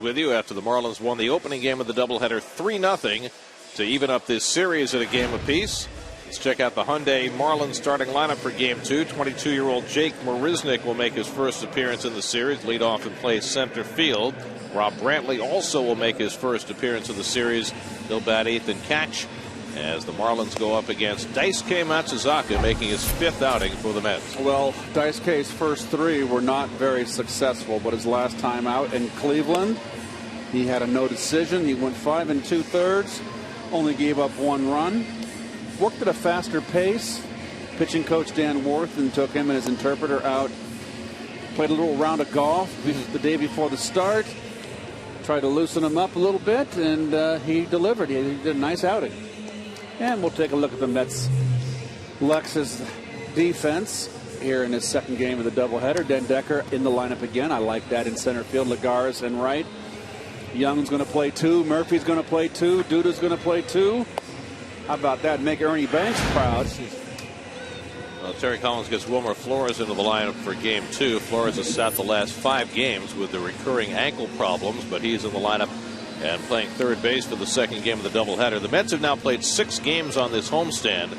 With you after the Marlins won the opening game of the doubleheader 3-0 to even up this series at a game apiece. Let's check out the Hyundai Marlins starting lineup for Game 2. 22-year-old Jake Marisnick will make his first appearance in the series, lead off and play center field. Rob Brantley also will make his first appearance of the series. He'll bat eighth and catch as the Marlins go up against Daisuke Matsuzaka, making his fifth outing for the Mets. Well, Daisuke's first three were not very successful, but his last time out in Cleveland, he had a no decision. He went 5 2/3, only gave up 1 run. Worked at a faster pace. Pitching coach Dan Worthen took him and his interpreter out. Played a little round of golf the day before the start. Tried to loosen him up a little bit, and he delivered. He did a nice outing. And we'll take a look at the Mets' Lexus defense here in his second game of the doubleheader. Den Decker in the lineup again. I like that in center field. Lagares in right. Young's going to play 2. Murphy's going to play 2. Duda's going to play 2. How about that? Make Ernie Banks proud. Well, Terry Collins gets Wilmer Flores into the lineup for Game 2. Flores has sat the last 5 games with the recurring ankle problems, but he's in the lineup and playing third base for the second game of the doubleheader. The Mets have now played 6 games on this homestand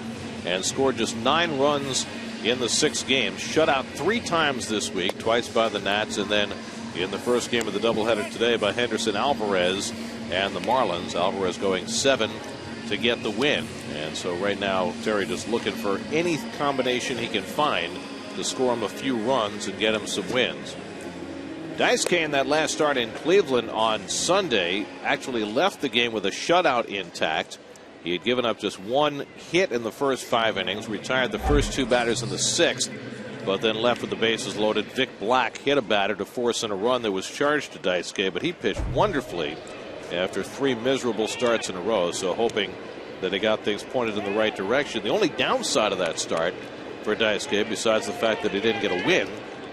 and scored just 9 runs in the 6 games. Shut out 3 times this week, twice by the Nats, and then in the first game of the doubleheader today by Henderson Alvarez and the Marlins. Alvarez going 7 to get the win. And so right now, Terry just looking for any combination he can find to score him a few runs and get him some wins. Daisuke in that last start in Cleveland on Sunday actually left the game with a shutout intact. He had given up just 1 hit in the first 5 innings, retired the first 2 batters in the 6th, but then left with the bases loaded. Vic Black hit a batter to force in a run that was charged to Daisuke, but he pitched wonderfully after 3 miserable starts in a row, so hoping that he got things pointed in the right direction. The only downside of that start for Daisuke, besides the fact that he didn't get a win,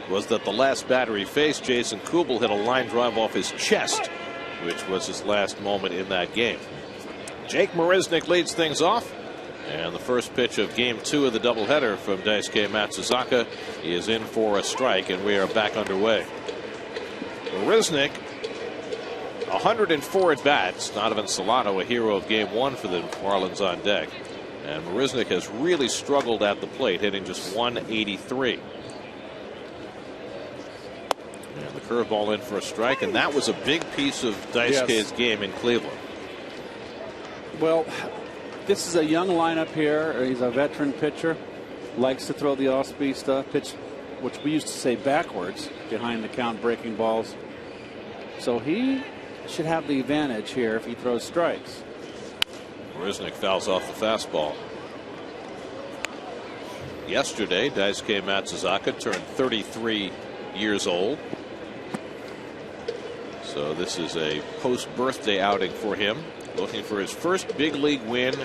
was that the last batter he faced, Jason Kubel, hit a line drive off his chest, which was his last moment in that game. Jake Marisnick leads things off, and the first pitch of Game 2 of the doubleheader from Daisuke Matsuzaka is in for a strike, and we are back underway. Marisnick, 104 at bats. Donovan Solano, a hero of Game 1 for the Marlins, on deck, and Marisnick has really struggled at the plate, hitting just 183. And the curveball in for a strike, and that was a big piece of Daisuke's game in Cleveland. Well, this is a young lineup here. He's a veteran pitcher. Likes to throw the off-speed stuff, pitch, which we used to say backwards, behind the count breaking balls. So he should have the advantage here if he throws strikes. Marisnick fouls off the fastball. Yesterday, Daisuke Matsuzaka turned 33 years old. So this is a post-birthday outing for him, looking for his first big league win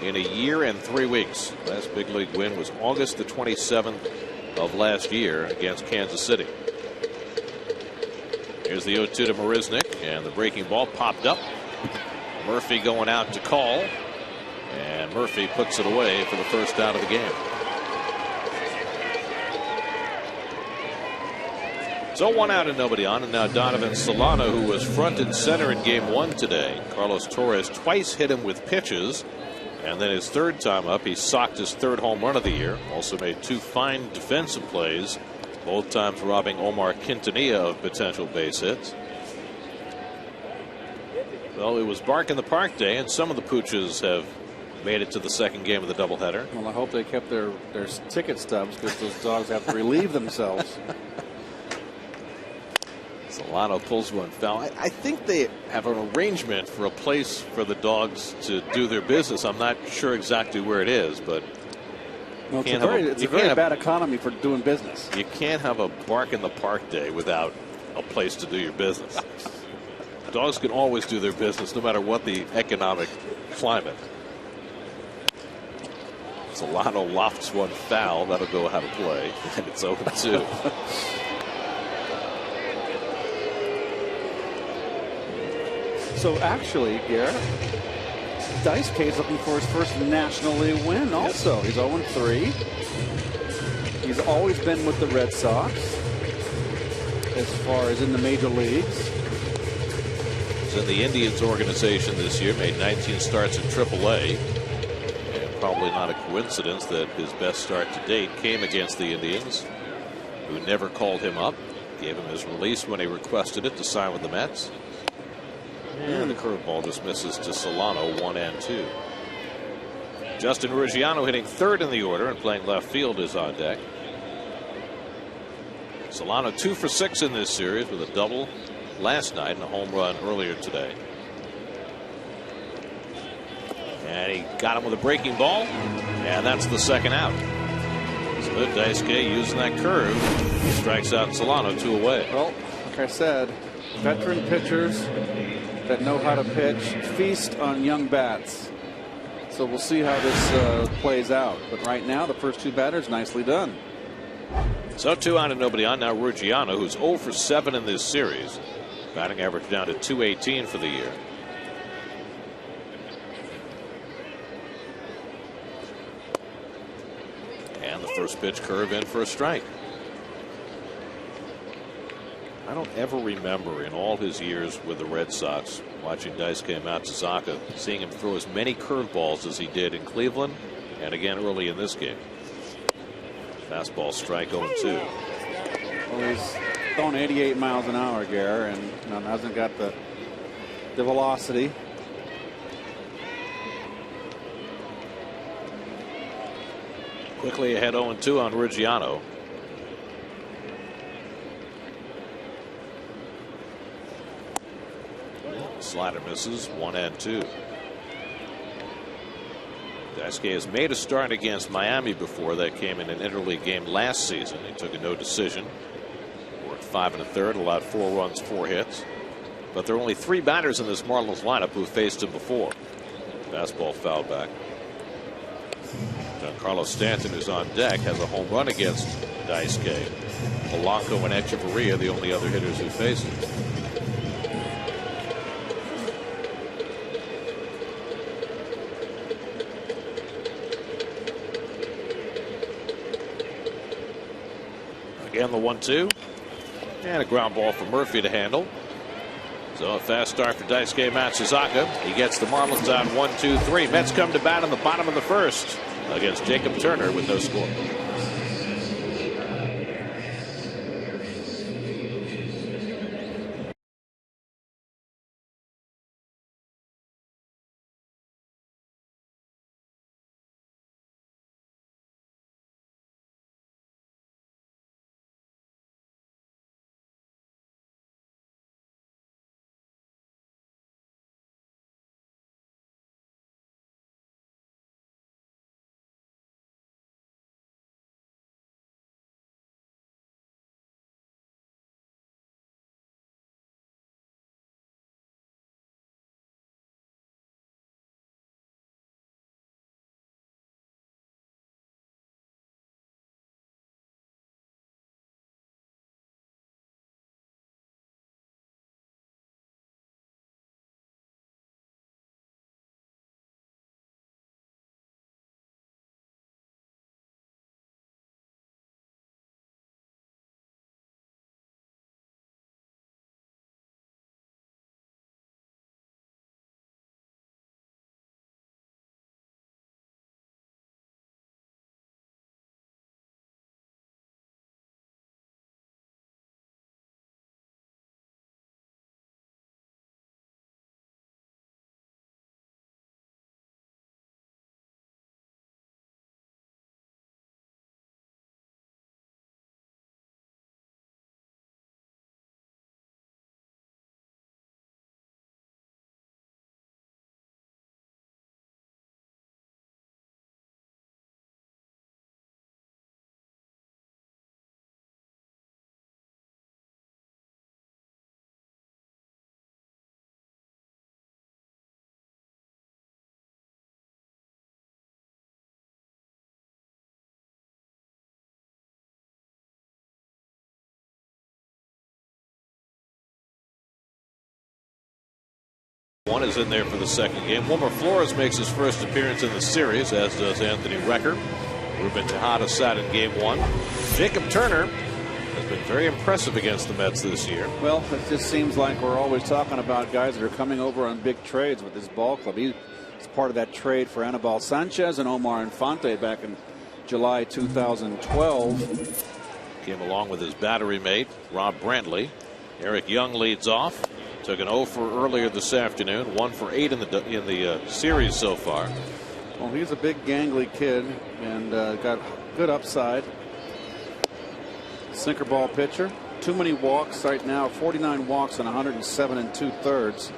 in a year and 3 weeks. Last big league win was August the 27th of last year against Kansas City. Here's the 0-2 to Marisnick, and the breaking ball popped up. Murphy going out to call, and Murphy puts it away for the first out of the game. So 1 out and nobody on, and now Donovan Solano, who was front and center in Game 1 today. Carlos Torres twice hit him with pitches, and then his third time up, he socked his 3rd home run of the year. Also made 2 fine defensive plays, both times robbing Omar Quintanilla of potential base hits. Well, it was Bark in the Park day, and some of the Pooches have made it to the second game of the doubleheader. Well, I hope they kept their ticket stubs, because those dogs have to relieve themselves. Solano pulls one foul. I think they have an arrangement for a place for the dogs to do their business. I'm not sure exactly where it is, but well, it's a very bad economy for doing business. You can't have a Bark in the Park day without a place to do your business. Dogs can always do their business no matter what the economic climate. Solano lofts one foul. That'll go out of play, and it's 0-2. So actually, Garrett, Daisuke is looking for his first National League win also. He's 0-3. He's always been with the Red Sox as far as in the major leagues. was in the Indians organization this year, made 19 starts in AAA. And probably not a coincidence that his best start to date came against the Indians, who never called him up. Gave him his release when he requested it to sign with the Mets. And the curveball just misses to Solano, 1-2. Justin Ruggiano hitting third in the order and playing left field is on deck. Solano 2 for 6 in this series with a double last night and a home run earlier today. And he got him with a breaking ball, and that's the second out. So Daisuke using that curve. He strikes out Solano 2 away. Well, like I said, veteran pitchers that know how to pitch feast on young bats. So we'll see how this plays out. But right now, the first two batters, nicely done. So 2 out and nobody on. Now Ruggiano, who's 0 for 7 in this series. Batting average down to .218 for the year. And the first pitch curve in for a strike. I don't ever remember in all his years with the Red Sox watching Daisuke Matsuzaka seeing him throw as many curveballs as he did in Cleveland and again early in this game. Fastball strike 0-2. Well, he's throwing 88 miles an hour, Gare, and hasn't got the velocity. Quickly ahead 0-2 on Ruggiano. Slider misses, 1-2. Daisuke has made a start against Miami before. That came in an interleague game last season. He took a no decision. Worked 5 1/3, allowed 4 runs, 4 hits. But there are only 3 batters in this Marlins lineup who faced him before. Fastball fouled back. Giancarlo Stanton, who's on deck, has a home run against Daisuke. Polanco and Echeverria, the only other hitters who faced him. Again, the 1-2. And a ground ball for Murphy to handle. So a fast start for Daisuke Matsuzaka. He gets the Marlins down 1-2-3. Mets come to bat in the bottom of the first against Jacob Turner with no score. One is in there for the second game. Wilmer Flores makes his first appearance in the series, as does Anthony Recker. Ruben Tejada sat in game 1. Jacob Turner has been very impressive against the Mets this year. Well, it just seems like we're always talking about guys that are coming over on big trades with this ball club. He's part of that trade for Anibal Sanchez and Omar Infante back in July 2012. Came along with his battery mate, Rob Brantley. Eric Young leads off. Took an 0 for earlier this afternoon. 1 for 8 in the series so far. Well, he's a big gangly kid and got good upside. Sinker ball pitcher. Too many walks right now. 49 walks and 107 2/3.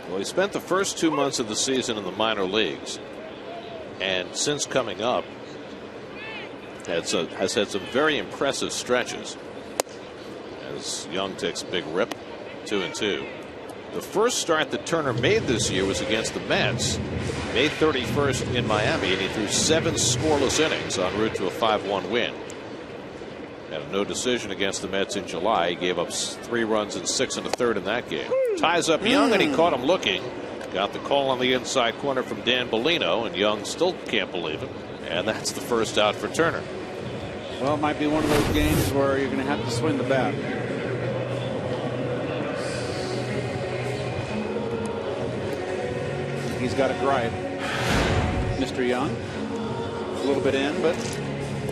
Well, he spent the first 2 months of the season in the minor leagues, and since coming up has had some very impressive stretches. As Young takes a big rip, 2-2. The first start that Turner made this year was against the Mets, May 31st in Miami, and he threw 7 scoreless innings en route to a 5-1 win. Had a no decision against the Mets in July. He gave up 3 runs and 6 1/3 in that game. Ties up Young, and he caught him looking. Got the call on the inside corner from Dan Bellino, and Young still can't believe it. And that's the first out for Turner. Well, it might be one of those games where you're going to have to swing the bat. He's got a gripe, Mr. Young. A little bit in, but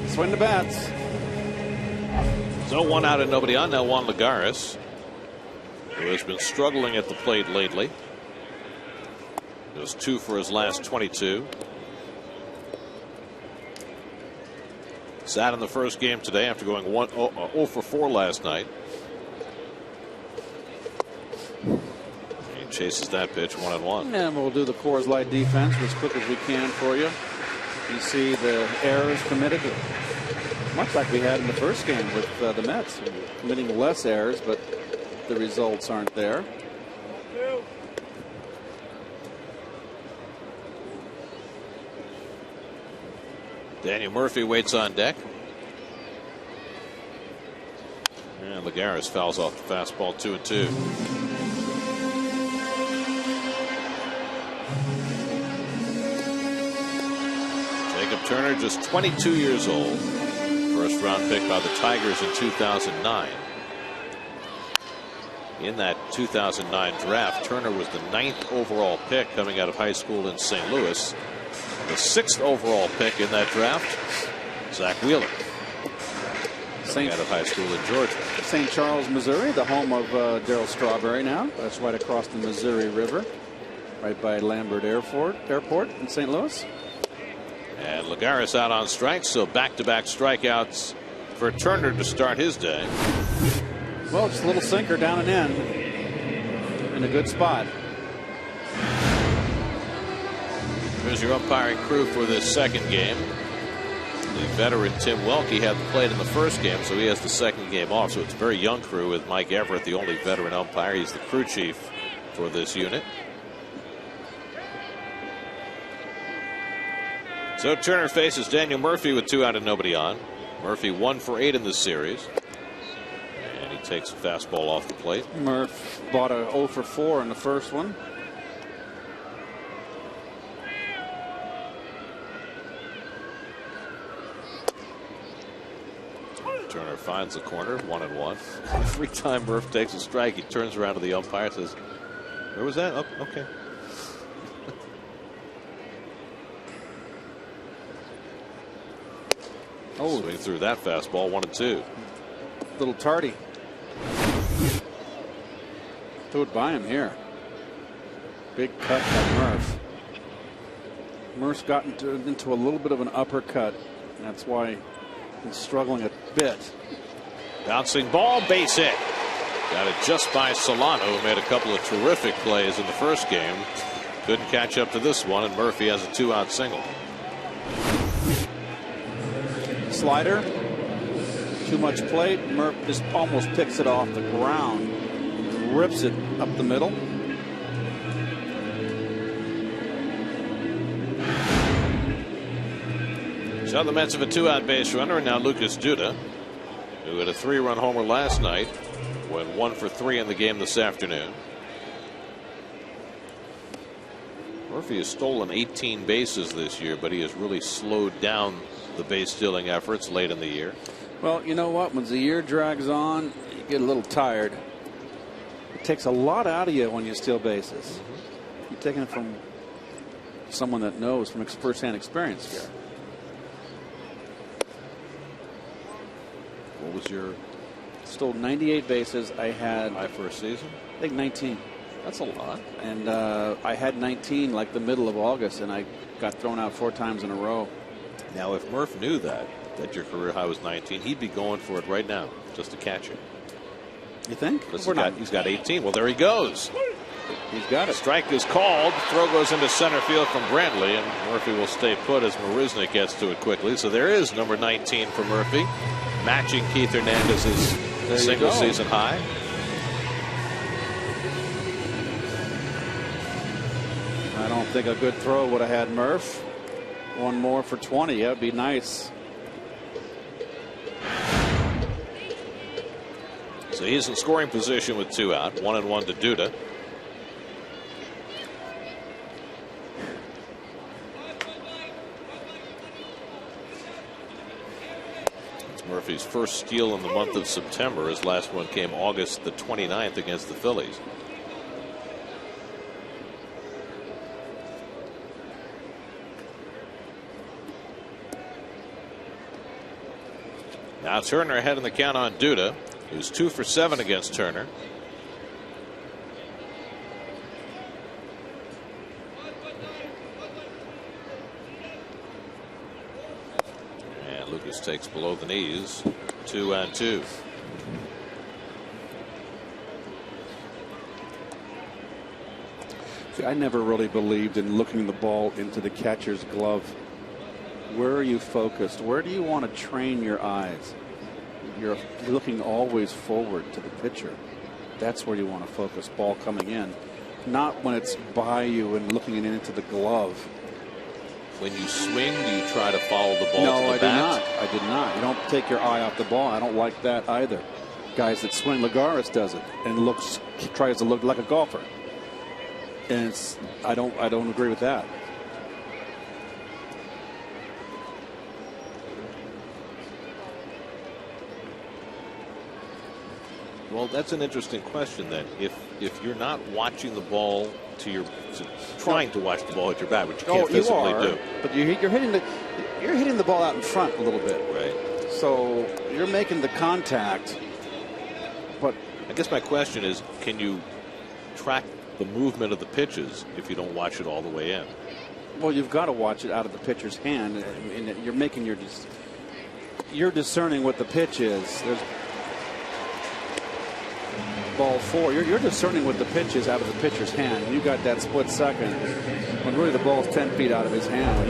swing the bats. So 1 out and nobody on. Now Juan Lagares, who has been struggling at the plate lately. It was 2 for his last 22. Sat in the first game today after going 0 for 4 last night. He chases that pitch 1-1. And we'll do the Coors Light defense as quick as we can for you. You see the errors committed, much like we had in the first game with the Mets, committing less errors, but the results aren't there. Daniel Murphy waits on deck. And Lagares fouls off the fastball, 2-2. Jacob Turner, just 22 years old. First round pick by the Tigers in 2009. In that 2009 draft, Turner was the 9th overall pick coming out of high school in St. Louis. The 6th overall pick in that draft, Zach Wheeler, out of high school in Georgia. St. Charles, Missouri, the home of Darryl Strawberry now. That's right across the Missouri River, right by Lambert Airport in St. Louis. And Lagares out on strikes, so back-to-back strikeouts for Turner to start his day. Well, just a little sinker down and in a good spot. Here's your umpiring crew for this second game. The veteran Tim Welke had the plate in the first game, so he has the second game off. So it's a very young crew with Mike Everett, the only veteran umpire. He's the crew chief for this unit. So Turner faces Daniel Murphy with 2 out and nobody on. Murphy 1 for 8 in this series. And he takes a fastball off the plate. Murph bought a 0 for 4 in the first one. Turner finds the corner, 1-1. Every time Murph takes a strike, he turns around to the umpire and says, "Where was that? Oh, okay." Swing through that fastball, 1-2. Little tardy. Threw it by him here. Big cut by Murph. Murph's gotten into a little bit of an uppercut. That's why he's struggling a bit. Bouncing ball, base hit. Got it just by Solano, who made a couple of terrific plays in the first game. Couldn't catch up to this one, and Murphy has a 2-out single. Slider. Too much plate. Murph just almost picks it off the ground. Rips it up the middle. So the Mets have a 2-out base runner, and now Lucas Duda, who had a 3-run homer last night, went 1 for 3 in the game this afternoon. Murphy has stolen 18 bases this year, but he has really slowed down the base stealing efforts late in the year. Well, you know what? When the year drags on, you get a little tired. It takes a lot out of you when you steal bases. You're taking it from someone that knows from first-hand experience here. What was your? Stole 98 bases. I had. My first season? I think 19. That's a lot. And I had 19 like the middle of August, and I got thrown out 4 times in a row. Now, if Murph knew that your career high was 19, he'd be going for it right now just to catch it. You think? He's got 18. Well, there he goes. He's got it. Strike is called. Throw goes into center field from Brantley, and Murphy will stay put as Marisnik gets to it quickly. So there is number 19 for Murphy, matching Keith Hernandez's single season high. I don't think a good throw would have had Murph. One more for 20. That would be nice. So he's in scoring position with 2 out. 1-1 to Duda. It's Murphy's first steal in the month of September. His last one came August the 29th against the Phillies. Now Turner ahead in the count on Duda, who's 2 for 7 against Turner. And Lucas takes below the knees. 2-2. See, I never really believed in looking the ball into the catcher's glove. Where are you focused? Where do you want to train your eyes? You're looking always forward to the pitcher. That's where you want to focus, ball coming in. Not when it's by you and looking it into the glove. When you swing, do you try to follow the ball No, to the I bat? did not. I did not. You don't take your eye off the ball. I don't like that either. Guys that swing, Lagares does it and tries to look like a golfer. And I don't agree with that. Well, that's an interesting question then. If you're not watching the ball trying to watch the ball at your bat, which you can't physically do. But you're hitting the ball out in front a little bit. Right. So you're making the contact. But I guess my question is, can you track the movement of the pitches if you don't watch it all the way in? Well, you've got to watch it out of the pitcher's hand, and you're making you're discerning what the pitch is. There's ball 4. You're discerning what the pitch is out of the pitcher's hand. You got that split second when really the ball's 10 feet out of his hand.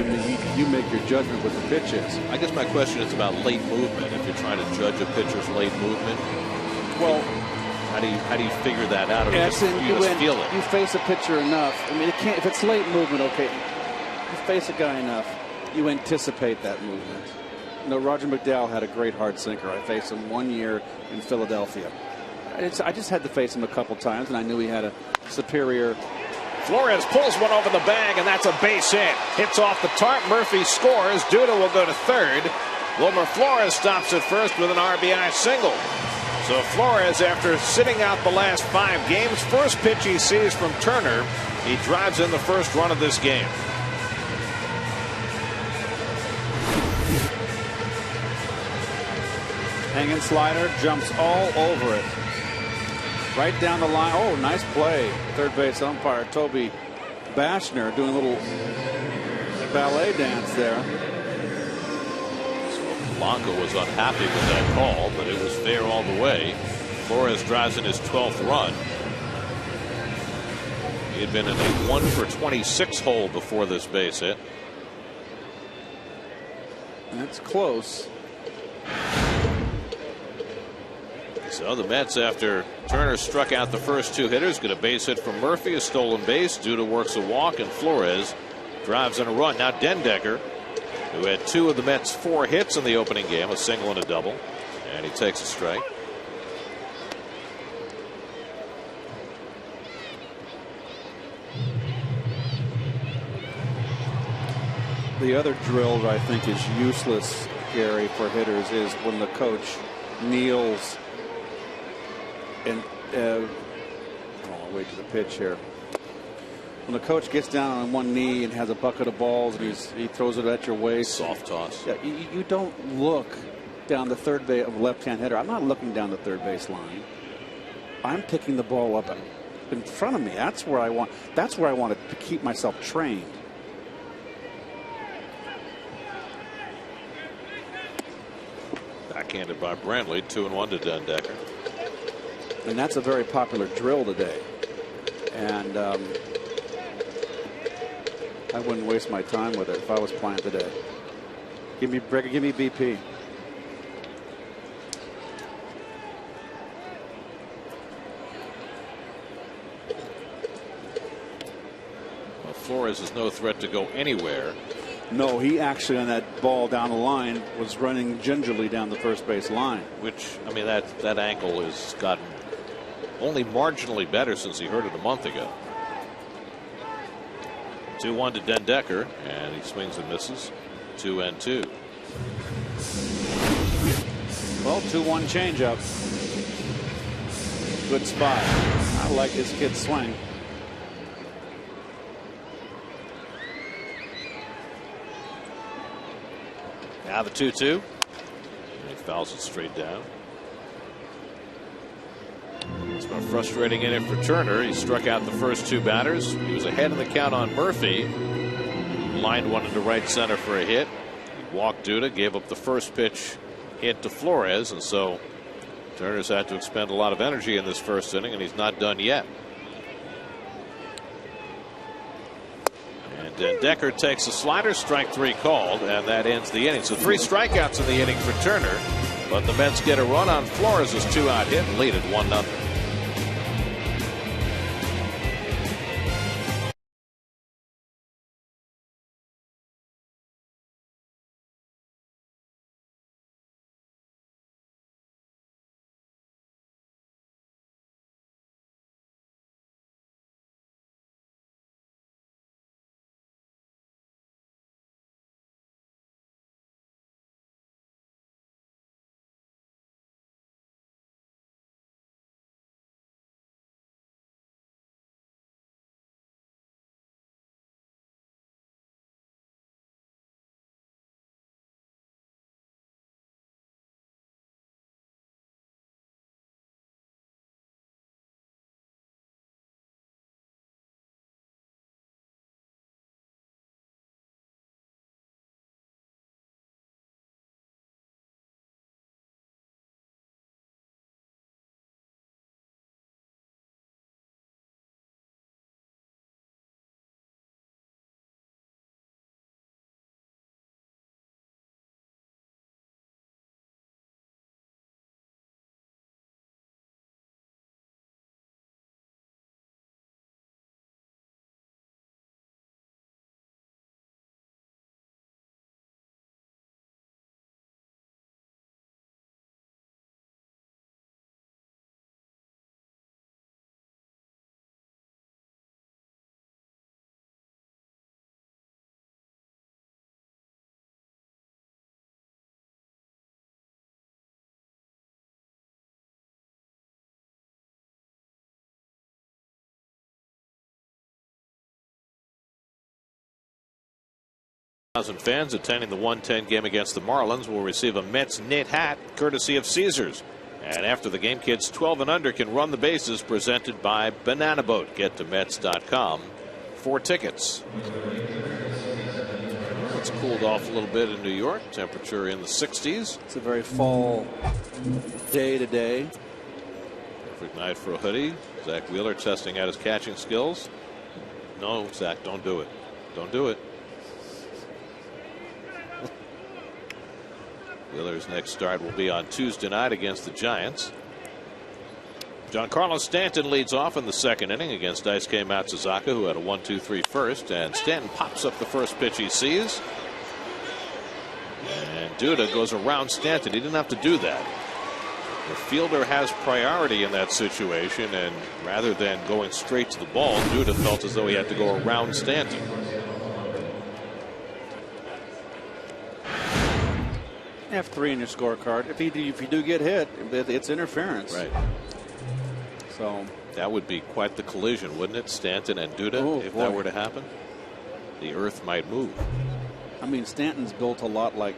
You make your judgment what the pitch is. I guess my question is about late movement. If you're trying to judge a pitcher's late movement, well, how do you figure that out? Or you just feel it? You face a pitcher enough. I mean, if it's late movement, okay. You face a guy enough, you anticipate that movement. You know, Roger McDowell had a great hard sinker. I faced him 1 year in Philadelphia. I just had to face him a couple times, and I knew he had a superior. Flores pulls one over the bag, and that's a base hit. Hits off the tarp. Murphy scores. Duda will go to third. Wilmer Flores stops at first with an RBI single. So Flores, after sitting out the last 5 games, first pitch he sees from Turner, he drives in the first run of this game. Hanging slider, jumps all over it. Right down the line. Oh, nice play. Third base umpire Toby Bashner doing a little ballet dance there. So Blanco was unhappy with that call, but it was fair all the way. Flores drives in his 12th run. He had been in a 1 for 26 hole before this base hit. That's close. So the Mets, after Turner struck out the first 2 hitters, get a base hit from Murphy, a stolen base. Duda works a walk, and Flores drives in a run. Now Dendecker, who had 2 of the Mets' 4 hits in the opening game, a single and a double, and he takes a strike. The other drill that I think is useless, Gary, for hitters is when the coach kneels and I'll wait to the pitch here. When the coach gets down on one knee and has a bucket of balls and he throws it at your waist. Soft toss. Yeah, you don't look down the third base of a left-hand hitter. I'm not looking down the third base line. I'm picking the ball up in front of me. That's where I want to keep myself trained. Backhanded by Brantley, 2-1 to Den Decker. And that's a very popular drill today. And I wouldn't waste my time with it if I was playing today. Give me BP. Well, Flores is no threat to go anywhere. No, he actually on that ball down the line was running gingerly down the first base line. Which, I mean, that ankle has gotten only marginally better since he hurt it a month ago. 2-1 to Den Decker, and he swings and misses. 2-2. Well, 2-1 changeup. Good spot. I like this kid's swing. Now the 2-2. He fouls it straight down. It's been a frustrating inning for Turner. He struck out the first two batters. He was ahead in the count on Murphy. Lined one into right center for a hit. He walked Duda, gave up the first pitch hit to Flores, and so Turner's had to expend a lot of energy in this first inning, and he's not done yet. And Decker takes a slider, strike three called, and that ends the inning. So 3 strikeouts in the inning for Turner, but the Mets get a run on Flores' 2-out hit and lead it 1-0. Fans attending the 1:10 game against the Marlins will receive a Mets knit hat courtesy of Caesars. And after the game, kids 12 and under can run the bases, presented by Banana Boat. Get to Mets.com for tickets. It's cooled off a little bit in New York. Temperature in the 60s. It's a very fall day today. Perfect night for a hoodie. Zach Wheeler testing out his catching skills. No, Zach, don't do it. Don't do it. Wheeler's next start will be on Tuesday night against the Giants. Giancarlo Stanton leads off in the second inning against Daisuke Matsuzaka, who had a 1-2-3 first, and Stanton pops up the first pitch he sees. And Duda goes around Stanton. He didn't have to do that. The fielder has priority in that situation, and rather than going straight to the ball, Duda felt as though he had to go around Stanton. Have 3 in your scorecard. If you do get hit, it's interference. Right. So that would be quite the collision, wouldn't it? Stanton and Duda, if that were to happen. The earth might move. I mean, Stanton's built a lot like,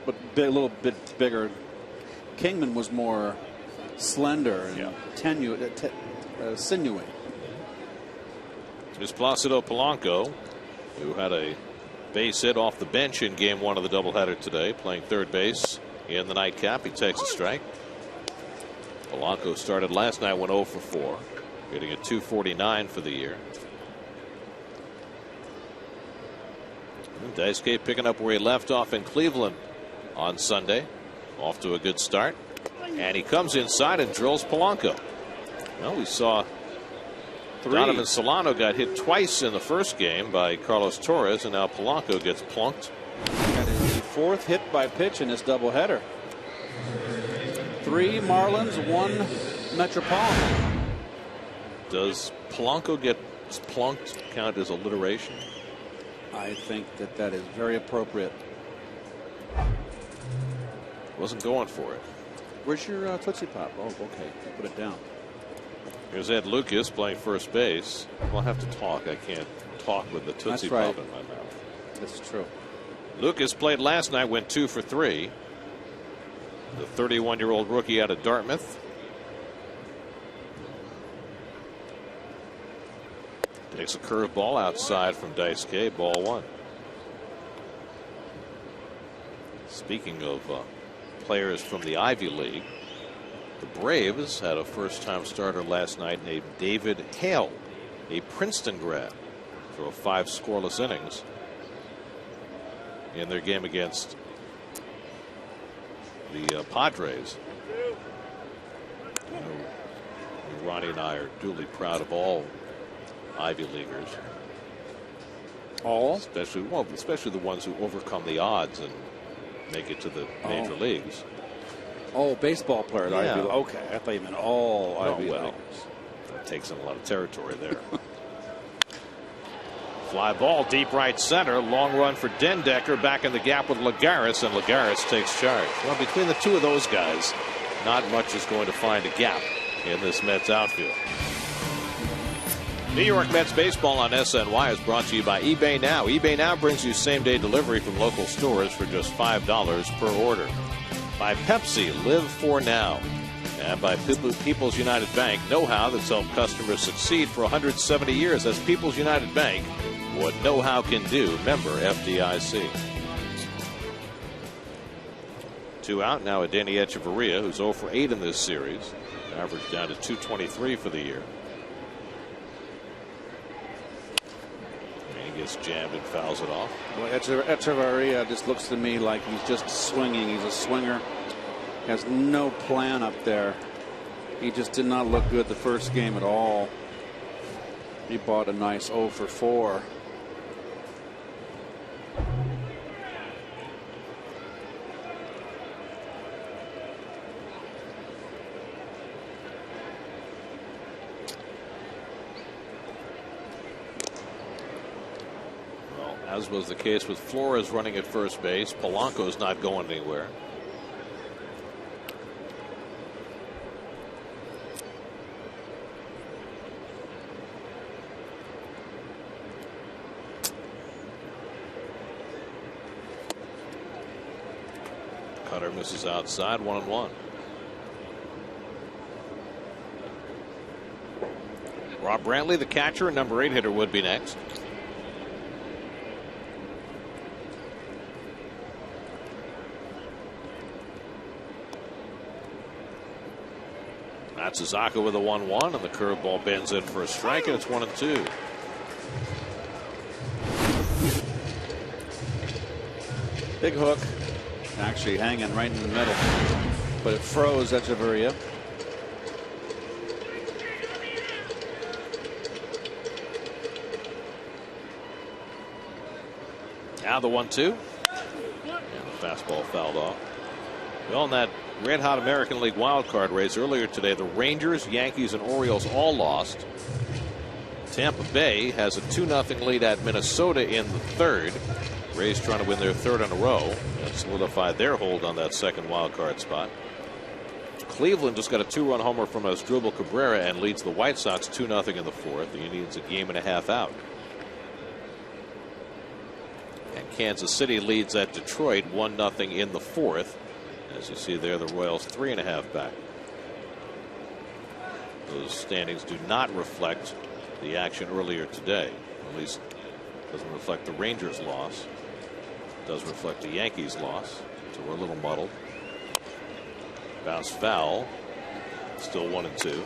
but a little bit bigger. Kingman was more slender and sinewy. Here's Placido Polanco, who had a base hit off the bench in game 1 of the doubleheader today, playing third base in the nightcap. He takes a strike. Polanco started last night, went 0 for 4, getting a .249 for the year. Daisuke picking up where he left off in Cleveland on Sunday. Off to a good start. And he comes inside and drills Polanco. Well, we saw Donovan Solano got hit twice in the first game by Carlos Torres, and now Polanco gets plunked. That is the 4th hit by pitch in this doubleheader. 3 Marlins, 1 Metropolitan. Does Polanco get plunked count as alliteration? I think that is very appropriate. Wasn't going for it. Where's your Tootsie Pop? Oh, okay. Put it down. Here's Ed Lucas playing first base. Well, I have to talk. I can't talk with the Tootsie Pop in my mouth. That's true. Lucas played last night, went 2 for 3. The 31-year-old rookie out of Dartmouth. Takes a curveball outside from Daisuke, ball 1. Speaking of players from the Ivy League, the Braves had a first-time starter last night named David Hale, a Princeton grad, threw 5 scoreless innings in their game against the Padres. Ronnie and I are duly proud of all Ivy Leaguers. All? Especially the ones who overcome the odds and make it to the major leagues. Oh, baseball players. Yeah. Ivy. Okay, I thought you meant all Ivy Leaguers. That takes in a lot of territory there. Fly ball deep right center. Long run for Dendecker. Back in the gap with Lagares, and Lagares takes charge. Well, between the two of those guys, not much is going to find a gap in this Mets outfield. New York Mets baseball on SNY is brought to you by eBay Now. eBay Now brings you same-day delivery from local stores for just $5 per order. By Pepsi, live for now. And by People's United Bank, know-how that's helped customers succeed for 170 years. That's People's United Bank. What know-how can do. Member FDIC. 2 out now at Danny Echeverria, who's 0 for 8 in this series. Average down to .223 for the year. Gets jammed and fouls it off. Well, Echeverria just looks to me like he's just swinging. He's a swinger. Has no plan up there. He just did not look good the first game at all. He bought a nice 0 for 4. As was the case with Flores running at first base, Polanco's not going anywhere. Cutter misses outside, 1-1. Rob Brantley, the catcher, number 8 hitter, would be next. Matsuzaka with a 1-1, and the curveball bends in for a strike, and it's 1-2. Big hook, actually hanging right in the middle, but it froze Echeverria. Now the 1-2, and the fastball fouled off. Well, in that red-hot American League wildcard race earlier today, the Rangers, Yankees, and Orioles all lost. Tampa Bay has a 2-0 lead at Minnesota in the third. Rays trying to win their third in a row and solidify their hold on that second wild card spot. Cleveland just got a 2-run homer from Asdrubal Cabrera and leads the White Sox 2-0 in the fourth. The Indians a game and a half out. And Kansas City leads at Detroit 1-0 in the fourth. As you see there, the Royals 3.5 back. Those standings do not reflect the action earlier today. At least doesn't reflect the Rangers loss. It does reflect the Yankees loss. So we're a little muddled. Bounce foul. Still 1-2.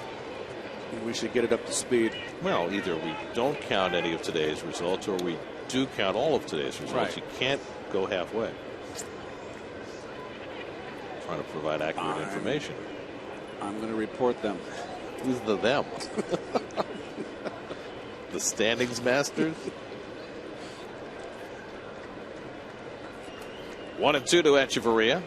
We should get it up to speed. Well, either we don't count any of today's results or we do count all of today's results. Right. You can't go halfway. Trying to provide accurate information. I'm going to report them. Who's the them? The standings masters? 1-2 to Echeverria.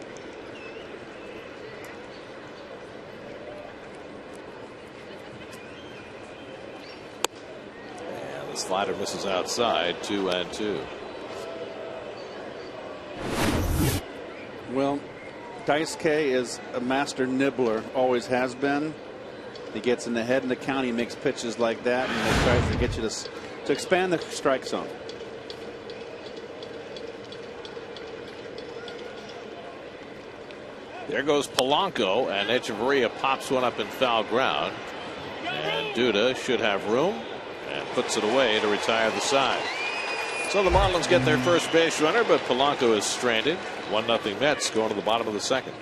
And the slider misses outside. 2-2. Well, Dice K is a master nibbler, always has been. He gets in the head in the count, he makes pitches like that, and he tries to get you to expand the strike zone. There goes Polanco, and Echeverria pops one up in foul ground. And Duda should have room and puts it away to retire the side. So the Marlins get their first base runner, but Polanco is stranded. 1-0 Mets going to the bottom of the second.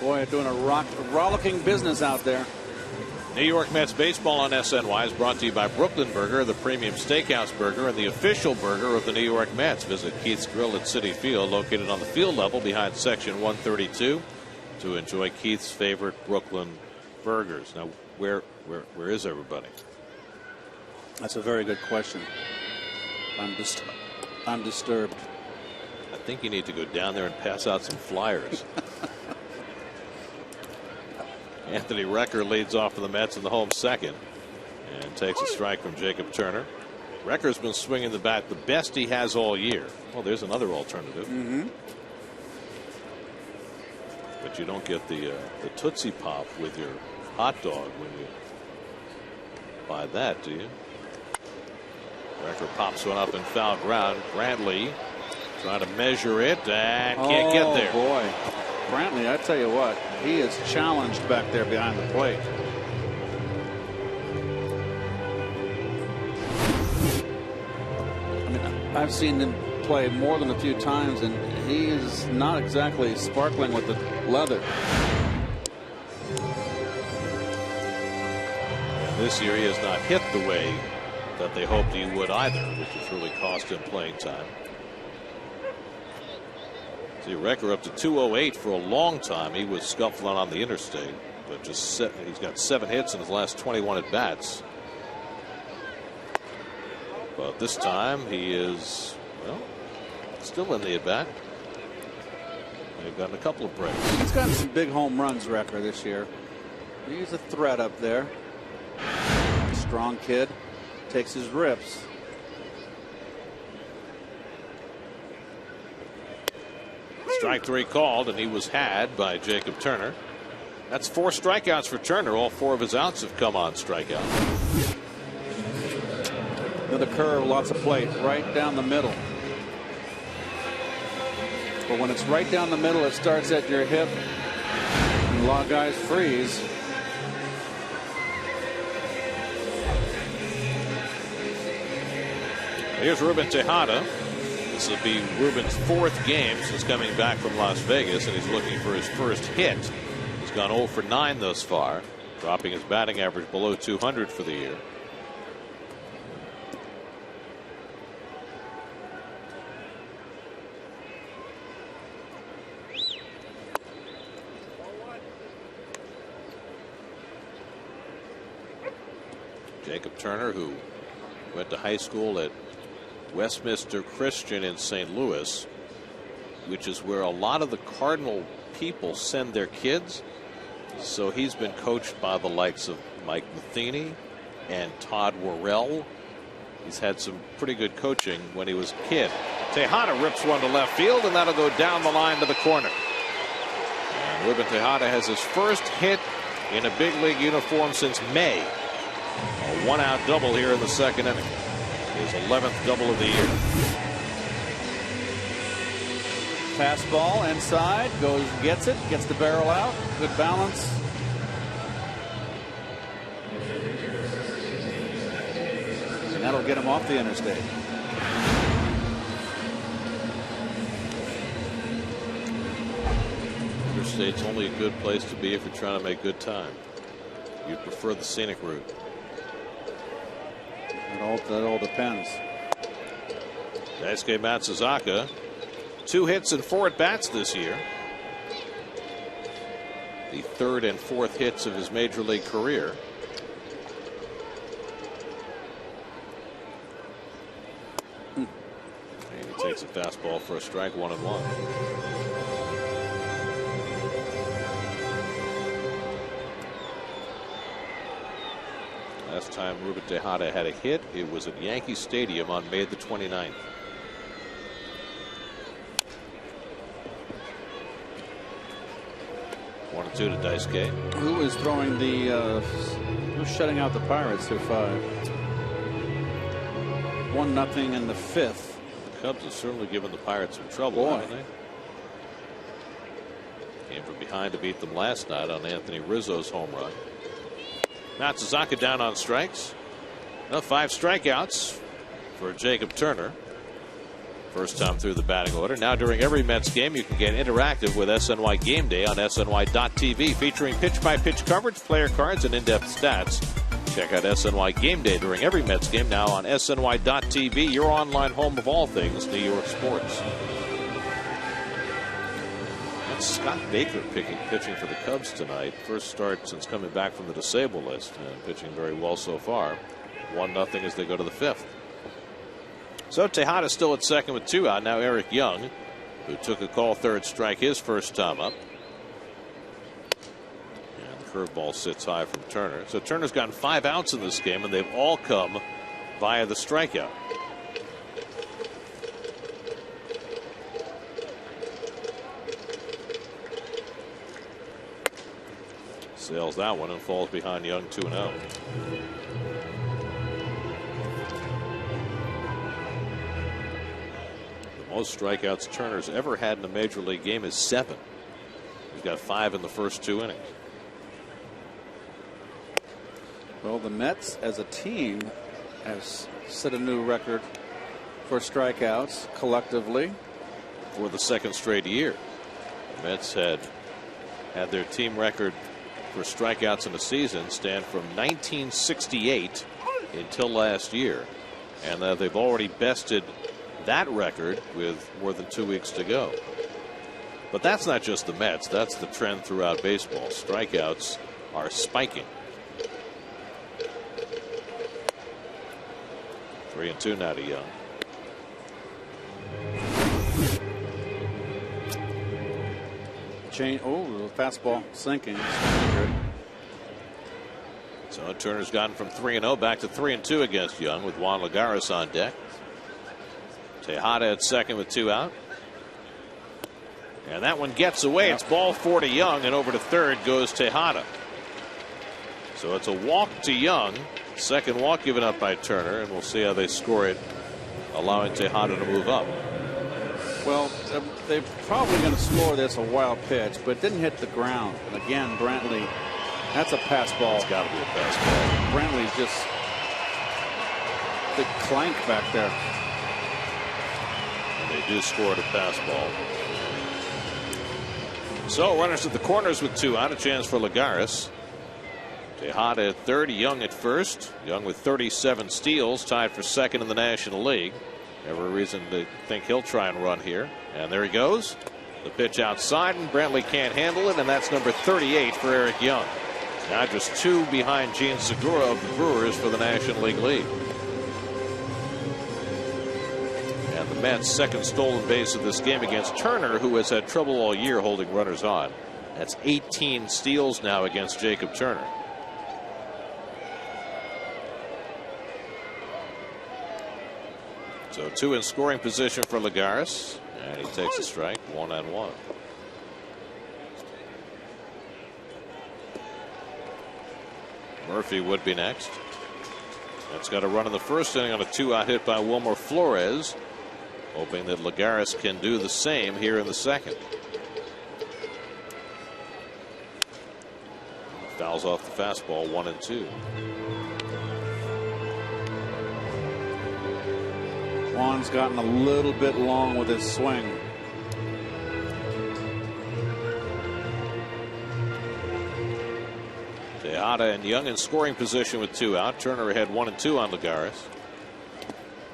Boy, doing a rollicking business out there. New York Mets baseball on SNY is brought to you by Brooklyn Burger, the premium steakhouse burger and the official burger of the New York Mets. Visit Keith's Grill at Citi Field, located on the field level behind section 132, to enjoy Keith's favorite Brooklyn burgers. Now, where is everybody? That's a very good question. I'm disturbed. I think you need to go down there and pass out some flyers. Anthony Recker leads off for the Mets in the home second and takes a strike from Jacob Turner. Recker's been swinging the bat the best he has all year. Well, there's another alternative. But you don't get the Tootsie Pop with your hot dog when you buy that, do you? Recker pops one up in foul ground. Brantley trying to measure it and can't get there. Boy. Brantley, I tell you what, he is challenged back there behind the plate. I mean, I've seen him play more than a few times, and he is not exactly sparkling with the leather. This year he has not hit the way that they hoped he would either, which has really cost him playing time. See, Recker up to 208 for a long time. He was scuffling on the interstate, but he's got 7 hits in his last 21 at bats. But this time he is, well, still in the at bat. They've gotten a couple of breaks. He's gotten some big home runs, Recker, this year. He's a threat up there. Strong kid, takes his rips. Strike 3 called, and he was had by Jacob Turner. That's 4 strikeouts for Turner. All 4 of his outs have come on strikeout. Another curve, lots of plate, right down the middle. But when it's right down the middle, it starts at your hip. And a lot of guys freeze. Here's Ruben Tejada. This will be Ruben's 4th game since coming back from Las Vegas, and he's looking for his first hit. He's gone 0 for 9 thus far, dropping his batting average below 200 for the year. Jacob Turner, who went to high school at Westminster Christian in St. Louis, which is where a lot of the Cardinal people send their kids. So he's been coached by the likes of Mike Matheny and Todd Worrell. He's had some pretty good coaching when he was a kid. Tejada rips one to left field, and that'll go down the line to the corner. And Ruben Tejada has his first hit in a big league uniform since May. A 1-out double here in the 2nd inning. His 11th double of the year. Fastball inside, goes, gets the barrel out. Good balance. And that'll get him off the interstate. Interstate's only a good place to be if you're trying to make good time. You'd prefer the scenic route. That all depends. Daisuke Matsuzaka, 2 hits and 4 at bats this year. The 3rd and 4th hits of his major league career. And he takes a fastball for a strike, 1-1. Last time Ruben Tejada had a hit, it was at Yankee Stadium on May the 29th. One and 2 to Daisuke. Who is throwing the who's shutting out the Pirates through 5? 1-0 in the 5th. The Cubs have certainly given the Pirates some trouble, haven't they? Came from behind to beat them last night on Anthony Rizzo's home run. Matsuzaka down on strikes. Now 5 strikeouts for Jacob Turner. First time through the batting order. Now during every Mets game you can get interactive with SNY Game Day on SNY.TV, featuring pitch-by-pitch coverage, player cards, and in-depth stats. Check out SNY Game Day during every Mets game now on SNY.TV, your online home of all things New York sports. Scott Baker pitching for the Cubs tonight. First start since coming back from the disabled list, and pitching very well so far. 1-0 as they go to the 5th. So Tejada still at second with 2 out. Now Eric Young, who took a call 3rd strike his first time up. And the curveball sits high from Turner. So Turner's gotten 5 outs in this game, and they've all come via the strikeout. Sails that one and falls behind Young 2-0. The most strikeouts Turner's ever had in a major league game is 7. He's got 5 in the first 2 innings. Well, the Mets as a team has set a new record for strikeouts collectively for the second straight year. The Mets had their team record for strikeouts in the season stand from 1968 until last year, and they've already bested that record with more than 2 weeks to go. But that's not just the Mets. That's the trend throughout baseball. Strikeouts are spiking. 3-2 now to Young. The fastball sinking. So Turner's gotten from 3-0 back to 3-2 against Young with Juan Lagares on deck. Tejada at second with 2 out. And that one gets away. It's ball 4 to Young, and over to third goes Tejada. So it's a walk to Young. Second walk given up by Turner, and we'll see how they score it, allowing Tejada to move up. Well, they're probably going to score this a wild pitch, but it didn't hit the ground. And again, Brantley, that's a pass ball. It's got to be a pass ball. Brantley's just big clank back there. And they do score at a pass ball. So runners at the corners with 2 out. A chance for Lagares. Tejada at third, Young at first. Young with 37 steals, tied for second in the National League. Every reason to think he'll try and run here. And there he goes. The pitch outside, and Brantley can't handle it, and that's number 38 for Eric Young. Now just 2 behind Gene Segura of the Brewers for the National League lead. And the Mets' second stolen base of this game against Turner, who has had trouble all year holding runners on. That's 18 steals now against Jacob Turner. So 2 in scoring position for Lagares, and he takes a strike, 1-1. Murphy would be next. That's got a run in the first inning on a 2-out hit by Wilmer Flores, hoping that Lagares can do the same here in the second. Fouls off the fastball, 1-2. Juan's gotten a little bit long with his swing. Tejada and Young in scoring position with 2 out. Turner ahead 1-2 on Lagares.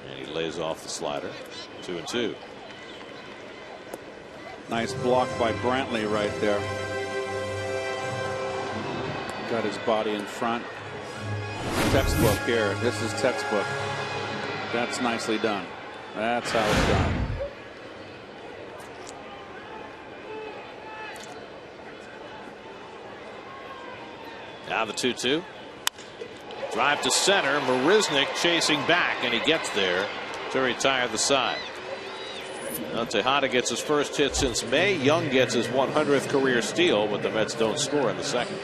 And he lays off the slider. 2-2. Nice block by Brantley right there. Got his body in front. Textbook here. This is textbook. That's nicely done. That's how it's done. Now the 2-2. Drive to center. Marisnik chasing back, and he gets there to retire the side. Now Tejada gets his first hit since May. Young gets his 100th career steal, but the Mets don't score in the second.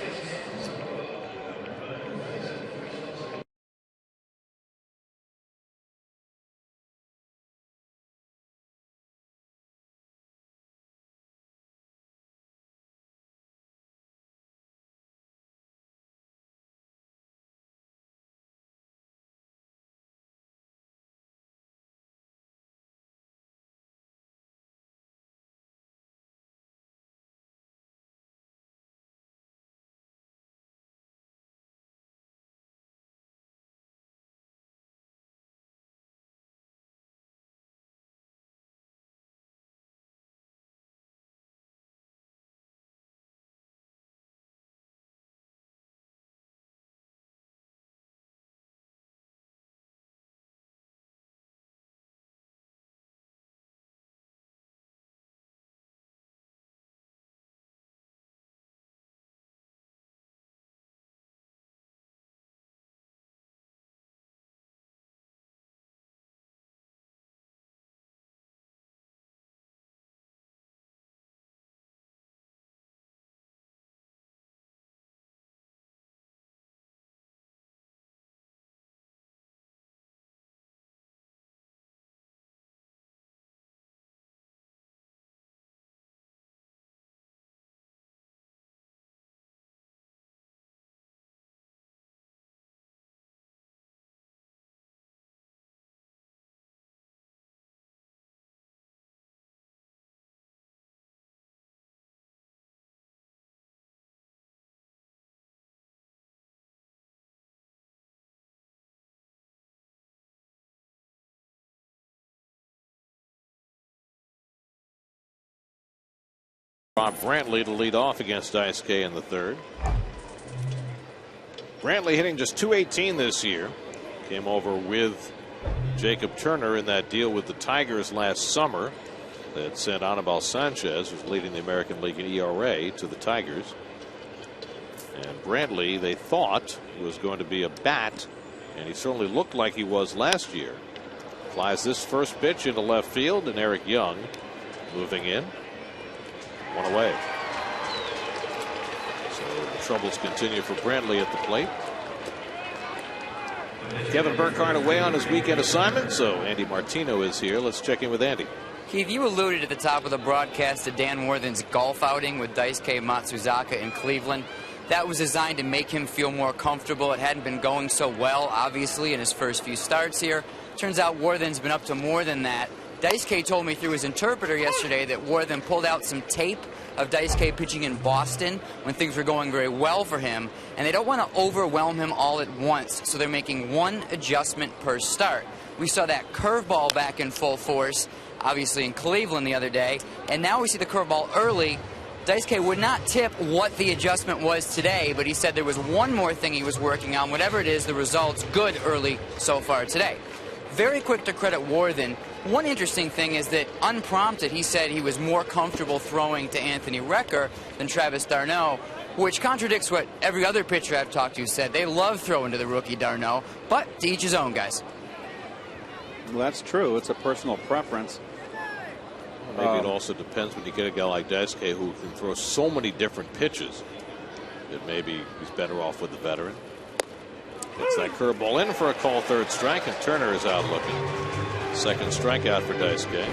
Bob Brantley to lead off against Daisuke in the third. Brantley hitting just .218 this year. Came over with Jacob Turner in that deal with the Tigers last summer that sent Anibal Sanchez, who's leading the American League in ERA, to the Tigers. And Brantley, they thought, was going to be a bat, and he certainly looked like he was last year. Flies this first pitch into left field, and Eric Young moving in. One away. So the troubles continue for Brantley at the plate. Kevin Burkhardt away on his weekend assignment, so Andy Martino is here. Let's check in with Andy. Keith, you alluded at the top of the broadcast to Dan Worthen's golf outing with Daisuke Matsuzaka in Cleveland. That was designed to make him feel more comfortable. It hadn't been going so well, obviously, in his first few starts here. Turns out Worthen's been up to more than that. Daisuke told me through his interpreter yesterday that Worthen pulled out some tape of Daisuke pitching in Boston when things were going very well for him, and they don't want to overwhelm him all at once, so they're making one adjustment per start. We saw that curveball back in full force, obviously in Cleveland the other day, and now we see the curveball early. Daisuke would not tip what the adjustment was today, but he said there was one more thing he was working on. Whatever it is, the result's good early so far today. Very quick to credit Worthen. One interesting thing is that unprompted, he said he was more comfortable throwing to Anthony Recker than Travis d'Arnaud, which contradicts what every other pitcher I've talked to said. They love throwing to the rookie d'Arnaud, but to each his own, guys. Well, that's true. It's a personal preference. Maybe it also depends when you get a guy like Daisuke who can throw so many different pitches that maybe he's better off with the veteran. Gets that curveball in for a called third strike, and Turner is out looking. Second strikeout for Daisuke.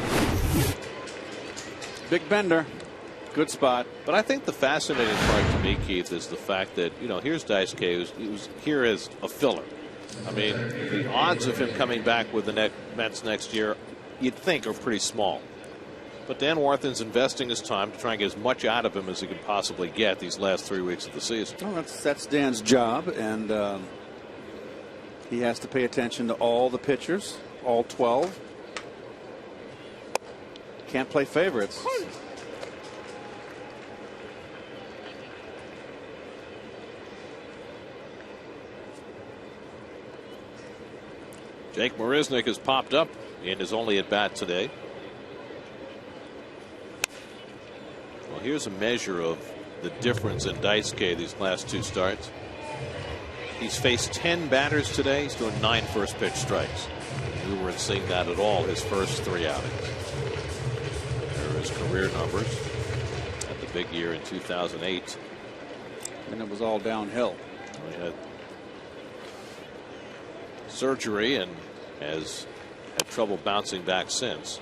Big bender. Good spot. But I think the fascinating part to me, Keith, is the fact that, here's Daisuke, he was here as a filler. I mean, the odds of him coming back with the Mets next year, you'd think, are pretty small. But Dan Worthen's investing his time to try and get as much out of him as he can possibly get these last 3 weeks of the season. Well, that's Dan's job, and he has to pay attention to all the pitchers, all 12. Can't play favorites. Jake Marisnick has popped up in his only at bat today. Well, here's a measure of the difference in Daisuke these last two starts. He's faced 10 batters today. He's doing 9 first pitch strikes. We weren't seeing that at all his first 3 outings. There are his career numbers at the big year in 2008. And it was all downhill. He had surgery and has had trouble bouncing back since.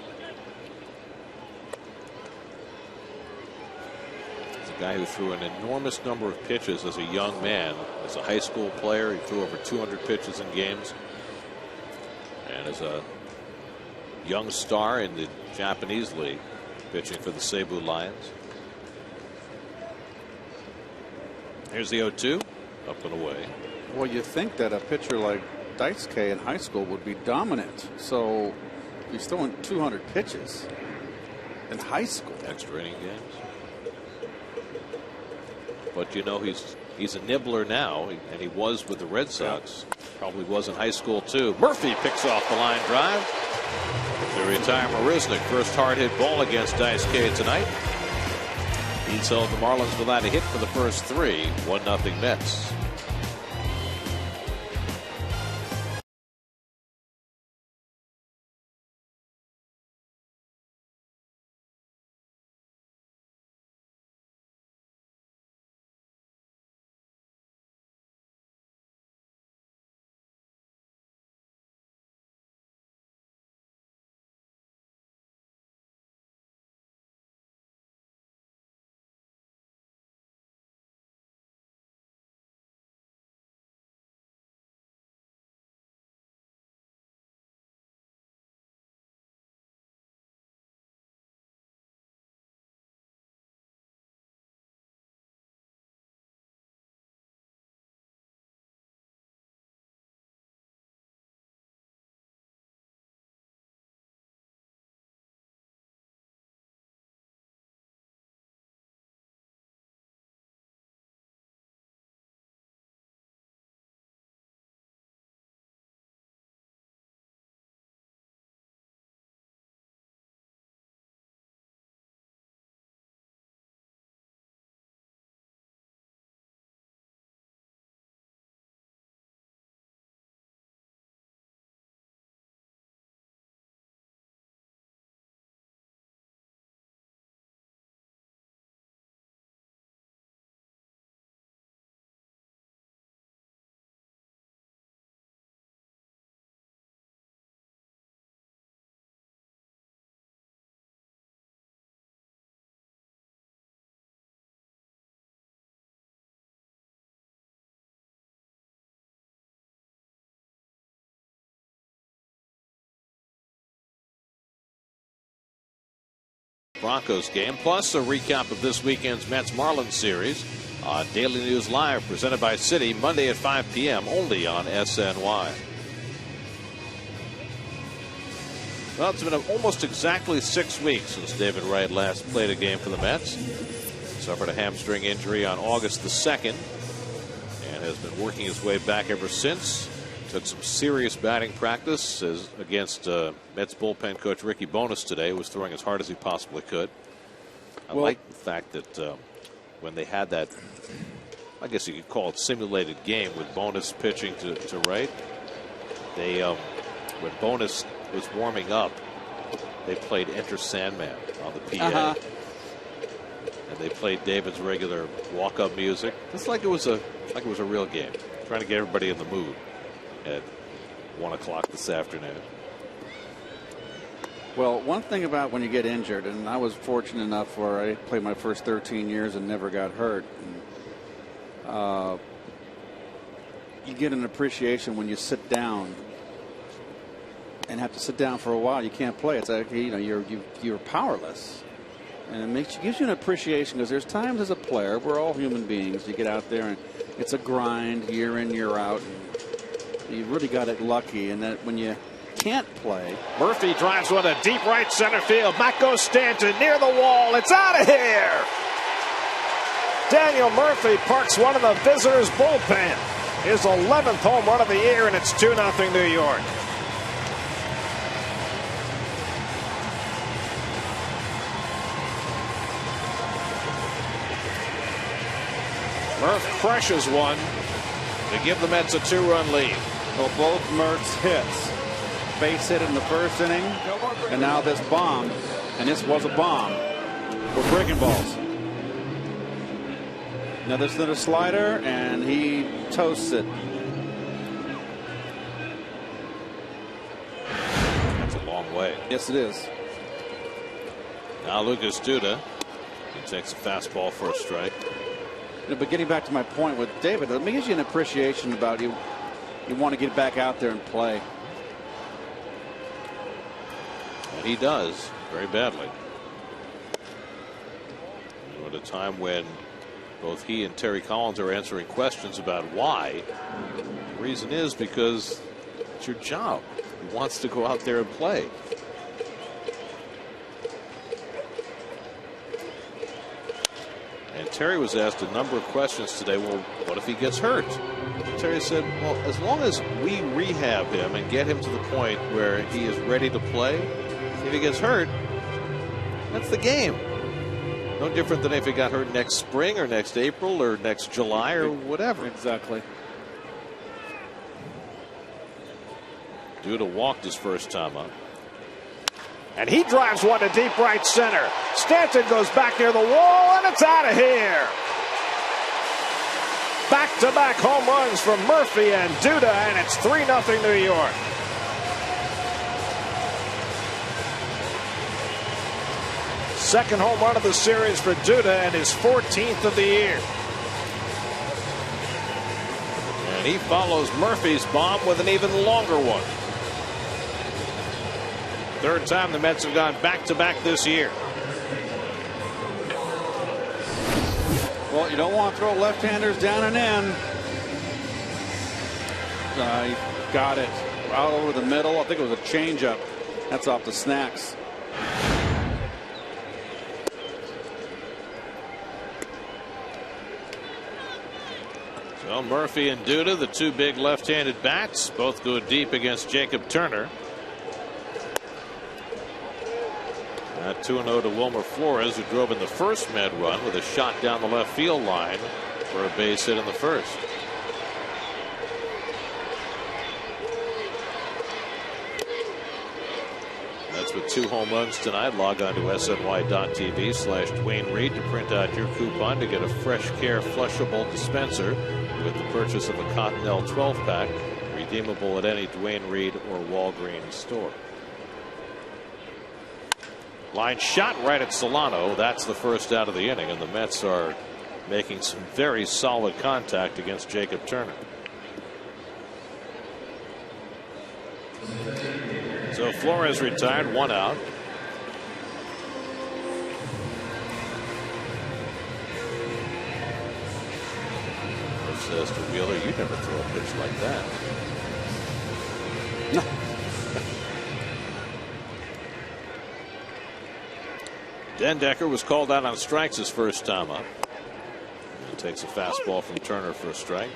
A guy who threw an enormous number of pitches as a young man. As a high school player, he threw over 200 pitches in games. And as a young star in the Japanese league, pitching for the Seibu Lions. Here's the 0-2, up and away. Well, you think that a pitcher like Daisuke in high school would be dominant. So he's throwing 200 pitches in high school. Extra inning games. But he's a nibbler now, and he was with the Red Sox. Probably was in high school too. Murphy picks off the line drive to retire Marisnick. First hard hit ball against Daisuke tonight. He's held the Marlins without a hit for the first 3. 1-0 Mets. Broncos game, plus a recap of this weekend's Mets-Marlins series on Daily News Live, presented by Citi, Monday at 5 p.m. only on SNY. Well, it's been almost exactly 6 weeks since David Wright last played a game for the Mets. Suffered a hamstring injury on August the 2nd and has been working his way back ever since. Took some serious batting practice against Mets bullpen coach Ricky Bones today. Was throwing as hard as he possibly could. I like the fact that when they had that, I guess you could call it simulated game with Bones pitching to Wright, they when Bones was warming up, they played Enter Sandman on the PA. And they played David's regular walk-up music, just like it was a real game, trying to get everybody in the mood at 1 o'clock this afternoon. Well, one thing about when you get injured, and I was fortunate enough where I played my first 13 years and never got hurt. And, you get an appreciation when you sit down and have to sit down for a while. You can't play. It's like, you're powerless. And it gives you an appreciation, because there's times as a player, we're all human beings, you get out there and it's a grind year in, year out. And you really got it lucky, and that when you can't play. Murphy drives one to deep right center field. Back goes Stanton near the wall. It's out of here. Daniel Murphy parks one in the visitors' bullpen. His 11th home run of the year, and it's 2-0 New York. Murph crushes one to give the Mets a 2-run lead. Well, both Mertz hits. Base hit in the first inning, and now this bomb, and this was a bomb. We're breaking balls. Now there's another slider, and he toasts it. That's a long way. Yes, it is. Now Lucas Duda, he takes a fastball for a strike. But getting back to my point with David, it gives you an appreciation about you want to get back out there and play. And he does very badly. At a time when both he and Terry Collins are answering questions about why. The reason is because it's your job. He wants to go out there and play. And Terry was asked a number of questions today. Well, what if he gets hurt? Terry said, well, as long as we rehab him and get him to the point where he is ready to play, if he gets hurt, that's the game. No different than if he got hurt next spring or next April or next July or whatever. Exactly. Duda walked his first time up. And he drives one to deep right center. Stanton goes back near the wall, and it's out of here. Back-to-back home runs from Murphy and Duda, and it's 3-0 New York. Second home run of the series for Duda, and his 14th of the year. And he follows Murphy's bomb with an even longer one. Third time the Mets have gone back-to-back this year. Well, you don't want to throw left-handers down and in. He got it out over the middle. I think it was a changeup. That's off the Snacks. So Murphy and Duda, the two big left-handed bats, both go deep against Jacob Turner. 2-0 to Wilmer Flores, who drove in the first Med run with a shot down the left field line for a base hit in the first. That's with 2 home runs tonight. Log on to SNY.TV/Dwayne Reed to print out your coupon to get a Fresh Care flushable dispenser with the purchase of a Cottonelle 12-pack, redeemable at any Dwayne Reed or Walgreens store. Line shot right at Solano. That's the first out of the inning, and the Mets are making some very solid contact against Jacob Turner. So Flores retired, 1 out. says to Wheeler, "You never throw a pitch like that." No. Dendecker was called out on strikes his first time up. He takes a fastball from Turner for a strike.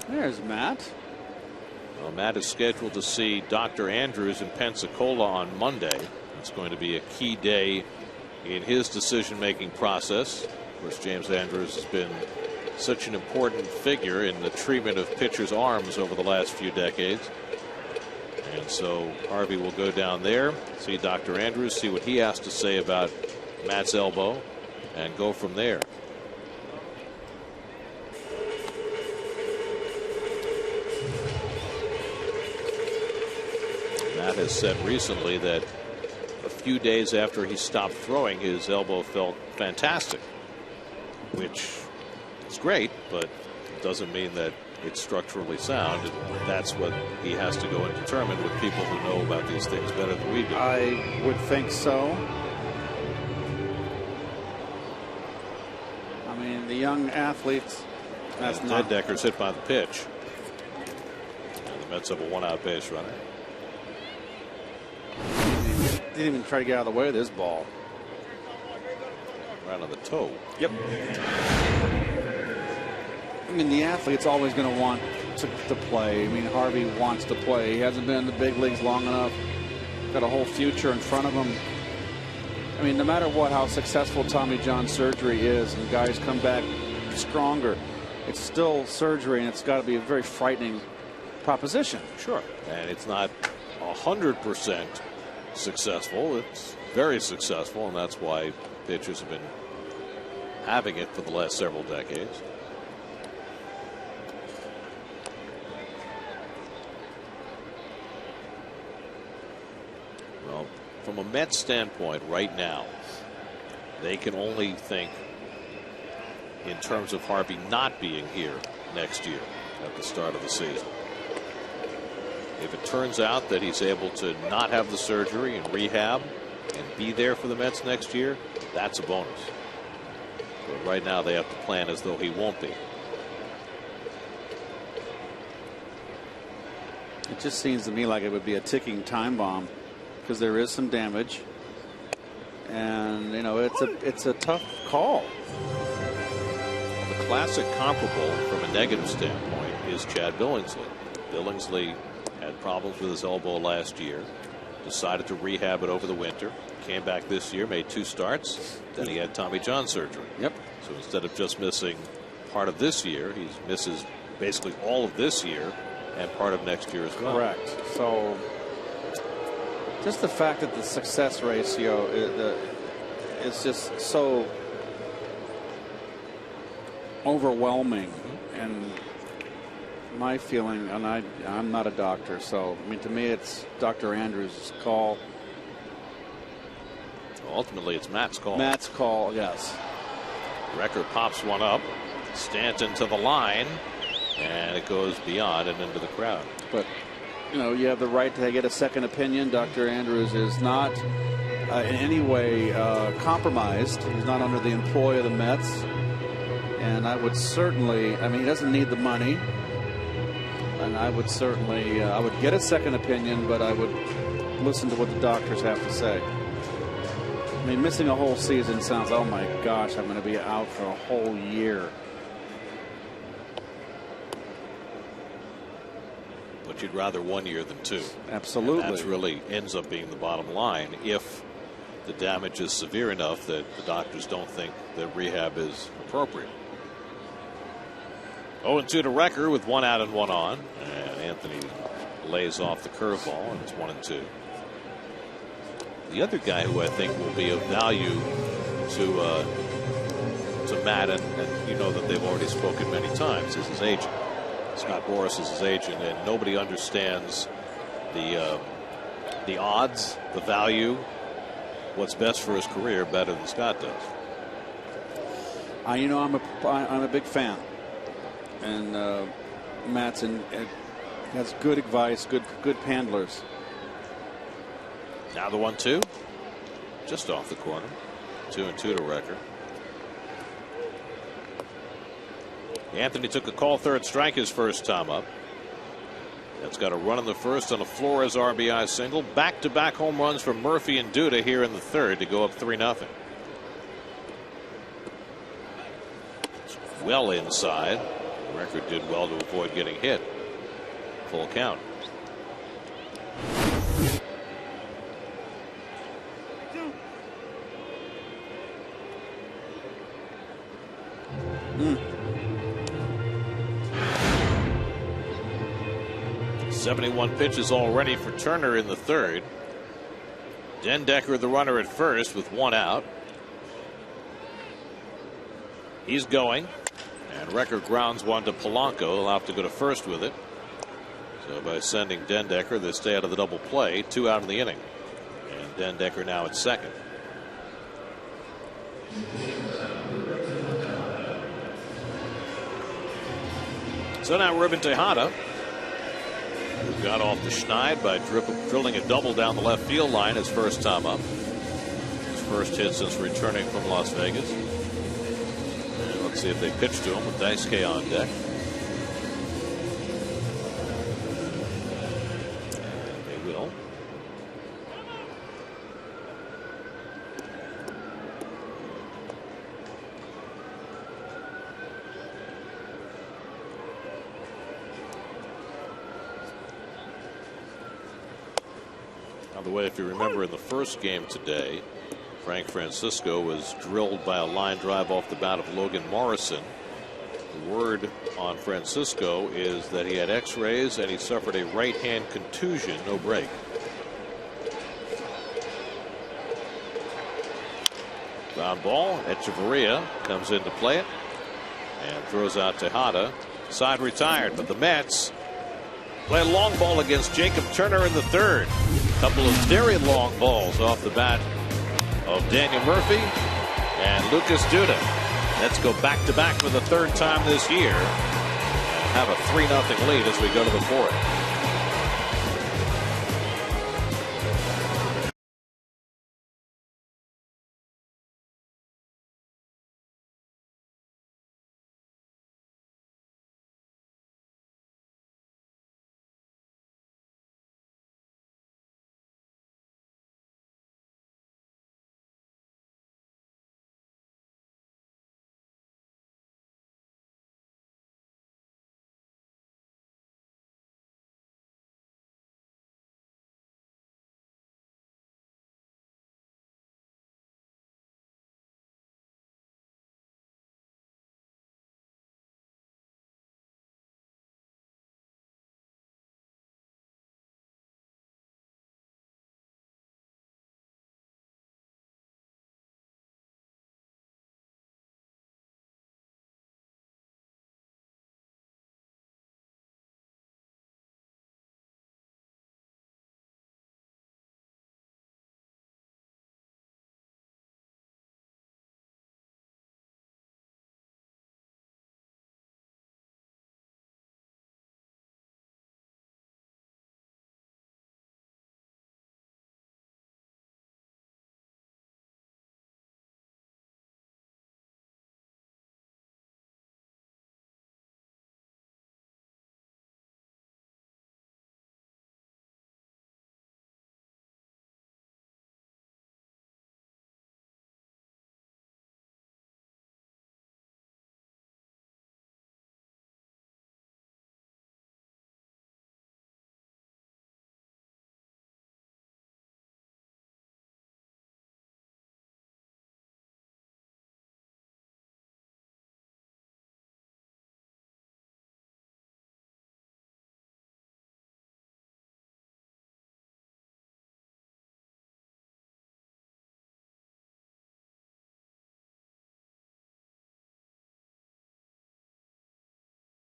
There's Matt. Well, Matt is scheduled to see Dr. Andrews in Pensacola on Monday. It's going to be a key day in his decision-making process. Of course, James Andrews has been such an important figure in the treatment of pitchers' arms over the last few decades. And so Harvey will go down there, see Dr. Andrews, see what he has to say about Matt's elbow, and go from there. Matt has said recently that a few days after he stopped throwing, his elbow felt fantastic, which is great, but it doesn't mean that it's structurally sound. And that's what he has to go and determine with people who know about these things better than we do. I would think so. I mean, the young athletes. That's not. Decker's hit by the pitch. And the Mets have a one-out base runner. Didn't even try to get out of the way of this ball. Right on the toe. Yep. I mean, the athlete's always going to want to play. I mean, Harvey wants to play. He hasn't been in the big leagues long enough. Got a whole future in front of him. I mean, no matter what, how successful Tommy John surgery is, and guys come back stronger, it's still surgery, and it's got to be a very frightening proposition. Sure. And it's not 100% successful. It's very successful, and that's why pitchers have been having it for the last several decades. Well, from a Mets standpoint right now, they can only think in terms of Harvey not being here next year at the start of the season. If it turns out that he's able to not have the surgery and rehab and be there for the Mets next year, that's a bonus. But right now they have to plan as though he won't be. It just seems to me like it would be a ticking time bomb, because there is some damage, and you know it's a tough call. The classic comparable from a negative standpoint is Chad Billingsley. Billingsley had problems with his elbow last year, decided to rehab it over the winter, came back this year, made 2 starts, then he had Tommy John surgery. Yep. So instead of just missing part of this year, he misses basically all of this year and part of next year as well. Correct. So just the fact that the success ratio is just so overwhelming, and my feeling, and I'm not a doctor, so I mean, to me it's Dr. Andrews' call. Ultimately it's Matt's call. Matt's call, yes. Recker pops one up. Stanton to the line, and it goes beyond and into the crowd. But you know, you have the right to get a second opinion. Dr. Andrews is not in any way compromised. He's not under the employ of the Mets, and I would certainly, I mean, he doesn't need the money, and I would certainly I would get a second opinion, but I would listen to what the doctors have to say. I mean, missing a whole season sounds, oh my gosh, I'm going to be out for a whole year. But you'd rather 1 year than 2. Absolutely. And that really ends up being the bottom line if the damage is severe enough that the doctors don't think that rehab is appropriate. 0-2 to Recker with 1 out and 1 on, and Anthony lays off the curveball, and it's 1-2. The other guy who I think will be of value to Matt, and you know that they've already spoken many times, is his agent. Scott Boras is his agent, and nobody understands the odds, the value, what's best for his career better than Scott does. You know, I'm a big fan, and Matt's has good advice, good handlers. Now the 1-2, just off the corner. 2-2 to Recker. Anthony took a call third strike his first time up. That's got a run in the first on a Flores RBI single. Back-to-back home runs from Murphy and Duda here in the third to go up 3-0. Well inside. The record did well to avoid getting hit. Full count. Mm. 71 pitches already for Turner in the third. Dendecker the runner at first with one out. He's going. And Recker grounds one to Polanco. He'll have to go to first with it. So by sending Dendecker, they stay out of the double play. 2 out in the inning. And Dendecker now at second. So now Ruben Tejada, who got off the schneid by drilling a double down the left field line his first time up. His first hit since returning from Las Vegas. And let's see if they pitch to him with Daisuke on deck. And they will. By the way, if you remember in the first game today, Frank Francisco was drilled by a line drive off the bat of Logan Morrison. The word on Francisco is that he had x-rays and he suffered a right hand contusion, no break. Ground ball. Echeverria comes in to play it and throws out Tejada. Side retired, but the Mets play a long ball against Jacob Turner in the third. Couple of very long balls off the bat of Daniel Murphy and Lucas Duda. Let's go back-to-back for the third time this year and have a 3-0 lead as we go to the fourth.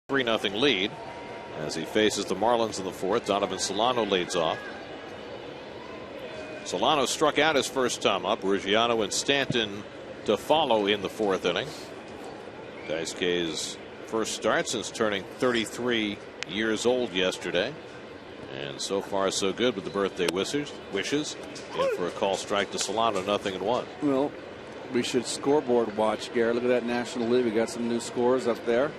Three-0 lead as he faces the Marlins in the fourth. Donovan Solano leads off. Solano struck out his first time up. Ruggiano and Stanton to follow in the fourth inning. Daisuke's first start since turning 33 years old yesterday. And so far so good with the birthday wishes. In for a call strike to Solano, 0-1. Well, we should scoreboard watch, Gary. Look at that National League. We got some new scores up there.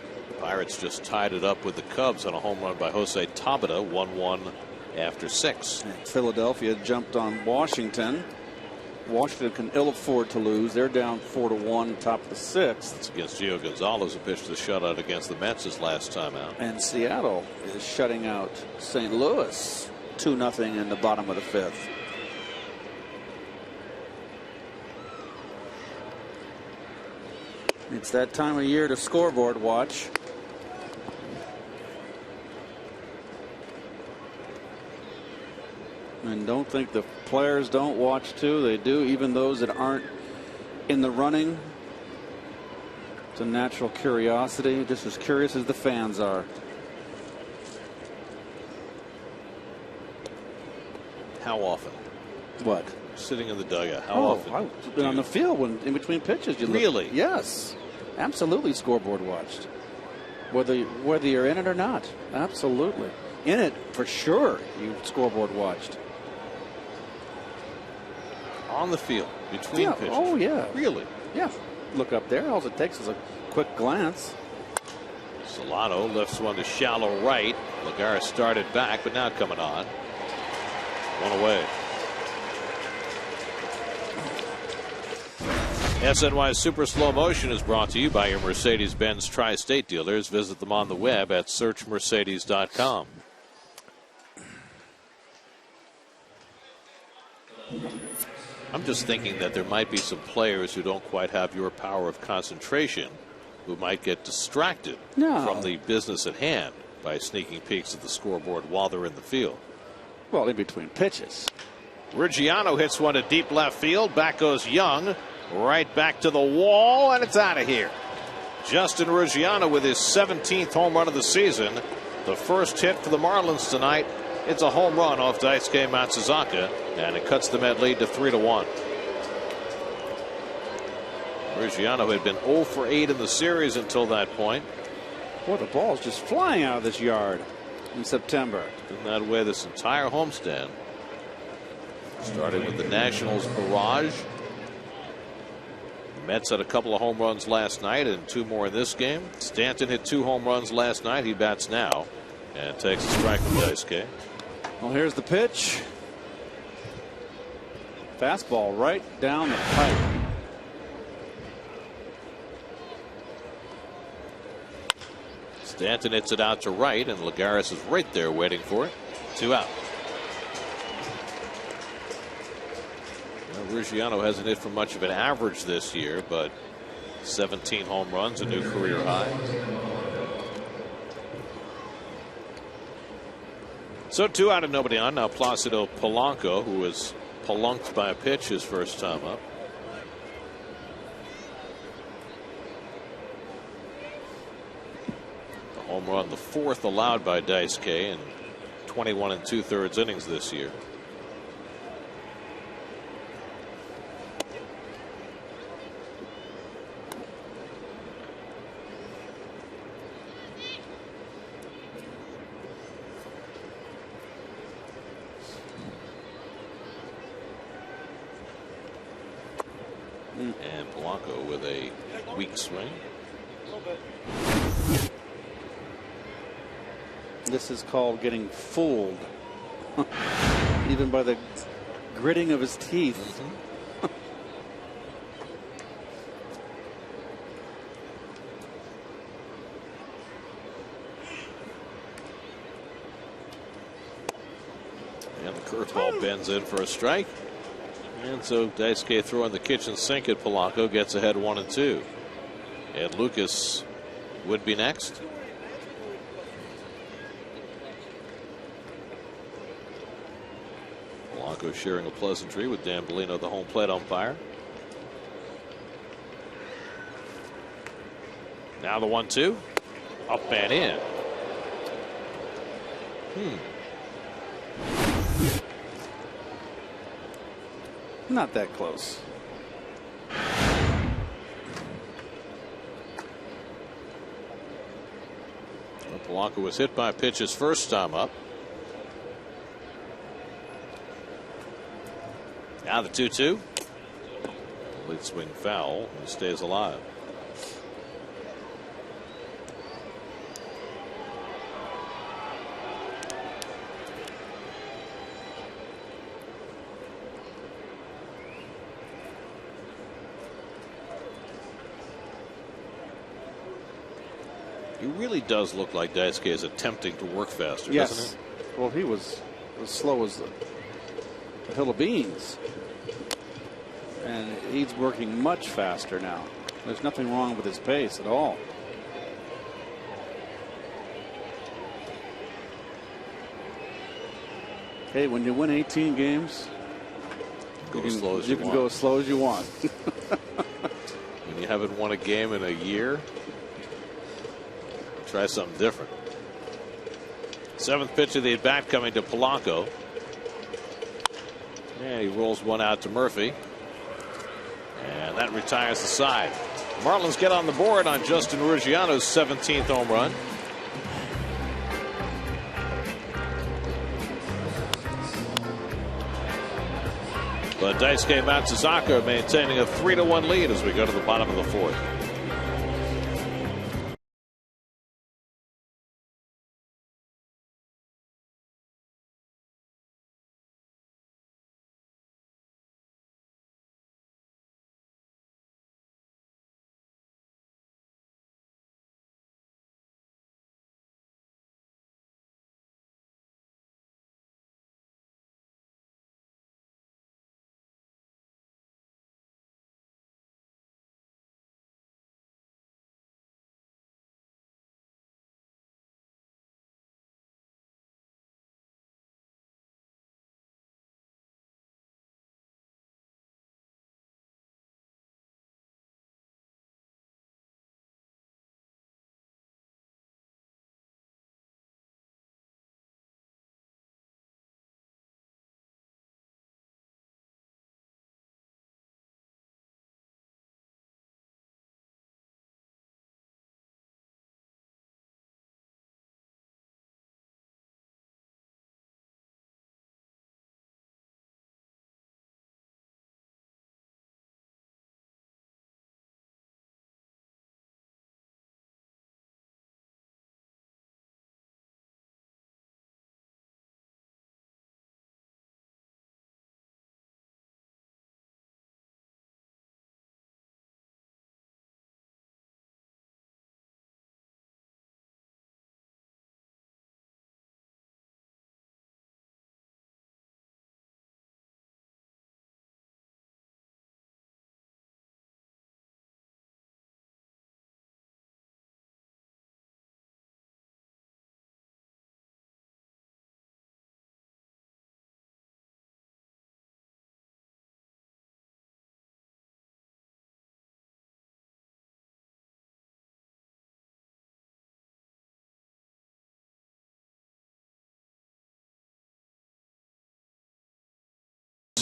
Pirates just tied it up with the Cubs on a home run by Jose Tabata, 1-1 after 6. And Philadelphia jumped on Washington. Washington can ill afford to lose. They're down 4-1, top of the 6th. It's against Gio Gonzalez, who pitched the shutout against the Mets his last time out. And Seattle is shutting out St. Louis 2-0 in the bottom of the 5th. It's that time of year to scoreboard watch. And don't think the players don't watch too. They do, even those that aren't in the running. It's a natural curiosity, just as curious as the fans are. How often? What? Sitting in the dugout. How often? I've been on the field when in between pitches. You really? Look. Yes, absolutely. Scoreboard watched. Whether you're in it or not, absolutely in it for sure. You scoreboard watched. On the field, between pitches. Oh, yeah. Really? Yeah. Look up there. All it takes is a quick glance. Solano lifts one to shallow right. Lagares started back, but now coming on. One away. SNY Super Slow Motion is brought to you by your Mercedes-Benz Tri-State dealers. Visit them on the web at searchmercedes.com. I'm just thinking that there might be some players who don't quite have your power of concentration who might get distracted from the business at hand by sneaking peeks at the scoreboard while they're in the field. Well, in between pitches. Ruggiano hits one to deep left field. Back goes Young. Right back to the wall, and it's out of here. Justin Ruggiano with his 17th home run of the season. The first hit for the Marlins tonight. It's a home run off Daisuke Matsuzaka, and it cuts the Met lead to 3-1. Ruggiano had been 0 for 8 in the series until that point. Boy, the ball's just flying out of this yard in September. Been that way this entire homestand. Starting with the Nationals barrage. The Mets had a couple of home runs last night and 2 more in this game. Stanton hit 2 home runs last night. He bats now and takes a strike from Daisuke. Well, here's the pitch. Fastball right down the pipe. Stanton hits it out to right, and Lagares is right there waiting for it. 2 out. Well, Ruggiano hasn't hit for much of an average this year, but 17 home runs, a new career high. So 2 out and nobody on. Now Placido Polanco, who was plunked by a pitch his first time up. The home run, the 4th allowed by Daisuke in 21 2/3 innings this year. And Polanco with a weak swing. This is called getting fooled. Even by the gritting of his teeth. And the curveball bends in for a strike. And so Daisuke throwing the kitchen sink at Polanco, gets ahead 1-2. And Lucas would be next. Polanco sharing a pleasantry with Dan Bellino, the home plate umpire. Now the 1-2. Up and in. Not that close. Well, Polanco was hit by a pitch his first time up. Now the 2-2. Lead swing foul. He stays alive. He really does look like Daisuke is attempting to work faster, yes. doesn't he? Well, he was as slow as a hill of beans. And he's working much faster now. There's nothing wrong with his pace at all. Hey, when you win 18 games, you can go as slow as you want. When you haven't won a game in a year, try something different. Seventh pitch of the at-bat coming to Polanco. And he rolls one out to Murphy. And that retires the side. Marlins get on the board on Justin Ruggiano's 17th home run. But Daisuke Matsuzaka maintaining a 3-1 lead as we go to the bottom of the fourth.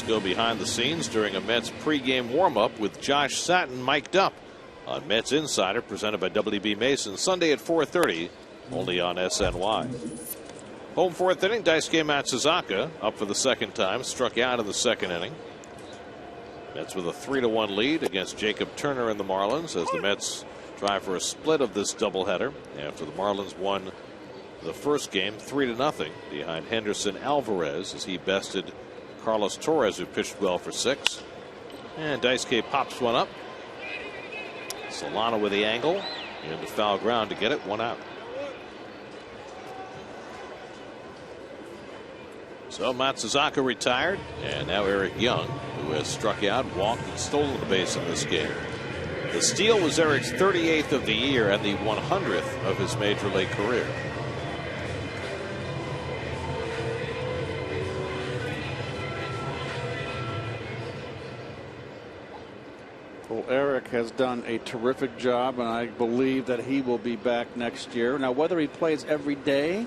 Go behind the scenes during a Mets pregame warm-up with Josh Satin mic'd up on Mets Insider, presented by WB Mason, Sunday at 4:30, only on SNY. Home fourth inning, Daisuke Matsuzaka up for the second time, struck out in the second inning. Mets with a 3-1 lead against Jacob Turner and the Marlins as the Mets try for a split of this doubleheader after the Marlins won the first game 3-0 behind Henderson Alvarez as he bested Carlos Torres, who pitched well for 6. And Daisuke pops one up. Solano with the angle into foul ground to get it, 1 out. So Matsuzaka retired, and now Eric Young, who has struck out, walked, and stolen the base in this game. The steal was Eric's 38th of the year and the 100th of his major league career. Well, Eric has done a terrific job, and I believe that he will be back next year. Now, whether he plays every day,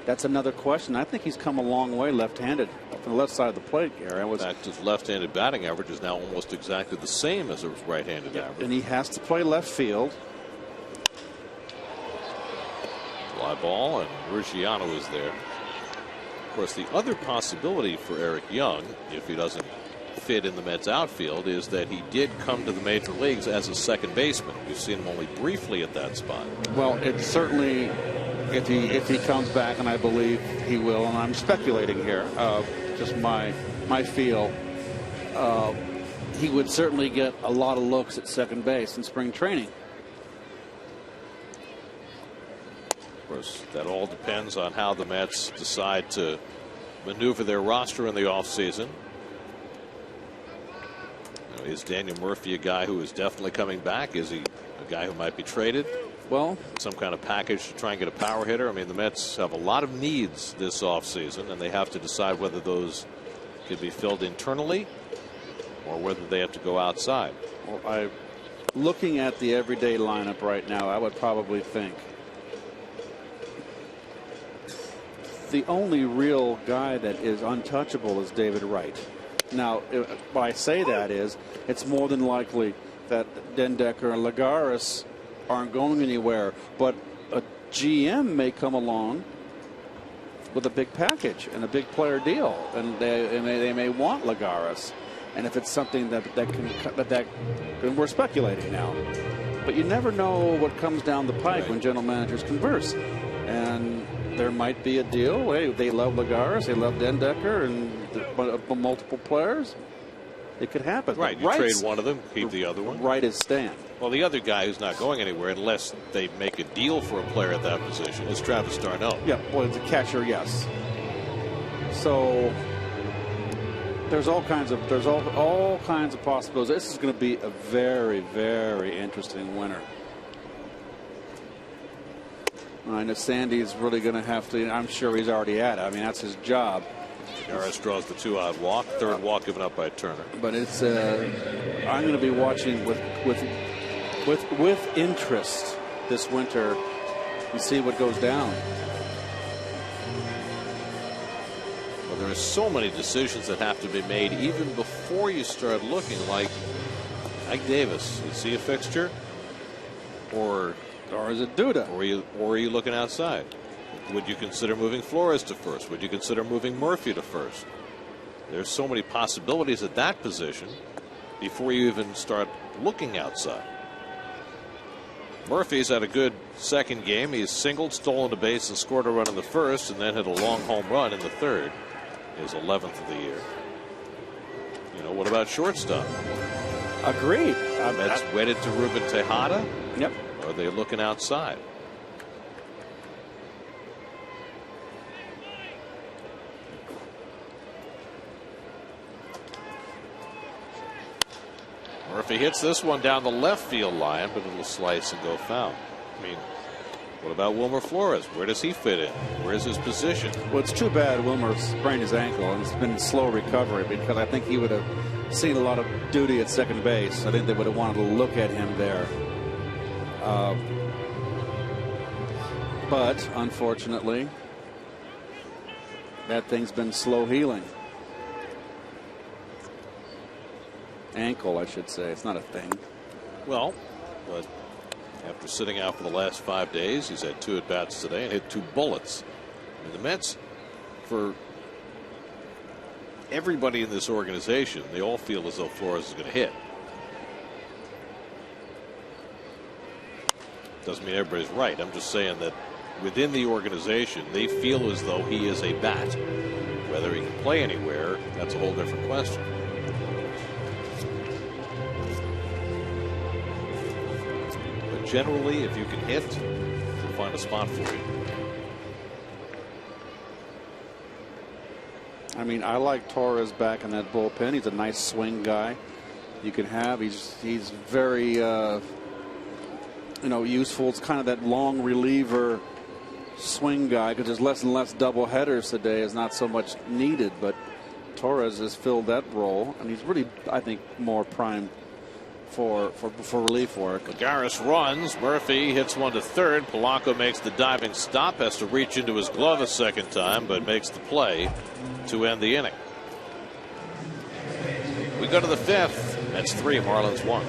that's another question. I think he's come a long way left-handed from the left side of the plate, Gary. In fact, his left-handed batting average is now almost exactly the same as his right-handed average. And he has to play left field. Fly ball, and Ruggiano is there. Of course, the other possibility for Eric Young, if he doesn't fit in the Mets outfield, is that he did come to the major leagues as a second baseman. We've seen him only briefly at that spot. Well, it's certainly, if he comes back, and I believe he will, and I'm speculating here, just my feel, he would certainly get a lot of looks at second base in spring training. Of course, that all depends on how the Mets decide to maneuver their roster in the offseason. Is Daniel Murphy a guy who is definitely coming back? Is he a guy who might be traded? Well, some kind of package to try and get a power hitter. I mean, the Mets have a lot of needs this offseason, and they have to decide whether those could be filled internally or whether they have to go outside. Well, looking at the everyday lineup right now, I would probably think the only real guy that is untouchable is David Wright. Now, why I say that is it's more than likely that Dendecker and Lagares aren't going anywhere, but a GM may come along with a big package and a big player deal, and they may want Lagares. And if it's something that can, we're speculating now, but you never know what comes down the pike when general managers converse. And there might be a deal. Hey, they love Lagares, they love Dendecker, and multiple players. It could happen. Right, you trade one of them, keep the other one. Right is Stan. Well, the other guy who's not going anywhere unless they make a deal for a player at that position is Travis d'Arnaud. Yeah, well, it's a catcher, yes. So there's all kinds of possibilities. This is going to be a very, very interesting winter. I know Sandy's really going to have to. I'm sure he's already at it. I mean, that's his job. Harris draws the 2-out walk. Third walk given up by Turner. But it's. I'm going to be watching with interest this winter and see what goes down. Well, there are so many decisions that have to be made even before you start looking. Like Ike Davis, is he a fixture, or is it Duda? Or are you looking outside? Would you consider moving Flores to first? Would you consider moving Murphy to first? There's so many possibilities at that position before you even start looking outside. Murphy's had a good second game. He's singled, stolen a base, and scored a run in the first, and then hit a long home run in the third. His 11th of the year. You know, what about shortstop? Agreed. Mets wedded to Ruben Tejada? Yep. Or are they looking outside? Murphy hits this one down the left field line, but it'll slice and go foul. I mean, what about Wilmer Flores? Where does he fit in? Where's his position? Well, it's too bad Wilmer sprained his ankle, and it's been slow recovery, because I think he would have seen a lot of duty at second base. I think they would have wanted to look at him there. But unfortunately, that thing's been slow healing. Ankle, I should say. It's not a thing. Well, but after sitting out for the last 5 days, he's had 2 at-bats today and hit 2 bullets. I mean, the Mets, for everybody in this organization, they all feel as though Flores is going to hit. Doesn't mean everybody's right. I'm just saying that within the organization, they feel as though he is a bat. Whether he can play anywhere, that's a whole different question. But generally, if you can hit, you'll find a spot for you. I mean, I like Torres back in that bullpen. He's a nice swing guy. You can have. He's very useful. It's kind of that long reliever swing guy, because there's less and less double headers today. Is not so much needed, but Torres has filled that role, and he's really, I think, more primed for relief work. Lagares runs. Murphy hits one to third. Polanco makes the diving stop, has to reach into his glove a second time, but makes the play to end the inning. We go to the 5th. That's 3, Marlins 1.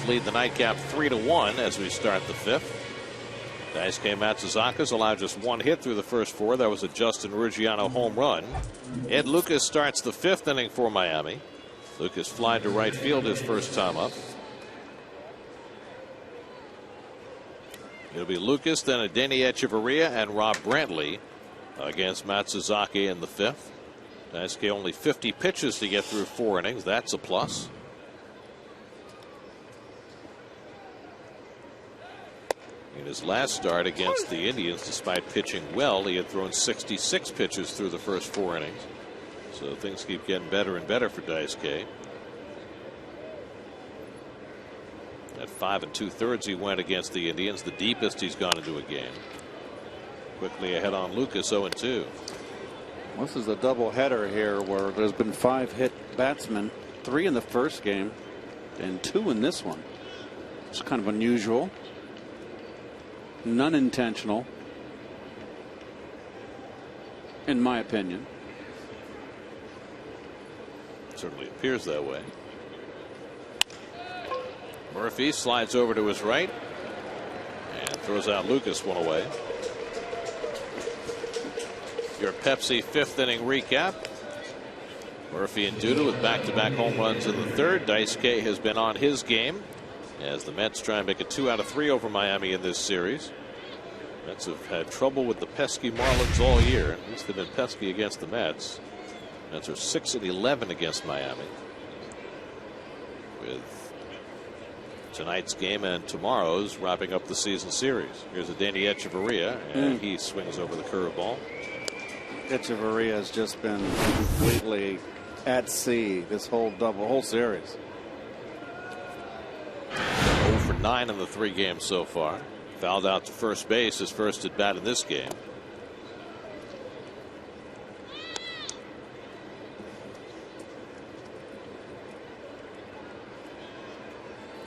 lead the nightcap 3-1 as we start the fifth. Daisuke Matsuzaka's allowed just one hit through the first four. That was a Justin Ruggiano home run. Ed Lucas starts the fifth inning for Miami. Lucas flied to right field his first time up. It'll be Lucas, then Adeiny Echeverria and Rob Brantley against Matsuzaka in the fifth. Daisuke only 50 pitches to get through 4 innings. That's a plus. In his last start against the Indians, despite pitching well, he had thrown 66 pitches through the first 4 innings. So things keep getting better and better for Daisuke. At 5 2/3 he went against the Indians, the deepest he's gone into a game. Quickly ahead on Lucas, 0-2. This is a doubleheader here where there's been 5 hit batsmen, 3 in the first game and 2 in this one. It's kind of unusual. None intentional, in my opinion. Certainly appears that way. Murphy slides over to his right and throws out Lucas one away. Your Pepsi fifth inning recap. Murphy and Duda with back-to-back home runs in the third. Daisuke has been on his game as the Mets try and make it 2 out of 3 over Miami in this series. Mets have had trouble with the pesky Marlins all year. At least they've been pesky against the Mets. Mets are 6-11 against Miami. With tonight's game and tomorrow's wrapping up the season series. Here's Adeiny Echeverria, and he swings over the curveball. Echeverria has just been completely at sea this whole series. 0 for 9 in the 3 games so far. Fouled out to first base, his first at bat in this game.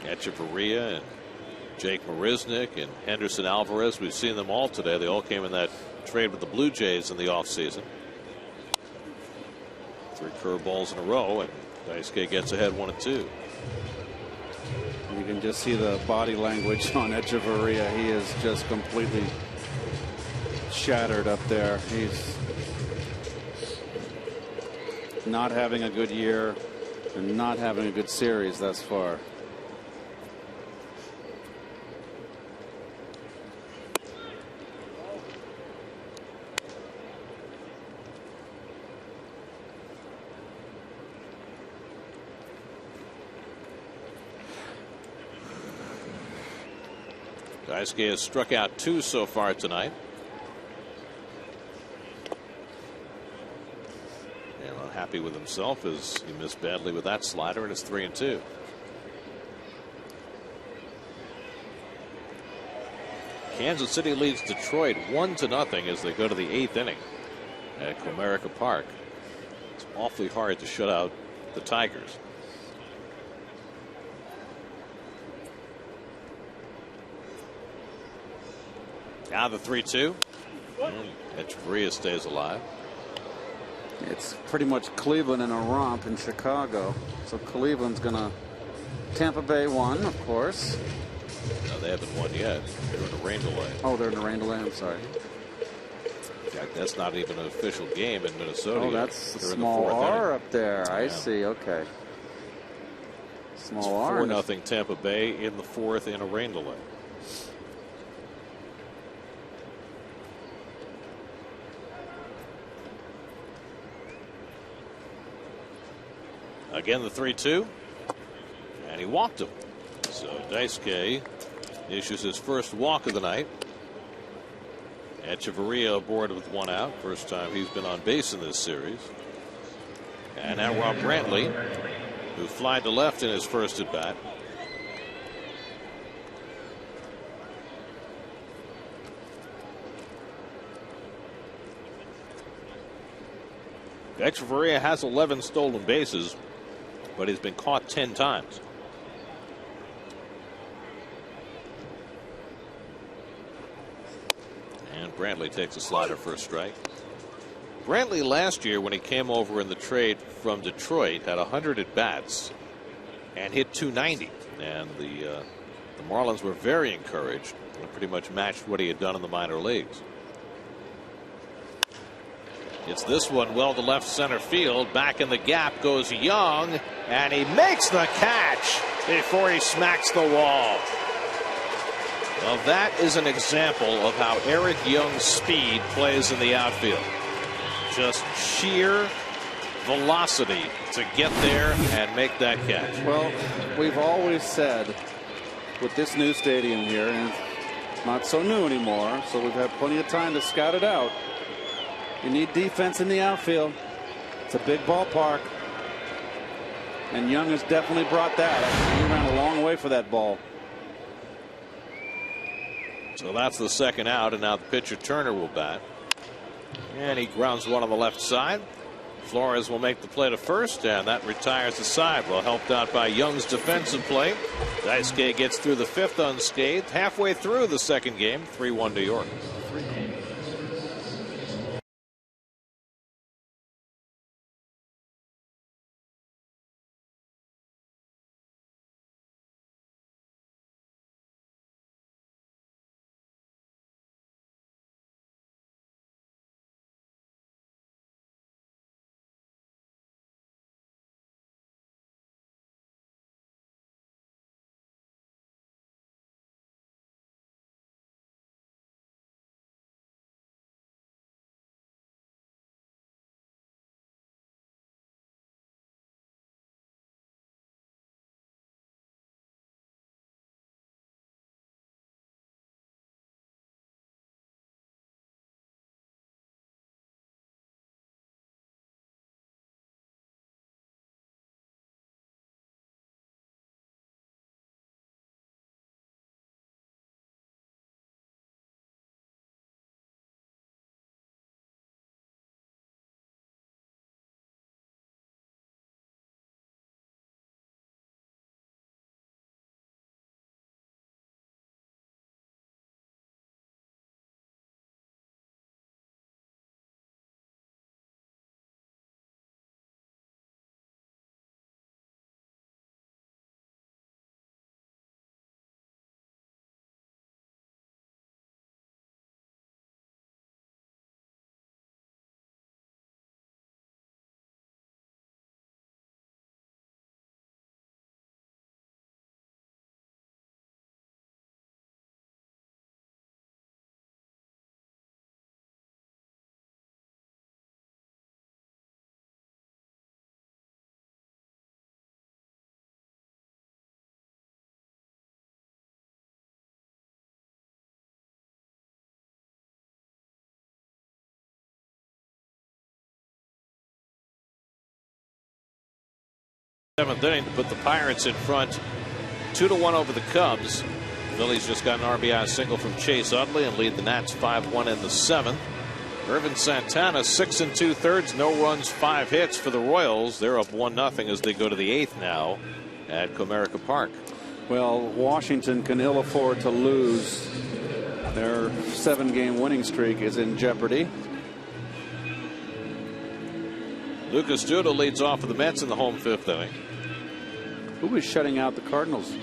Echeverria and Jake Marisnick and Henderson Alvarez, we've seen them all today. They all came in that trade with the Blue Jays in the offseason. 3 curveballs in a row, and Daisuke gets ahead 1-2. You can just see the body language on Echeverria. He is just completely shattered up there. He's not having a good year and not having a good series thus far. Daisuke has struck out 2 so far tonight. And unhappy with himself as he missed badly with that slider, and it's 3-2. Kansas City leads Detroit 1-0 as they go to the 8th inning at Comerica Park. It's awfully hard to shut out the Tigers. Now the 3-2. Echeverria stays alive. It's pretty much Cleveland in a romp in Chicago. So Cleveland's going to. Tampa Bay won, of course. No, they haven't won yet. They're in a rain delay. Oh, they're in a rain delay. I'm sorry. In fact, that's not even an official game in Minnesota. Oh, that's a small R up there. I see. Okay. Small R. 4-0 Tampa Bay in the 4th in a rain delay. Again, the 3-2, and he walked him. So Daisuke issues his first walk of the night. Echeverria aboard with 1 out. First time he's been on base in this series. And now Rob Brantley, who flied to left in his first at bat. Echeverria has 11 stolen bases, but he's been caught 10 times. And Brantley takes a slider for a strike. Brantley last year, when he came over in the trade from Detroit, had 100 at bats and hit .290. And the Marlins were very encouraged. They pretty much matched what he had done in the minor leagues. It's this one well to left center field. Back in the gap goes Young, and he makes the catch before he smacks the wall. Well, that is an example of how Eric Young's speed plays in the outfield. Just sheer velocity to get there and make that catch. Well, we've always said with this new stadium here, and it's not so new anymore, so we've had plenty of time to scout it out. You need defense in the outfield. It's a big ballpark. And Young has definitely brought that. He ran a long way for that ball. So that's the second out, and now the pitcher Turner will bat. And he grounds one on the left side. Flores will make the play to first, and that retires the side. Well helped out by Young's defensive play. Daisuke gets through the fifth unscathed. Halfway through the second game, 3-1 New York. Seventh inning to put the Pirates in front 2-1 over the Cubs. Phillies just got an RBI single from Chase Utley and lead the Nats 5-1 in the seventh. Irvin Santana 6 2/3, no runs, 5 hits for the Royals. They're up 1-0 as they go to the eighth now at Comerica Park. Well, Washington can ill afford to lose. Their 7-game winning streak is in jeopardy. Lucas Duda leads off for the Mets in the home fifth inning. Who is shutting out the Cardinals?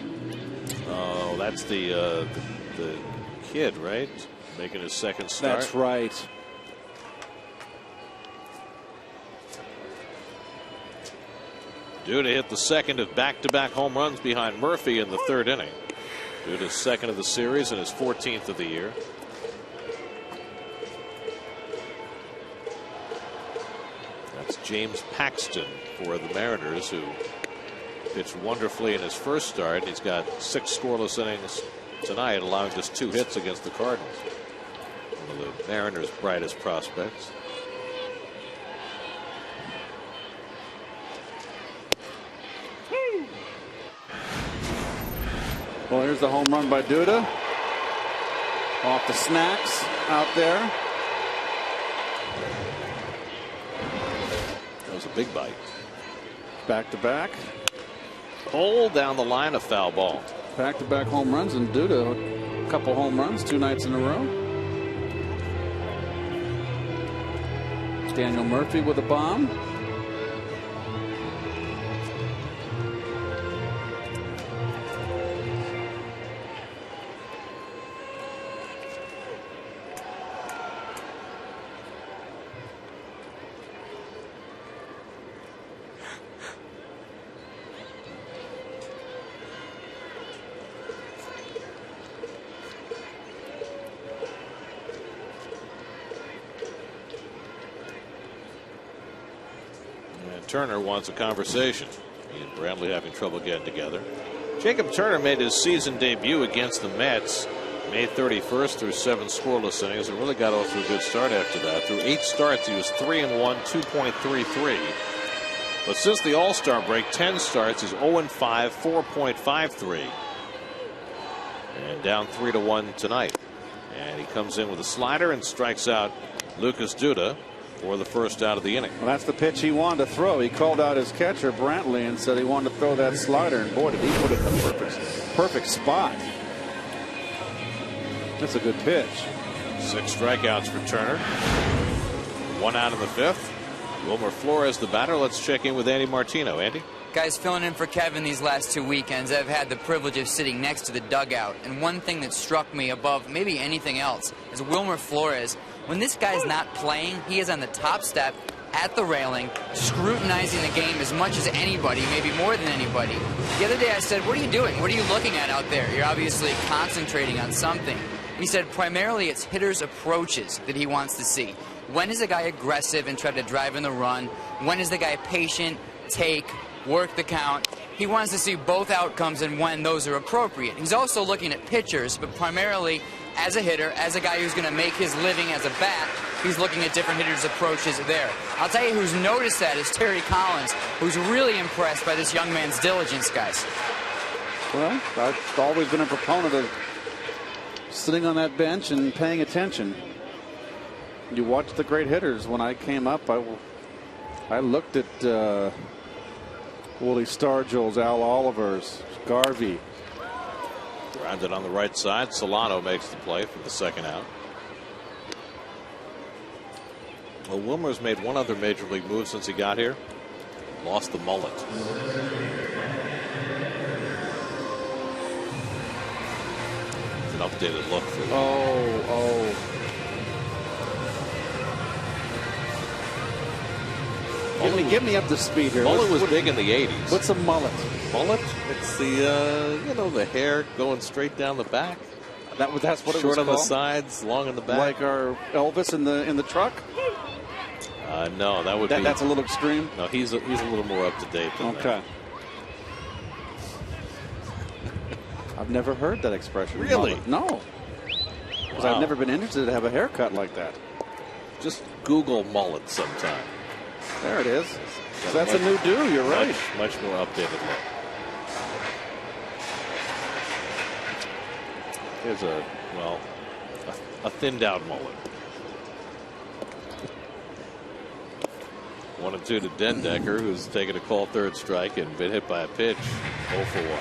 Oh, that's the kid, right? Making his second start. That's right. Duda hit the second of back-to-back home runs behind Murphy in the third inning. Duda's second of the series and his 14th of the year. That's James Paxton for the Mariners, who pitched wonderfully in his first start. He's got 6 scoreless innings tonight, allowing just 2 hits against the Cardinals. One of the Mariners' brightest prospects. Well, here's the home run by Duda. Off the snacks out there. That was a big bite. Back to back. Pull down the line, a foul ball. Back to back home runs, and Duda a couple home runs 2 nights in a row. Daniel Murphy with a bomb. Turner wants a conversation. He and Brantley having trouble getting together. Jacob Turner made his season debut against the Mets May 31st through 7 scoreless innings and really got off to a good start after that. Through 8 starts, he was 3-1, 2.33. But since the All-Star break, 10 starts, he's 0-5, 4.53. And down 3-1 tonight. And he comes in with a slider and strikes out Lucas Duda for the first out of the inning. Well, that's the pitch he wanted to throw. He called out his catcher, Brantley, and said he wanted to throw that slider. And boy, did he put it in the perfect spot. That's a good pitch. 6 strikeouts for Turner. 1 out in the 5th. Wilmer Flores, the batter. Let's check in with Andy Martino. Andy? Guys, filling in for Kevin these last 2 weekends, I've had the privilege of sitting next to the dugout. And one thing that struck me above maybe anything else is Wilmer Flores. When this guy's not playing, he is on the top step at the railing, scrutinizing the game as much as anybody, maybe more than anybody. The other day I said, what are you doing? What are you looking at out there? You're obviously concentrating on something. He said primarily it's hitters' approaches that he wants to see. When is the guy aggressive and try to drive in the run? When is the guy patient, take, work the count? He wants to see both outcomes and when those are appropriate. He's also looking at pitchers, but primarily as a hitter, as a guy who's going to make his living as a bat, he's looking at different hitters' approaches there. I'll tell you who's noticed that is Terry Collins, who's really impressed by this young man's diligence, guys. Well, I've always been a proponent of sitting on that bench and paying attention. You watch the great hitters. When I came up, I looked at Willie Stargell's, Al Oliver's, Garvey. Grounded on the right side. Solano makes the play for the second out. Well, Wilmer's made one other major league move since he got here. Lost the mullet. It's an updated look for him. Oh. Get me up to speed here. Mullet was big in the 80s. What's a mullet? Mullet? It's the, the hair going straight down the back. That's what it was called? Short on the sides, long in the back. Like our Elvis in the truck? No, that would be. That's a little extreme? No, he's a little more up to date than that. I've never heard that expression. Really? Mullet. No. Because I've never been interested to have a haircut like that. Just Google mullet sometime. There it is. So that's a new do. You're right. Much more updated look. Here's a thinned out mullet. 1-2 to Dendecker, who's taken a call third strike and been hit by a pitch. 0 for 1.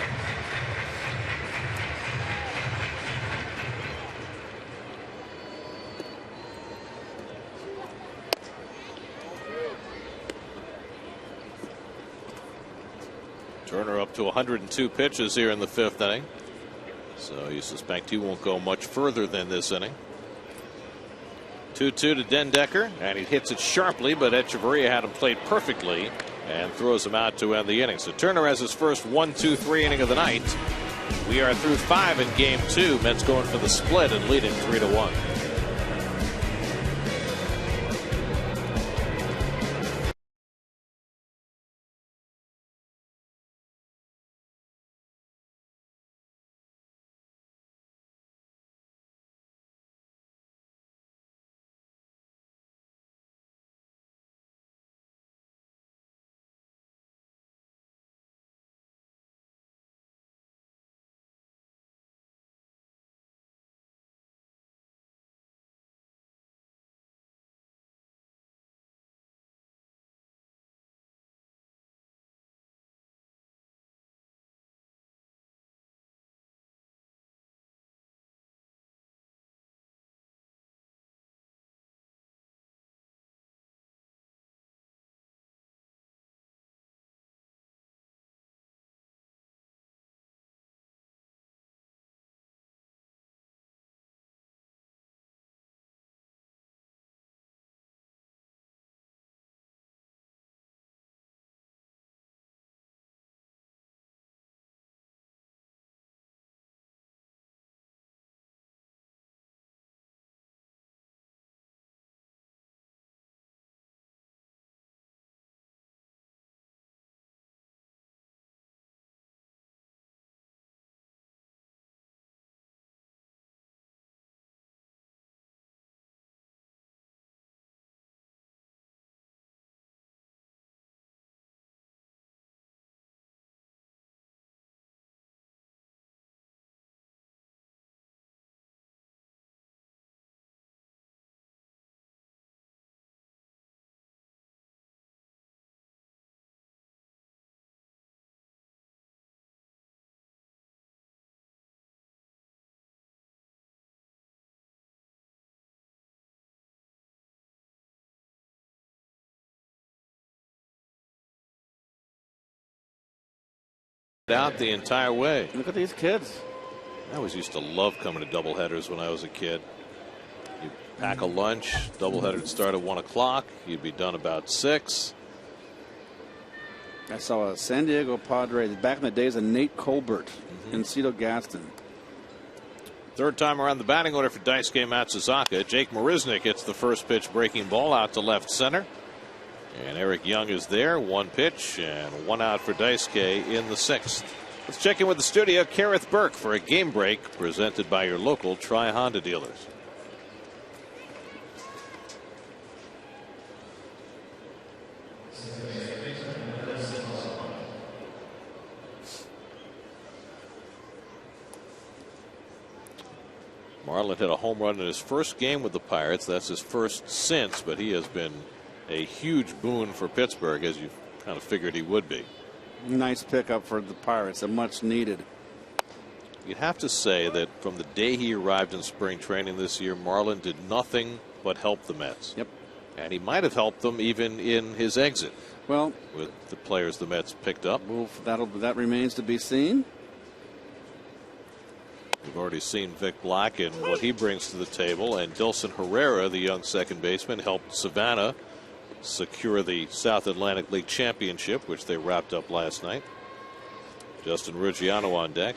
Turner up to 102 pitches here in the 5th inning. So you suspect he won't go much further than this inning. 2-2 to Dendecker, and he hits it sharply, but Echeverria had him played perfectly and throws him out to end the inning. So Turner has his first 1-2-3 inning of the night. We are through 5 in game 2. Mets going for the split and leading 3-1. out the entire way. Look at these kids. I always used to love coming to doubleheaders when I was a kid. You pack a lunch, doubleheader would start at 1 o'clock. You'd be done about 6. I saw a San Diego Padres back in the days of Nate Colbert and Cito Gaston. Third time around the batting order for Daisuke Matsuzaka. Jake Marisnick hits the first pitch breaking ball out to left center. And Eric Young is there. 1 pitch and 1 out for Daisuke in the 6th. Let's check in with the studio. Kareth Burke for a game break presented by your local Tri-Honda dealers. Marlin hit a home run in his first game with the Pirates. That's his first since, but he has been a huge boon for Pittsburgh, as you kind of figured he would be. Nice pickup for the Pirates, a much needed. You'd have to say that from the day he arrived in spring training this year, Marlin did nothing but help the Mets. Yep. And he might have helped them even in his exit. Well, with the players the Mets picked up. Well, that remains to be seen. We've already seen Vic Black and what he brings to the table, and Dilson Herrera, the young second baseman, helped Savannah secure the South Atlantic League Championship, which they wrapped up last night. Justin Ruggiano on deck.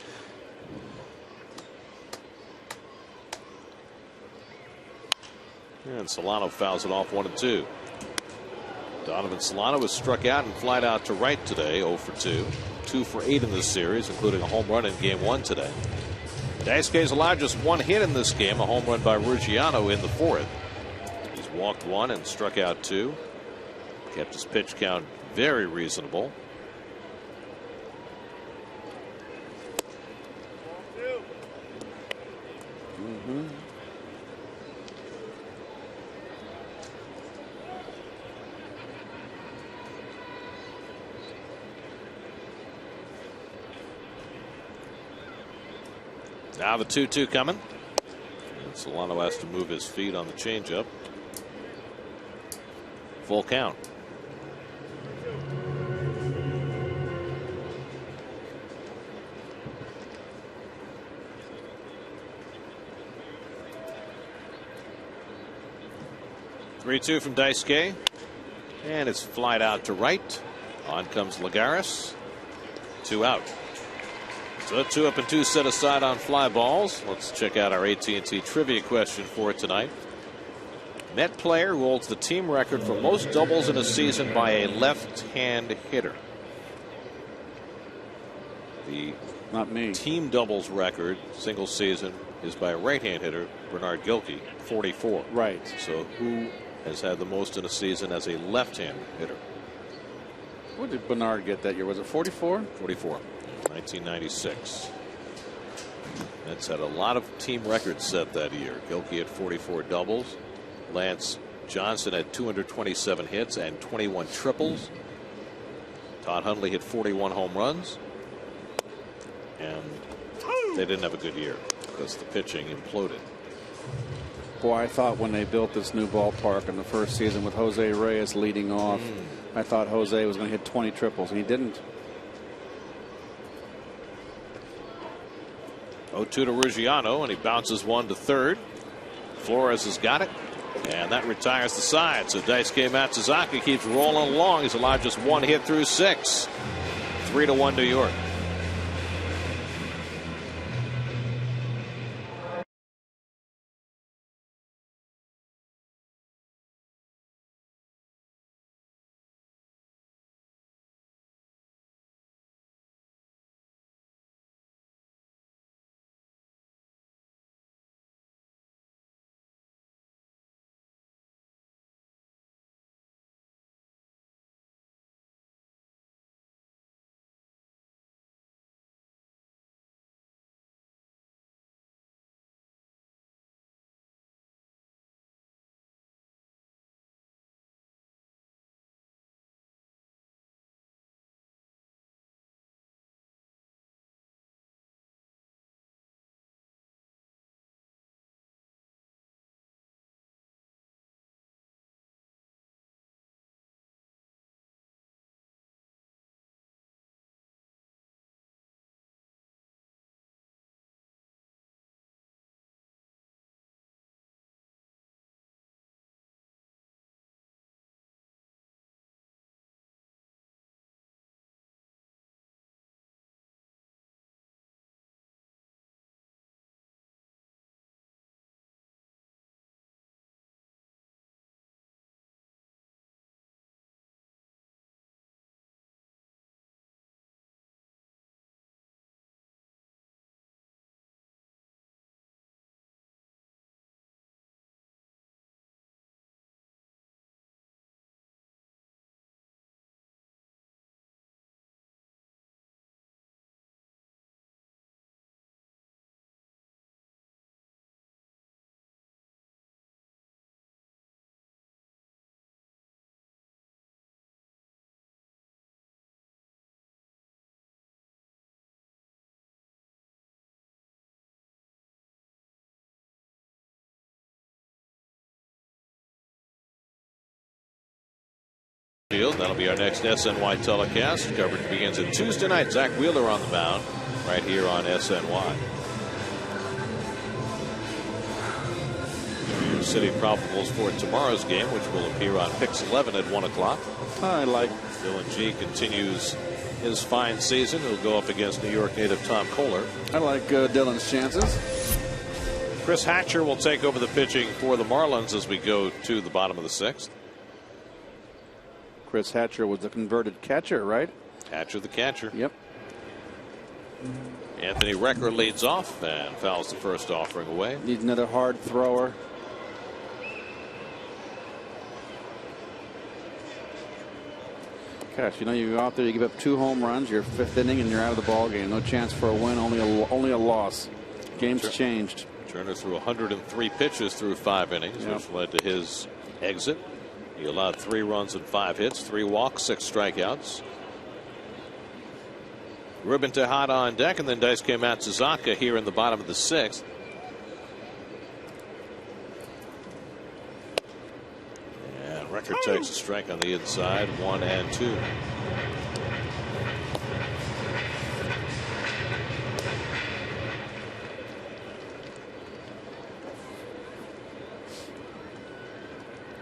And Solano fouls it off 1-2. Donovan Solano was struck out and flied out to right today, 0 for 2. 2 for 8 in this series, including a home run in game 1 today. Daisuke's allowed just 1 hit in this game, a home run by Ruggiano in the 4th. He's walked 1 and struck out 2. Kept his pitch count very reasonable. Mm-hmm. Now the 2-2 coming. And Solano has to move his feet on the changeup. Full count. Three-two from Daisuke, and it's flied out to right. On comes Lagares. 2 out. So 2 up and 2 set aside on fly balls. Let's check out our AT&T trivia question for tonight. Met player who holds the team record for most doubles in a season by a left-hand hitter. The Not me. team doubles record single season is by a right-hand hitter, Bernard Gilkey, 44. Right. So who has had the most in a season as a left-hand hitter? What did Bernard get that year? Was it 44? 44. 1996. Mets had a lot of team records set that year. Gilkey had 44 doubles. Lance Johnson had 227 hits and 21 triples. Todd Hundley hit 41 home runs. And they didn't have a good year because the pitching imploded. Boy, I thought when they built this new ballpark in the first season with Jose Reyes leading off, I thought Jose was going to hit 20 triples, and he didn't. 0-2 to Ruggiano, and he bounces 1 to third. Flores has got it, and that retires the side. So Daisuke Matsuzaka keeps rolling along. He's allowed just 1 hit through 6. 3-1 New York. Field. That'll be our next SNY telecast. Coverage begins at Tuesday night. Zach Wheeler on the mound right here on SNY. Your city probables for tomorrow's game, which will appear on Pix 11 at 1 o'clock. I like Dylan G continues his fine season. He'll go up against New York native Tom Kohler. I like Dylan's chances. Chris Hatcher will take over the pitching for the Marlins as we go to the bottom of the 6th. Chris Hatcher was the converted catcher, right? Hatcher the catcher. Yep. Anthony Recker leads off and fouls the first offering away. Needs another hard thrower. Gosh, you know, you go out there, you give up 2 home runs, your 5th inning, and you're out of the ball game. No chance for a win, only a loss. Game's changed. Turner threw 103 pitches through 5 innings, which led to his exit. He allowed 3 runs and 5 hits, 3 walks, 6 strikeouts. Ruben Tejada on deck, and then Daisuke Matsuzaka here in the bottom of the 6th. And Recker takes a strike on the inside, 1 and 2.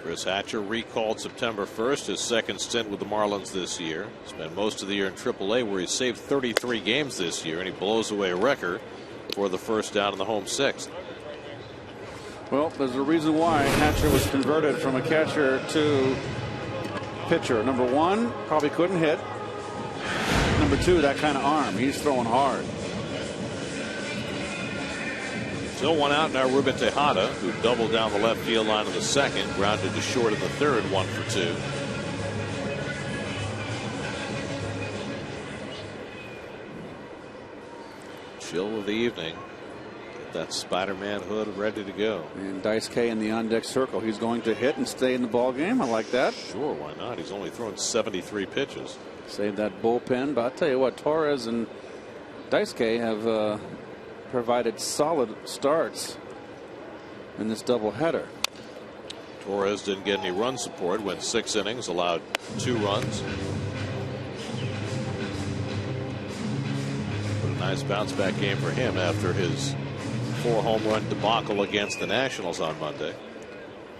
Chris Hatcher recalled September 1st, his second stint with the Marlins this year. Spent most of the year in AAA, where he saved 33 games this year, and he blows away Recker for the first out in the home 6th. Well, there's a reason why Hatcher was converted from a catcher to pitcher. Number 1, probably couldn't hit. Number 2, that kind of arm. He's throwing hard. Still 1 out now. Ruben Tejada, who doubled down the left field line in the 2nd, grounded to short in the 3rd, 1 for 2. Chill of the evening. Get that Spider-Man hood ready to go. And Daisuke in the on-deck circle. He's going to hit and stay in the ball game. I like that. Sure, why not? He's only thrown 73 pitches. Save that bullpen. But I'll tell you what, Torres and Daisuke have provided solid starts in this doubleheader. Torres didn't get any run support, went 6 innings, allowed 2 runs. But a nice bounce back game for him after his 4 home run debacle against the Nationals on Monday.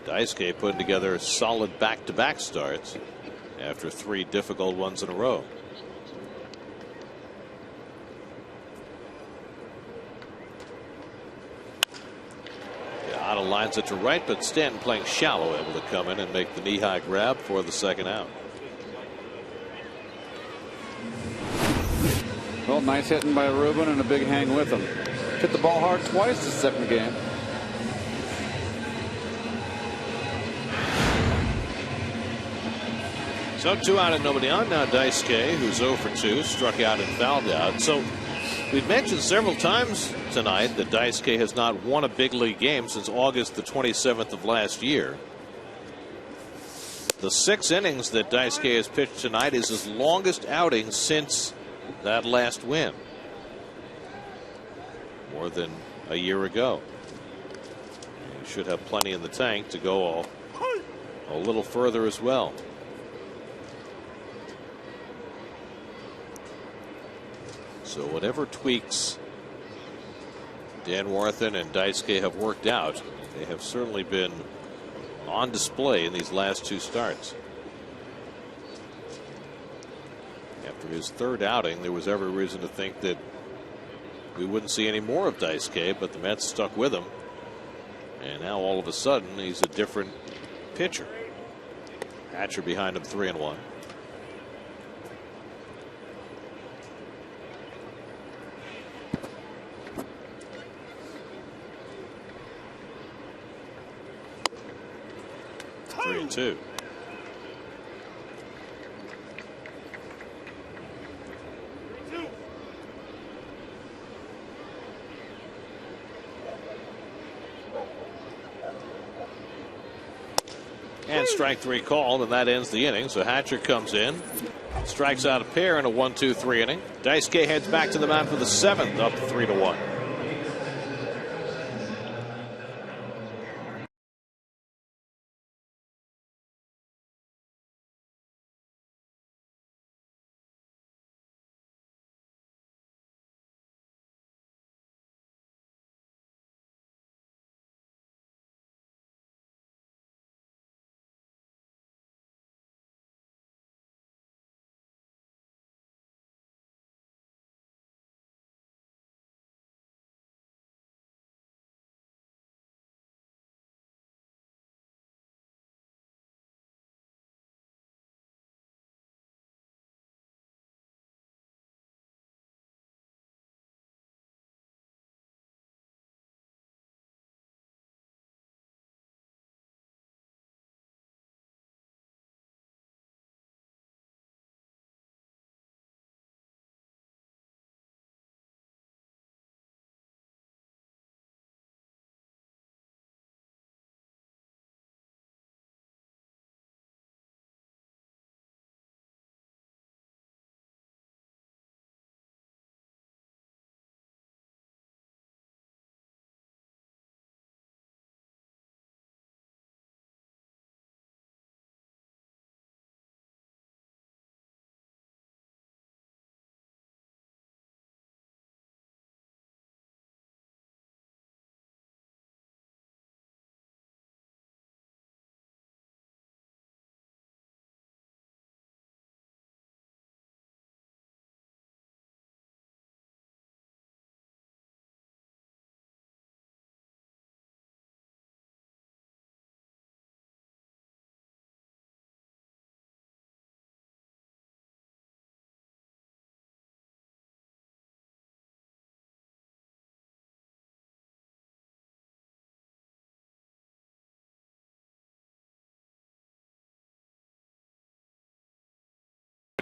Daisuke putting together solid back-to-back starts after 3 difficult ones in a row. Lines it to right, but Stanton playing shallow, able to come in and make the knee-high grab for the 2nd out. Well, nice hitting by Ruben and a big hang with him. Hit the ball hard twice this 2nd game. So 2 out and nobody on. Now Daisuke, who's 0 for 2, struck out and fouled out. So we've mentioned several times tonight that Daisuke has not won a big league game since August the 27th of last year. The 6 innings that Daisuke has pitched tonight is his longest outing since that last win. More than a year ago. He should have plenty in the tank to go a little further as well. So whatever tweaks Dan Warthen and Daisuke have worked out, they have certainly been on display in these last 2 starts. After his 3rd outing, there was every reason to think that we wouldn't see any more of Daisuke, but the Mets stuck with him. And now all of a sudden he's a different pitcher. Hatcher behind him 3-1. Two. And strike 3 called, and that ends the inning. So Hatcher comes in, strikes out a pair in a 1-2-3 inning. Daisuke heads back to the mound for the 7th, up 3-1.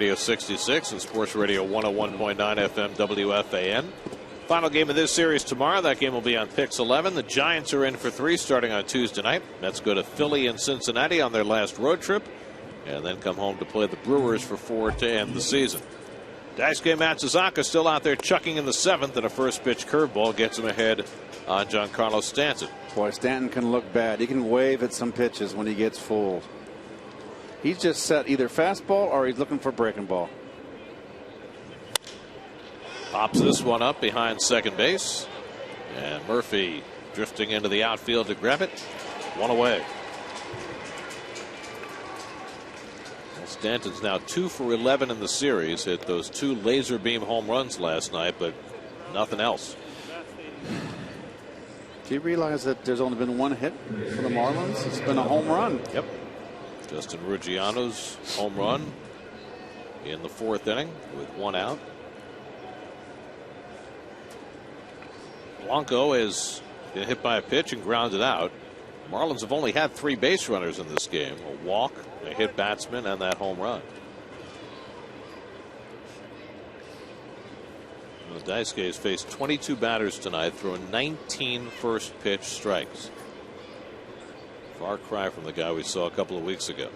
Radio 66 and Sports Radio 101.9 FM WFAN. Final game of this series tomorrow. That game will be on Pix 11. The Giants are in for 3 starting on Tuesday night. Mets go to Philly and Cincinnati on their last road trip, and then come home to play the Brewers for 4 to end the season. Daisuke Matsuzaka still out there chucking in the 7th, and a first pitch curveball gets him ahead on Giancarlo Stanton. Boy, Stanton can look bad. He can wave at some pitches when he gets fooled. He's just set either fastball or he's looking for breaking ball. Pops this one up behind second base, and Murphy drifting into the outfield to grab it. 1 away. Stanton's now 2 for 11 in the series. Hit those 2 laser beam home runs last night, but nothing else. Do you realize that there's only been 1 hit for the Marlins? It's been a home run. Yep. Justin Ruggiano's home run in the 4th inning with 1 out. Blanco has been hit by a pitch and grounded out. Marlins have only had 3 base runners in this game. A walk, a hit batsman, and that home run. Daisuke has faced 22 batters tonight, throwing 19 first pitch strikes. Far cry from the guy we saw a couple of weeks ago.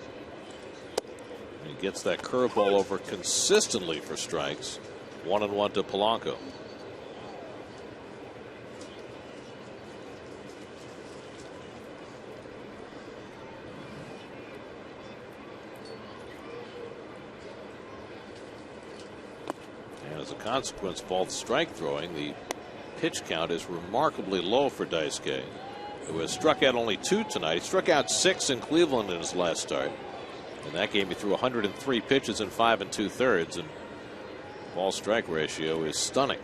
He gets that curveball over consistently for strikes. 1-1 to Polanco. As a consequence of all the strike throwing, the pitch count is remarkably low for Daisuke, who has struck out only 2 tonight. He struck out 6 in Cleveland in his last start. In that game, he threw 103 pitches in 5 2/3, and ball strike ratio is stunning.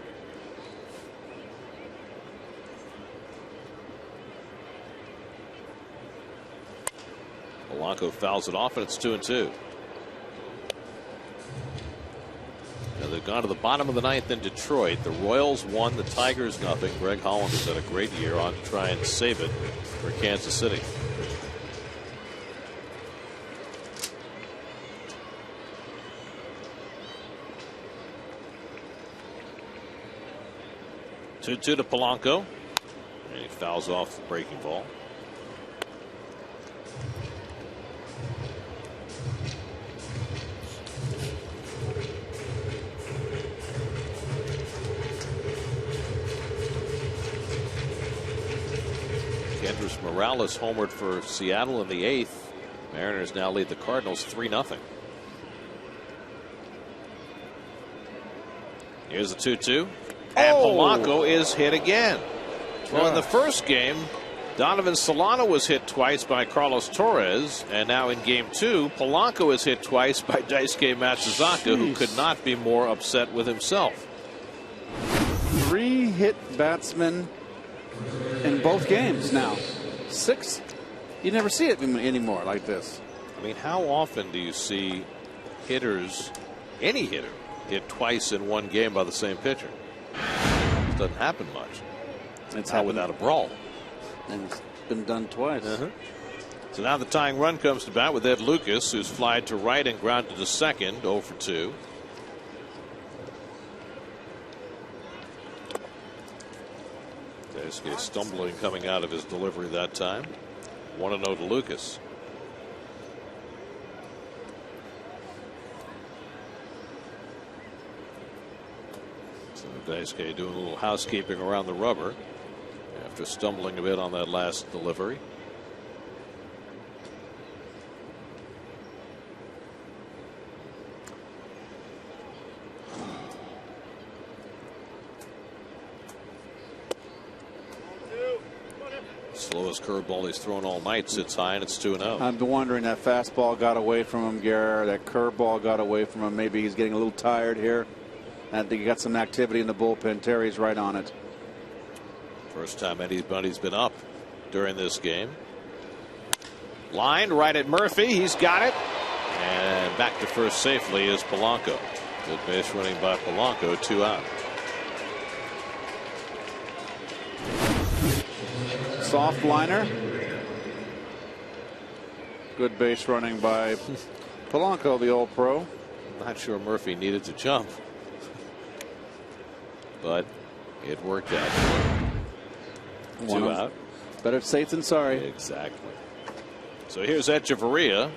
Polanco fouls it off, and it's 2-2. They've gone to the bottom of the 9th in Detroit. The Royals won, the Tigers nothing. Greg Holland has had a great year on to try and save it for Kansas City. Two to Polanco, and he fouls off the breaking ball. Morales homered for Seattle in the 8th. Mariners now lead the Cardinals 3-0. Here's the 2-2. And Polanco is hit again. Well, in the first game, Donovan Solano was hit twice by Carlos Torres. And now in game 2, Polanco is hit twice by Daisuke Matsuzaka, who could not be more upset with himself. 3 hit batsmen in both games now. 6. You never see it anymore like this. I mean, how often do you see hitters, any hitter, hit twice in one game by the same pitcher? It doesn't happen much. It's not without a brawl. And it's been done twice. So now the tying run comes to bat with Ed Lucas, who's flied to right and grounded to second, 0 for 2. Daisuke stumbling coming out of his delivery that time. 1-0 to Lucas. So Daisuke doing a little housekeeping around the rubber after stumbling a bit on that last delivery. Slowest curveball he's thrown all night sits high, and it's 2-0. I'm wondering, that fastball got away from him, Garrett. That curveball got away from him. Maybe he's getting a little tired here. I think he got some activity in the bullpen. Terry's right on it. First time anybody's been up during this game. Lined right at Murphy. He's got it. And back to first safely is Polanco. Good base running by Polanco. 2 out. Soft liner. Good base running by Polanco, the old pro. I'm not sure Murphy needed to jump, but it worked out. Two out. Better safe than sorry. Exactly. So here's Echeverria,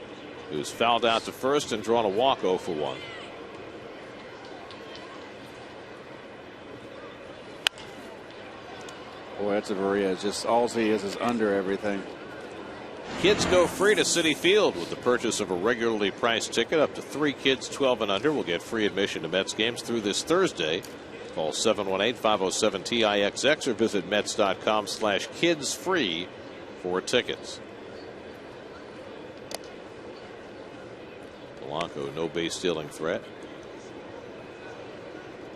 who's fouled out to first and drawn a walk 0 for 1. Boy, Echeverria is just all he is under everything. Kids go free to Citi Field with the purchase of a regularly priced ticket. Up to 3 kids 12 and under will get free admission to Mets games through this Thursday. Call 718-507-TIXX or visit Mets.com/kidsfree for tickets. Polanco, no base stealing threat.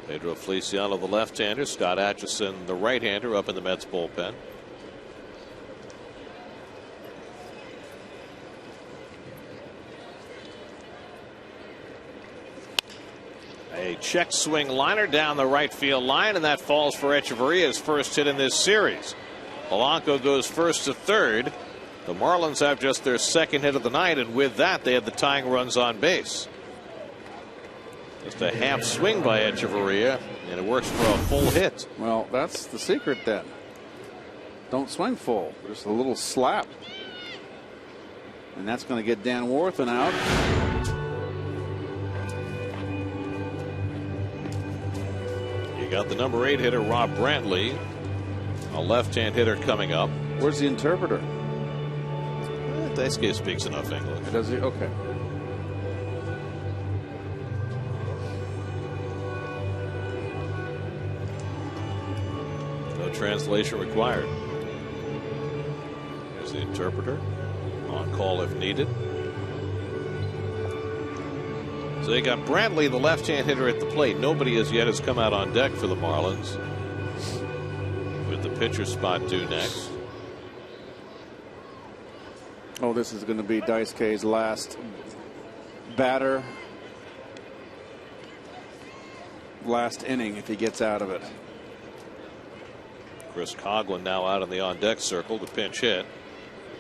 Pedro Feliciano, the left-hander. Scott Atchison, the right-hander, up in the Mets bullpen. A check swing liner down the right field line, and that falls for Echeverria's first hit in this series. Polanco goes first to third. The Marlins have just their second hit of the night, and with that, they have the tying runs on base. Just a half swing by Echeverria, and it works for a full hit. Well, that's the secret then. Don't swing full, just a little slap. And that's going to get Dan Warthen out. You got the number 8 hitter, Rob Brantley, a left-hand hitter coming up. Where's the interpreter? Daisuke speaks enough English. Does he? Okay. No translation required. There's the interpreter, on call if needed. So they got Brantley, the left-hand hitter, at the plate. Nobody as yet has come out on deck for the Marlins, with the pitcher spot due next. Oh, this is going to be Daisuke's last batter. Last inning if he gets out of it. Chris Coughlin now out in the on-deck circle to pinch hit.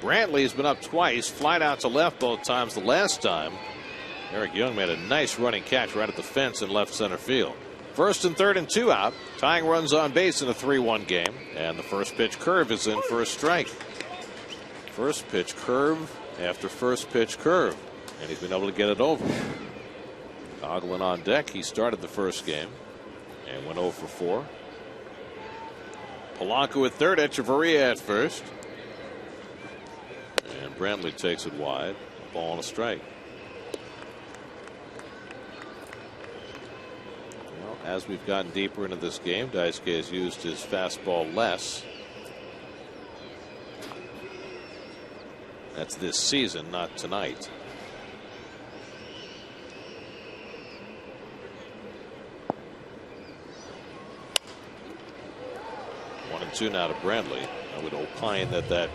Brantley's been up twice, flied out to left both times the last time. Eric Young made a nice running catch right at the fence in left center field. First and third and 2 out. Tying runs on base in a 3-1 game. And the first pitch curve is in for a strike. First pitch curve after first pitch curve. And he's been able to get it over. Coughlin on deck. He started the first game and went 0 for 4. Polanco at third, Echeverria at first. And Brantley takes it wide. A ball and a strike. Well, as we've gotten deeper into this game, Daisuke has used his fastball less. That's this season, not tonight. One and 2 now to Brantley. I would opine that that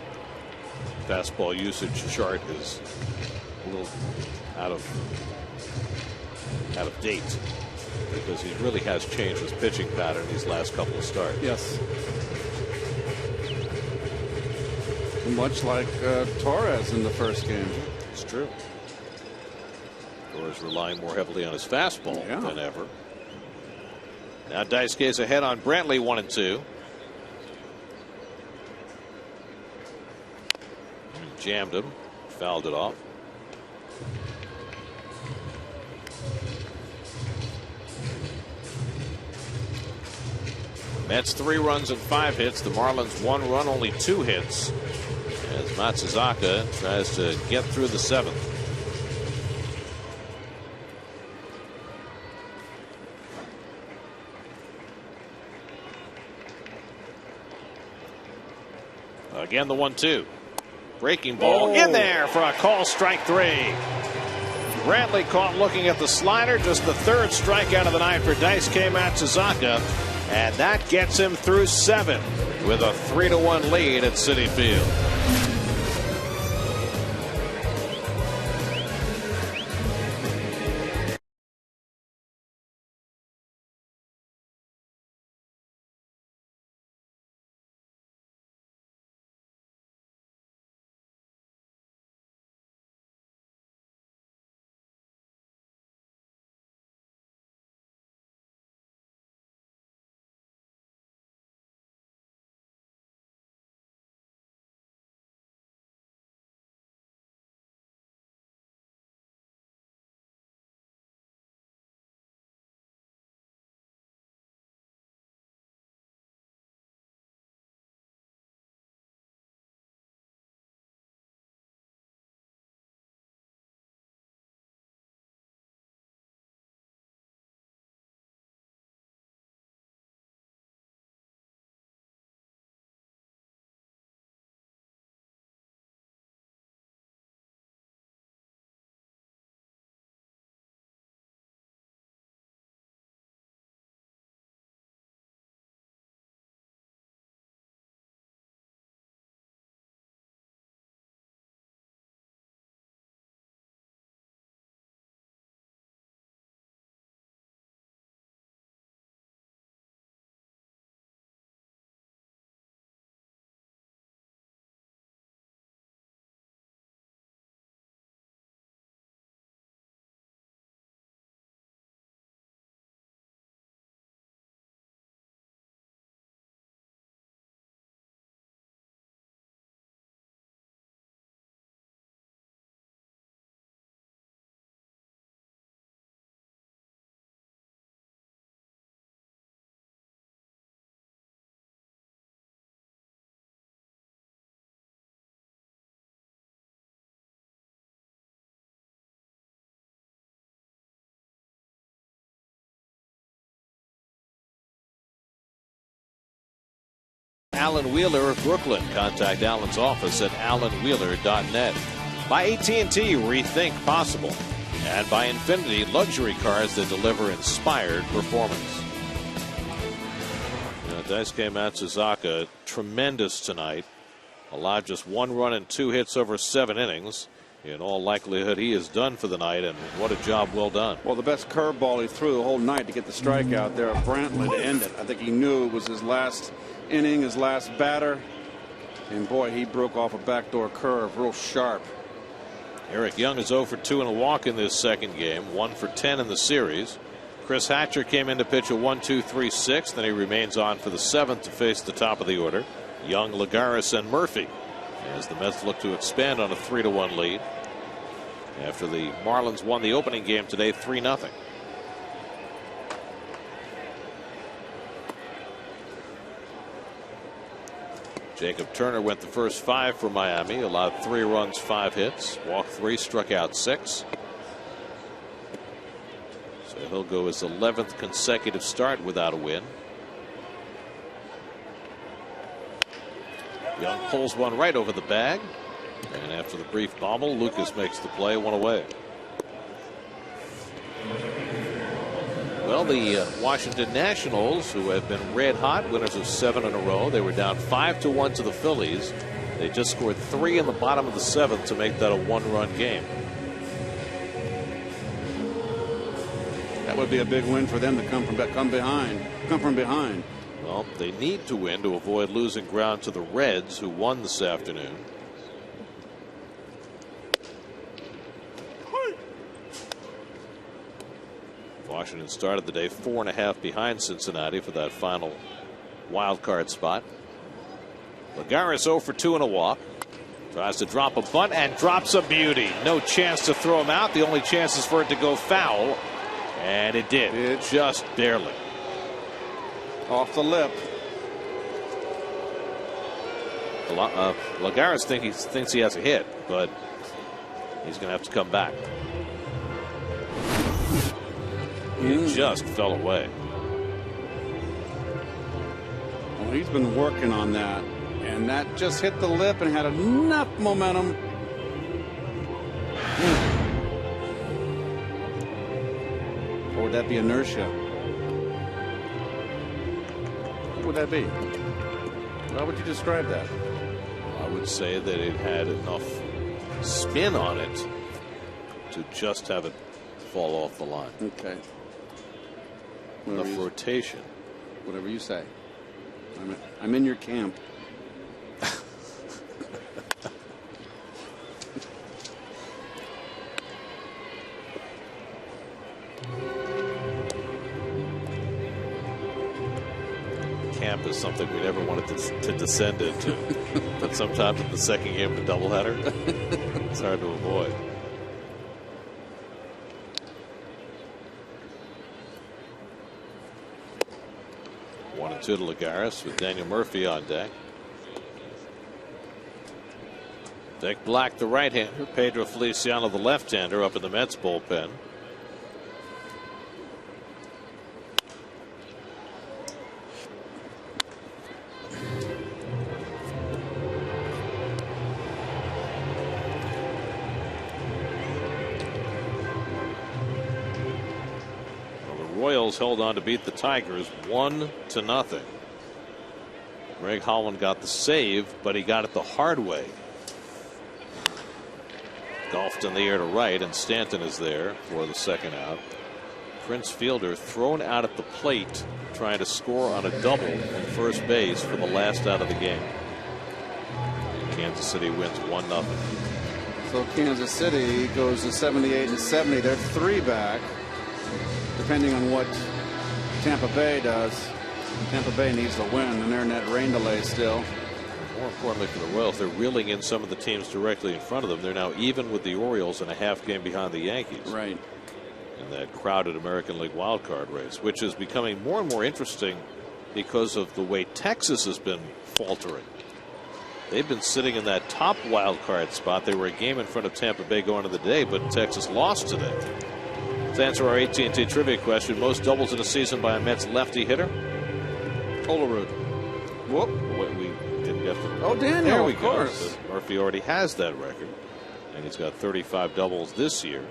fastball usage chart is a little out of date, because he really has changed his pitching pattern these last couple of starts. Yes. Much like Torres in the first game. It's true. Torres relying more heavily on his fastball than ever. Now Daisuke's ahead on Brantley, 1 and 2. Jammed him, fouled it off. Mets 3 runs and 5 hits. The Marlins 1 run, only 2 hits, as Matsuzaka tries to get through the 7th. Again, the 1-2. Breaking ball in there for a call, strike 3. Brantley caught looking at the slider. Just the 3rd strikeout of the night for Daisuke Matsuzaka. And that gets him through 7 with a 3-1 lead at Citi Field. Alan Wheeler of Brooklyn. Contact Alan's office at alanwheeler.net. By AT&T, rethink possible. And by Infinity, luxury cars that deliver inspired performance. Daisuke Matsuzaka, tremendous tonight. Allowed just 1 run and 2 hits over 7 innings. In all likelihood, he is done for the night, and what a job well done. Well, the best curveball he threw the whole night to get the strikeout there at Brantley to end it. I think he knew it was his last inning, his last batter. And boy, he broke off a backdoor curve real sharp. Eric Young is 0 for 2 and a walk in this second game, 1 for 10 in the series. Chris Hatcher came in to pitch a 1-2-3-6, then he remains on for the 7th to face the top of the order. Young, Lagares, and Murphy, as the Mets look to expand on a 3-1 lead after the Marlins won the opening game today 3-0. Jacob Turner went the first 5 for Miami, allowed 3 runs, 5 hits, walked 3, struck out 6. So he'll go his 11th consecutive start without a win. Young pulls one right over the bag, and after the brief bobble, Lucas makes the play, 1 away. Well, the Washington Nationals, who have been red hot, winners of 7 in a row, they were down 5-1 to the Phillies. They just scored 3 in the bottom of the 7th to make that a 1-run game. That would be a big win for them to come from behind. Well, they need to win to avoid losing ground to the Reds, who won this afternoon. Washington started the day 4.5 behind Cincinnati for that final wild card spot. Lagares 0 for 2 and a walk. Tries to drop a bunt and drops a beauty. No chance to throw him out. The only chance is for it to go foul. And it did. Just barely. Off the lip. Lagares thinks he has a hit, but he's going to have to come back. He just fell away. Well, he's been working on that, and that just hit the lip and had enough momentum. Or would that be inertia? What would that be? How would you describe that? I would say that it had enough spin on it to just have it fall off the line. Okay. Enough rotation. Whatever you say. I'm in your camp. Camp is something we never wanted to descend into. But sometimes in the second game of the doubleheader, it's hard to avoid. 1-2 to Lagares with Daniel Murphy on deck. Dick Black, the right-hander. Pedro Feliciano, the left-hander, up in the Mets bullpen. Royals held on to beat the Tigers 1-0. Greg Holland got the save, but he got it the hard way. Golfed in the air to right, and Stanton is there for the second out. Prince Fielder thrown out at the plate, trying to score on a double at first base for the last out of the game. Kansas City wins 1-0. So Kansas City goes to 78-70. They're 3 back. Depending on what Tampa Bay does. Tampa Bay needs to win, and they're in that rain delay still. More importantly for the Royals, they're reeling in some of the teams directly in front of them. They're now even with the Orioles and a half game behind the Yankees. Right. In that crowded American League wildcard race, which is becoming more and more interesting because of the way Texas has been faltering. They've been sitting in that top wildcard spot. They were a game in front of Tampa Bay going into the day, but Texas lost today. To answer our AT&T trivia question, most doubles in a season by a Mets lefty hitter? Olerud. Whoop. We Oh, Daniel, there we of go. course. So Murphy already has that record, and he's got 35 doubles this year.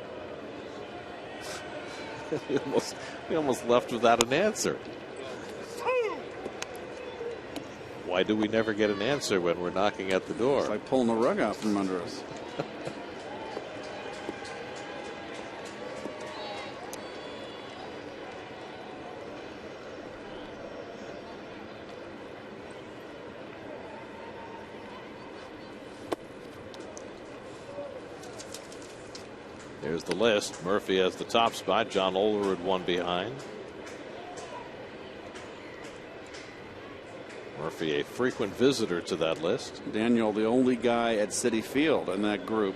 we almost left without an answer. Why do we never get an answer when we're knocking at the door? It's like pulling the rug out from under us. There's the list. Murphy has the top spot. John Olerud one behind. Murphy a frequent visitor to that list. Daniel, the only guy at Citi Field in that group.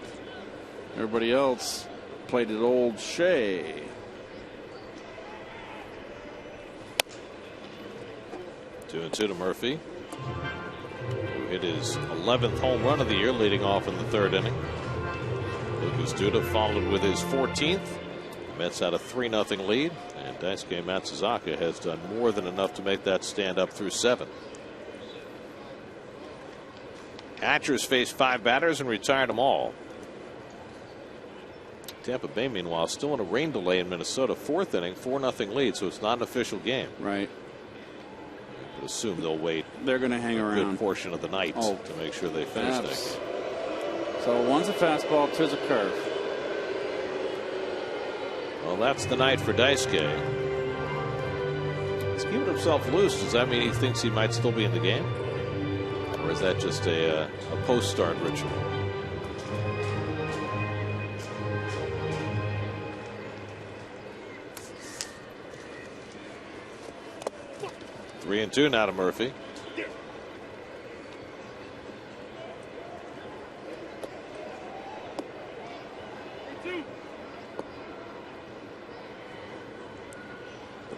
Everybody else played at Old Shea. 2-2 to Murphy, who hit his 11th home run of the year, leading off in the third inning. Lucas Duda followed with his 14th. The Mets had a 3-0 lead, and Daisuke Matsuzaka has done more than enough to make that stand up through 7. Hatchers faced 5 batters and retired them all. Tampa Bay, meanwhile, still in a rain delay in Minnesota. 4th inning, 4-0 lead, so it's not an official game. Right. I would assume they'll wait. They're going to hang around a good portion of the night to make sure they finish things. So one's a fastball, two's a curve. Well, that's the night for Daisuke. He's keeping himself loose. Does that mean he thinks he might still be in the game? Or is that just a post-start ritual? Three and 2 now to Murphy.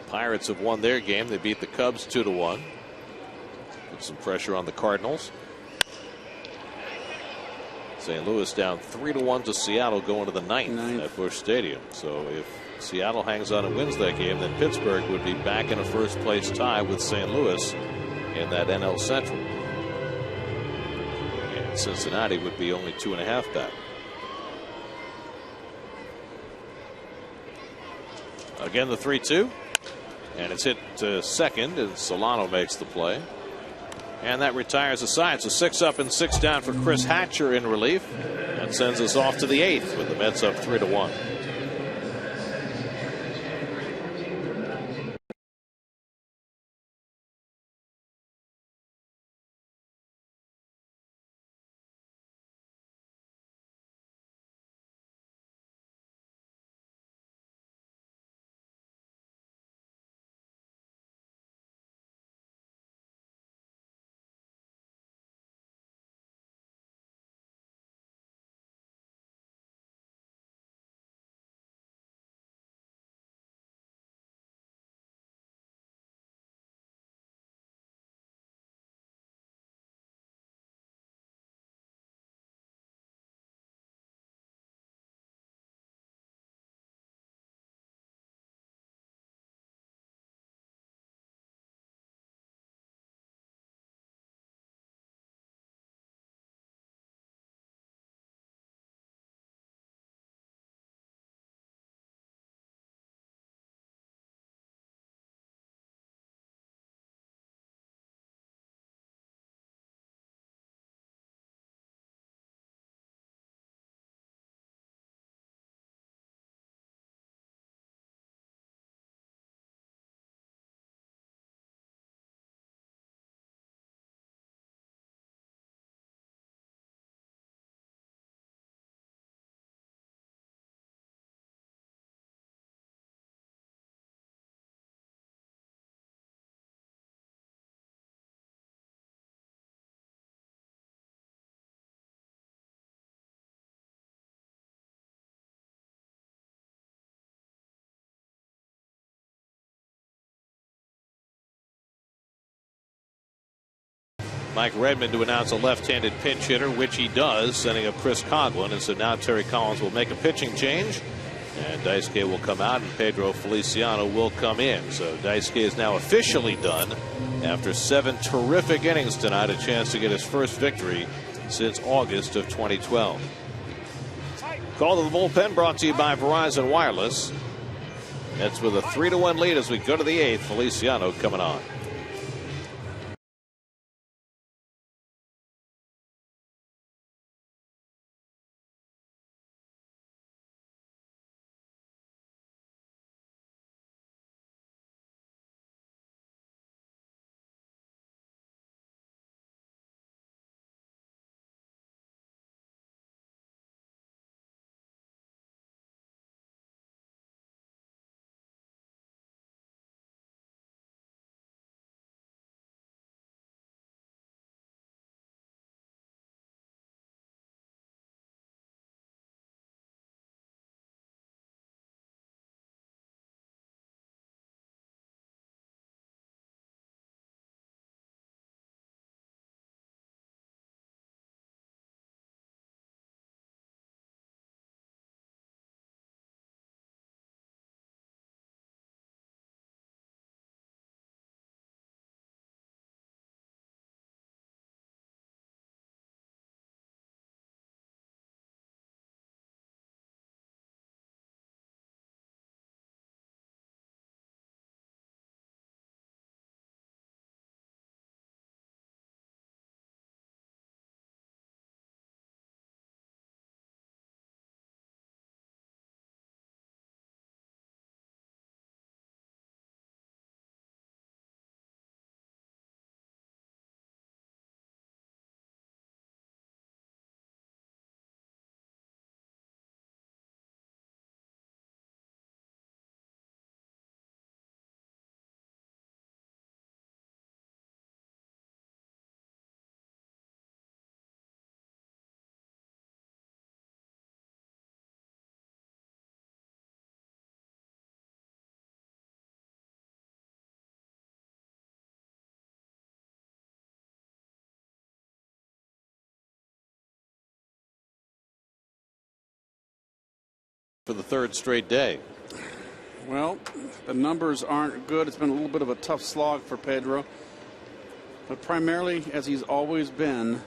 Pirates have won their game. They beat the Cubs 2-1. Put some pressure on the Cardinals. St. Louis down 3-1 to Seattle going to the ninth at Busch Stadium. So if Seattle hangs on and wins that game, then Pittsburgh would be back in a first place tie with St. Louis in that NL Central. And Cincinnati would be only 2.5 back. Again, the 3-2. And it's hit to second, and Solano makes the play. And that retires the side. So 6 up and 6 down for Chris Hatcher in relief. And sends us off to the 8th with the Mets up 3-1. Mike Redmond to announce a left-handed pinch hitter, which he does, sending up Chris Coghlan. And so now Terry Collins will make a pitching change. And Daisuke will come out and Pedro Feliciano will come in. So Daisuke is now officially done after 7 terrific innings tonight. A chance to get his first victory since August of 2012. Call to the bullpen brought to you by Verizon Wireless. That's with a 3-1 lead as we go to the 8th. Feliciano coming on. For the 3rd straight day. Well, the numbers aren't good. It's been a little bit of a tough slog for Pedro. But primarily, as he's always been,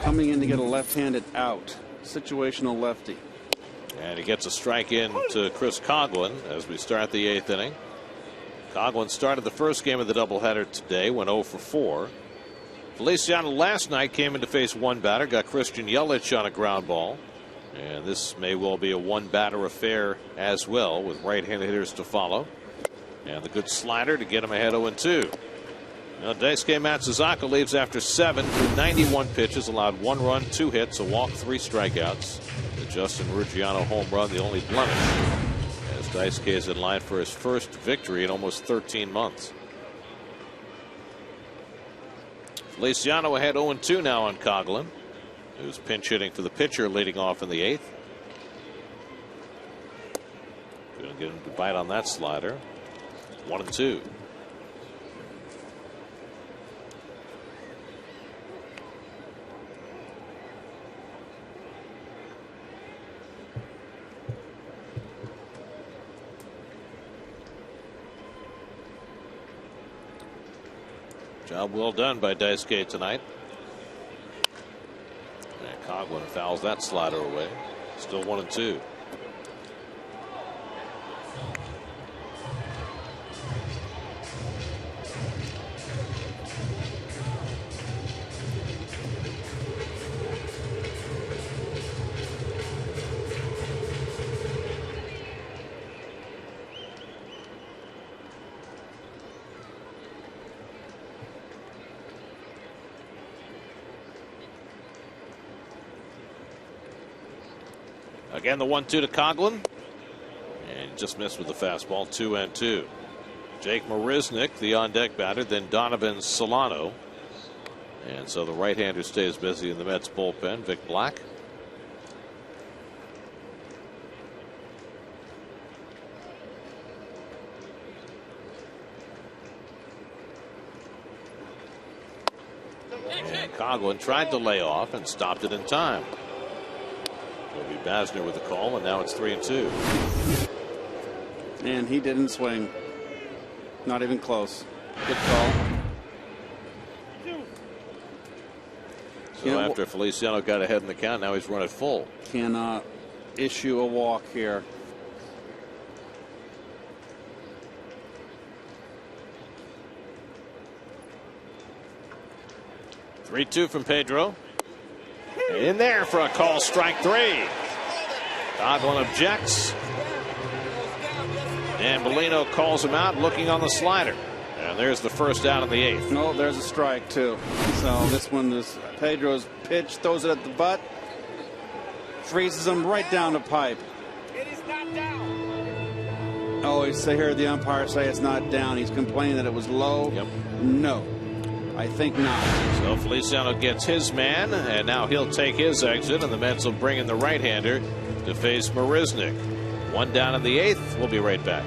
coming in to get a left-handed out. Situational lefty. And he gets a strike in to Chris Coghlan as we start the 8th inning. Coghlan started the first game of the doubleheader today, went 0 for 4. Feliciano last night came in to face one batter, got Christian Yelich on a ground ball. And this may well be a one-batter affair as well, with right-handed hitters to follow. And the good slider to get him ahead 0-2. Now Daisuke Matsuzaka leaves after 7 with 91 pitches, allowed 1 run, 2 hits, a walk, 3 strikeouts. The Justin Ruggiano home run, the only blemish, as Daisuke is in line for his first victory in almost 13 months. Feliciano ahead 0-2 now on Coghlan, who's pinch hitting for the pitcher, leading off in the 8th. Going to get him to bite on that slider. 1-2. Job well done by Daisuke tonight. And Coghlan fouls that slider away. Still 1-2. Again, the 1-2 to Coghlan. And just missed with the fastball. 2-2. Jake Marisnick, the on-deck batter, then Donovan Solano. And so the right-hander stays busy in the Mets bullpen. Vic Black. And Coghlan tried to lay off and stopped it in time. It'll be Basner with the call, and now it's 3-2. And he didn't swing. Not even close. Good call. So after Feliciano got ahead in the count, now he's run it full. Cannot issue a walk here. Three-2 from Pedro. In there for a call, strike 3. Godwin objects. And Molino calls him out, looking on the slider. And there's the first out in the 8th. No, there's a strike too. So this one is Pedro's pitch, throws it at the butt, freezes him right down the pipe. It is not down. Oh, I heard the umpire say it's not down. He's complaining that it was low. Yep. No, I think not. So Feliciano gets his man, and now he'll take his exit, and the Mets will bring in the right-hander to face Marisnick. One down in the 8th. We'll be right back.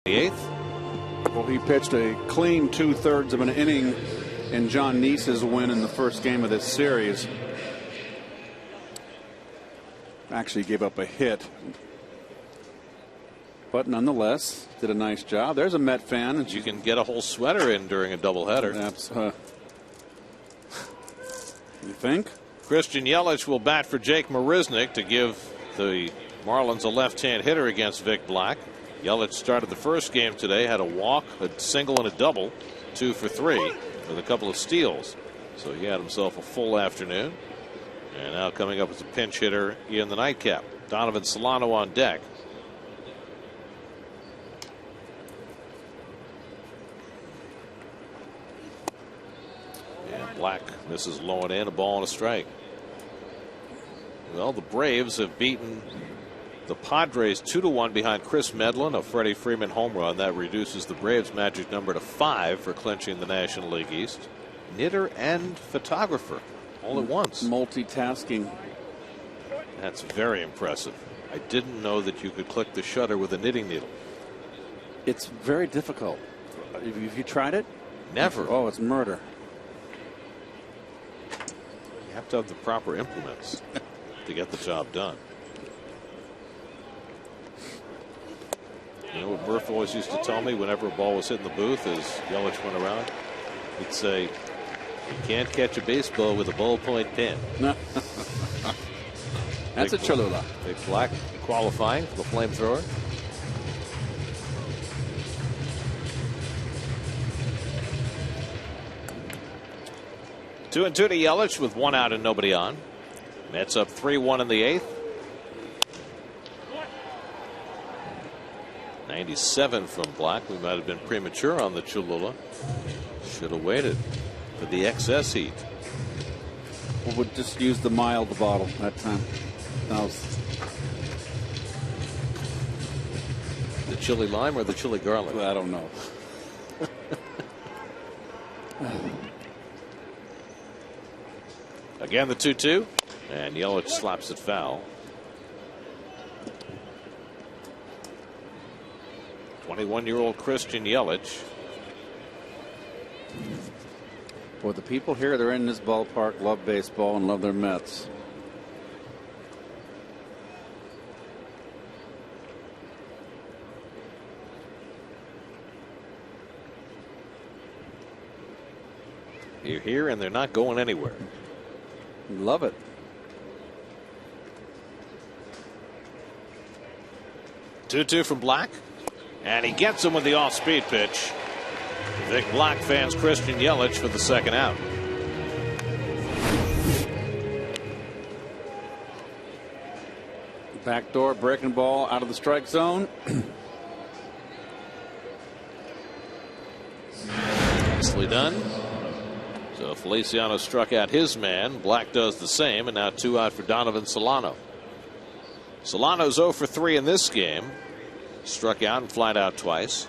The 8th. Well, he pitched a clean 2/3 of an inning in John Neese's win in the first game of this series. Actually gave up a hit, but nonetheless did a nice job. There's a Met fan. You can get a whole sweater in during a doubleheader. You think? Christian Yelich will bat for Jake Marisnick to give the Marlins a left-hand hitter against Vic Black. Yelich started the first game today, had a walk, a single, and a double, 2 for 3 with a couple of steals. So he had himself a full afternoon. And now coming up as a pinch hitter in the nightcap, Donovan Solano on deck. And Black misses low and in, a ball and a strike. Well, the Braves have beaten the Padres 2-1 behind Chris Medlin, a Freddie Freeman home run. That reduces the Braves' magic number to 5 for clinching the National League East. Knitter and photographer all at once. Multitasking. That's very impressive. I didn't know that you could click the shutter with a knitting needle. It's very difficult. Have you tried it? Never. Oh, it's murder. You have to have the proper implements to get the job done. You know what Murph always used to tell me whenever a ball was hit in the booth as Yelich went around? He'd say, you can't catch a baseball with a ballpoint pen. That's a Cholula. Big Black qualifying for the flamethrower. Two and two to Yelich with one out and nobody on. Mets up 3-1 in the eighth. 97 from Black. We might have been premature on the Cholula. Should have waited for the excess heat. We would just use the mild bottle that time. That was the chili lime or the chili garlic? I don't know. Again, the 2-2, and Yelich slaps it foul. 21-year-old Christian Yelich. Boy, the people here, they're in this ballpark, love baseball and love their Mets. You're here, and they're not going anywhere. Love it. 2-2 from Black, and he gets him with the off-speed pitch. Vic Black fans Christian Yelich for the second out. Backdoor breaking ball out of the strike zone. Nicely done. So Feliciano struck out his man. Black does the same, and now 2 out for Donovan Solano. Solano's 0 for 3 in this game. Struck out and flied out twice.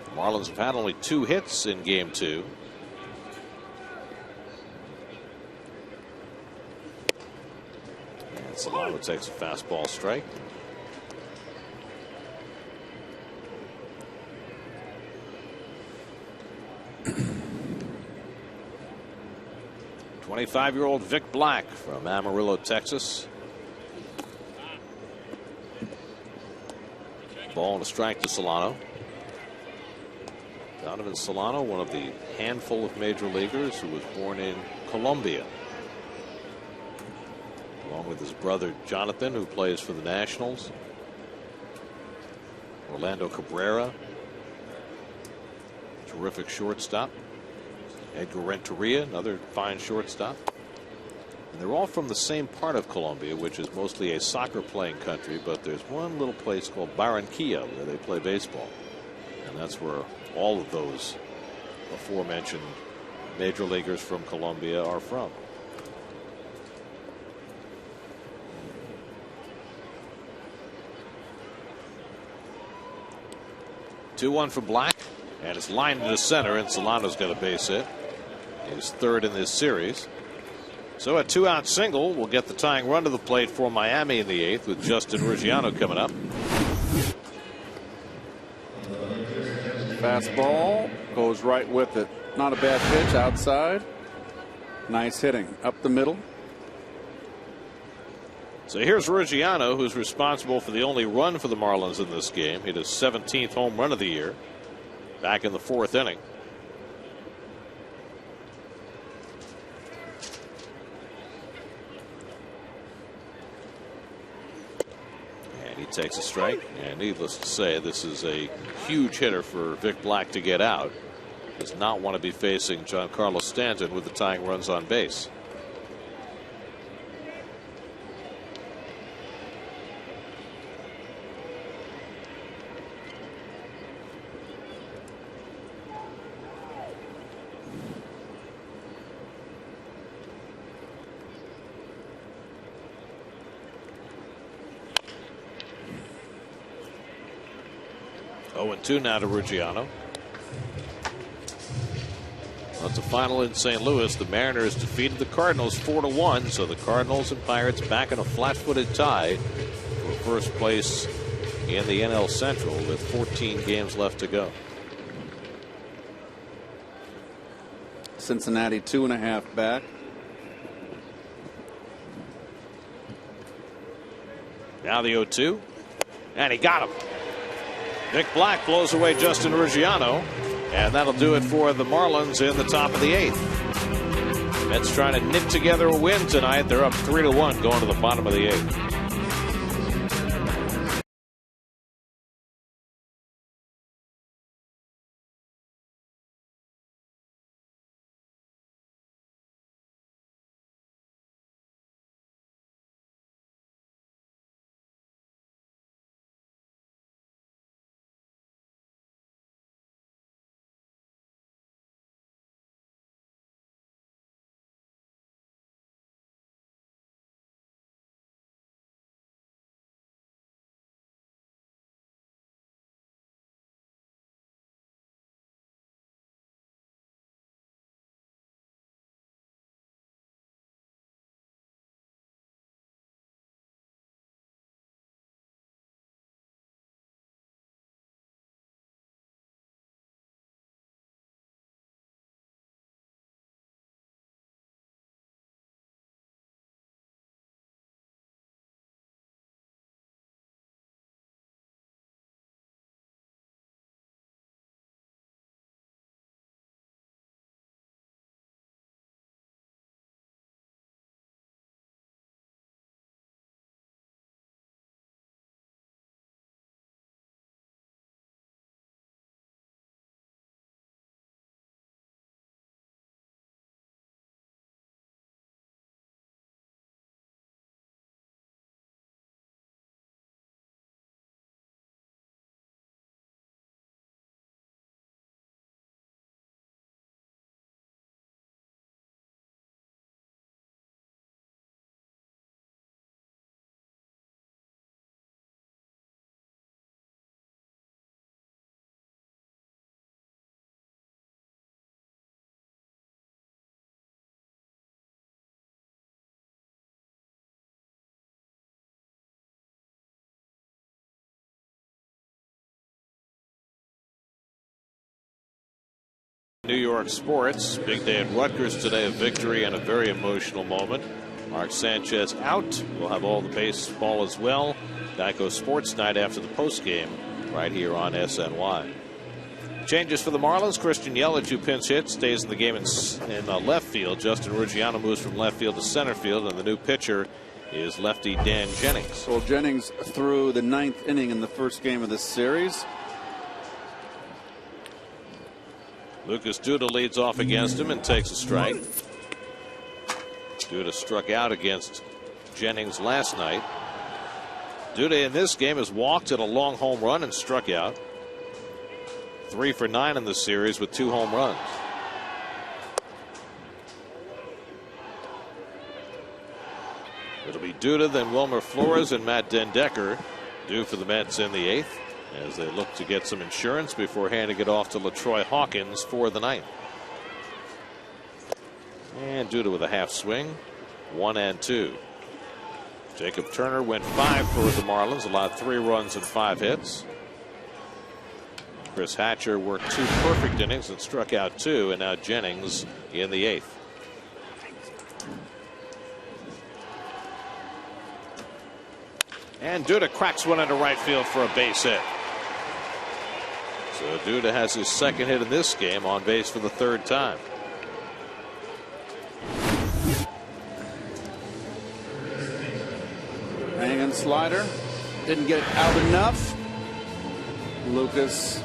The Marlins have had only 2 hits in game 2. And Solano takes a fastball strike. '25-year-old Vic Black from Amarillo, Texas. Ball and a strike to Solano. Donovan Solano, one of the handful of major leaguers who was born in Colombia, along with his brother Jonathan, who plays for the Nationals. Orlando Cabrera, terrific shortstop. Edgar Renteria, another fine shortstop. And they're all from the same part of Colombia, which is mostly a soccer playing country, but there's one little place called Barranquilla where they play baseball. And that's where all of those aforementioned major leaguers from Colombia are from. Two-one for Black, and it's lined into center, and Solano's got a base hit. He's third in this series. So a 2-out single will get the tying run to the plate for Miami in the eighth, with Justin Ruggiano coming up. Fastball goes right with it. Not a bad pitch outside. Nice hitting up the middle. So here's Ruggiano, who's responsible for the only run for the Marlins in this game. Hit his 17th home run of the year back in the 4th inning. And he takes a strike, and needless to say, this is a huge hitter for Vic Black to get out. Does not want to be facing Giancarlo Stanton with the tying runs on base. Oh, and 2 now to Ruggiano. That's a final in St. Louis. The Mariners defeated the Cardinals 4-1. So the Cardinals and Pirates back in a flat-footed tie for first place in the NL Central with 14 games left to go. Cincinnati 2.5 back. Now the 0-2, and he got him. Vic Black blows away Justin Ruggiano, And that'll do it for the Marlins in the top of the 8th. Mets trying to knit together a win tonight. They're up 3-1 going to the bottom of the 8th. New York sports. Big day at Rutgers today, a victory and a very emotional moment. Mark Sanchez out. We'll have all the baseball as well. Geico Sports Night after the postgame right here on SNY. Changes for the Marlins. Christian Yelich, who pinch hit, stays in the game in left field. Justin Ruggiano moves from left field to center field, and the new pitcher is lefty Dan Jennings. Well, Jennings threw the 9th inning in the first game of this series. Lucas Duda leads off against him and takes a strike. Duda struck out against Jennings last night. Duda in this game has walked at a long home run and struck out. 3 for 9 in the series with 2 home runs. It'll be Duda, then Wilmer Flores and Matt Dendecker due for the Mets in the 8th as they look to get some insurance before handing it off to LaTroy Hawkins for the 9th. And Duda with a half swing, 1-2. Jacob Turner went 5 for the Marlins, allowed 3 runs and 5 hits. Chris Hatcher worked 2 perfect innings and struck out 2, and now Jennings in the 8th. And Duda cracks one into right field for a base hit. So Duda has his second hit in this game, on base for the 3rd time. Hanging slider. Didn't get it out enough. Lucas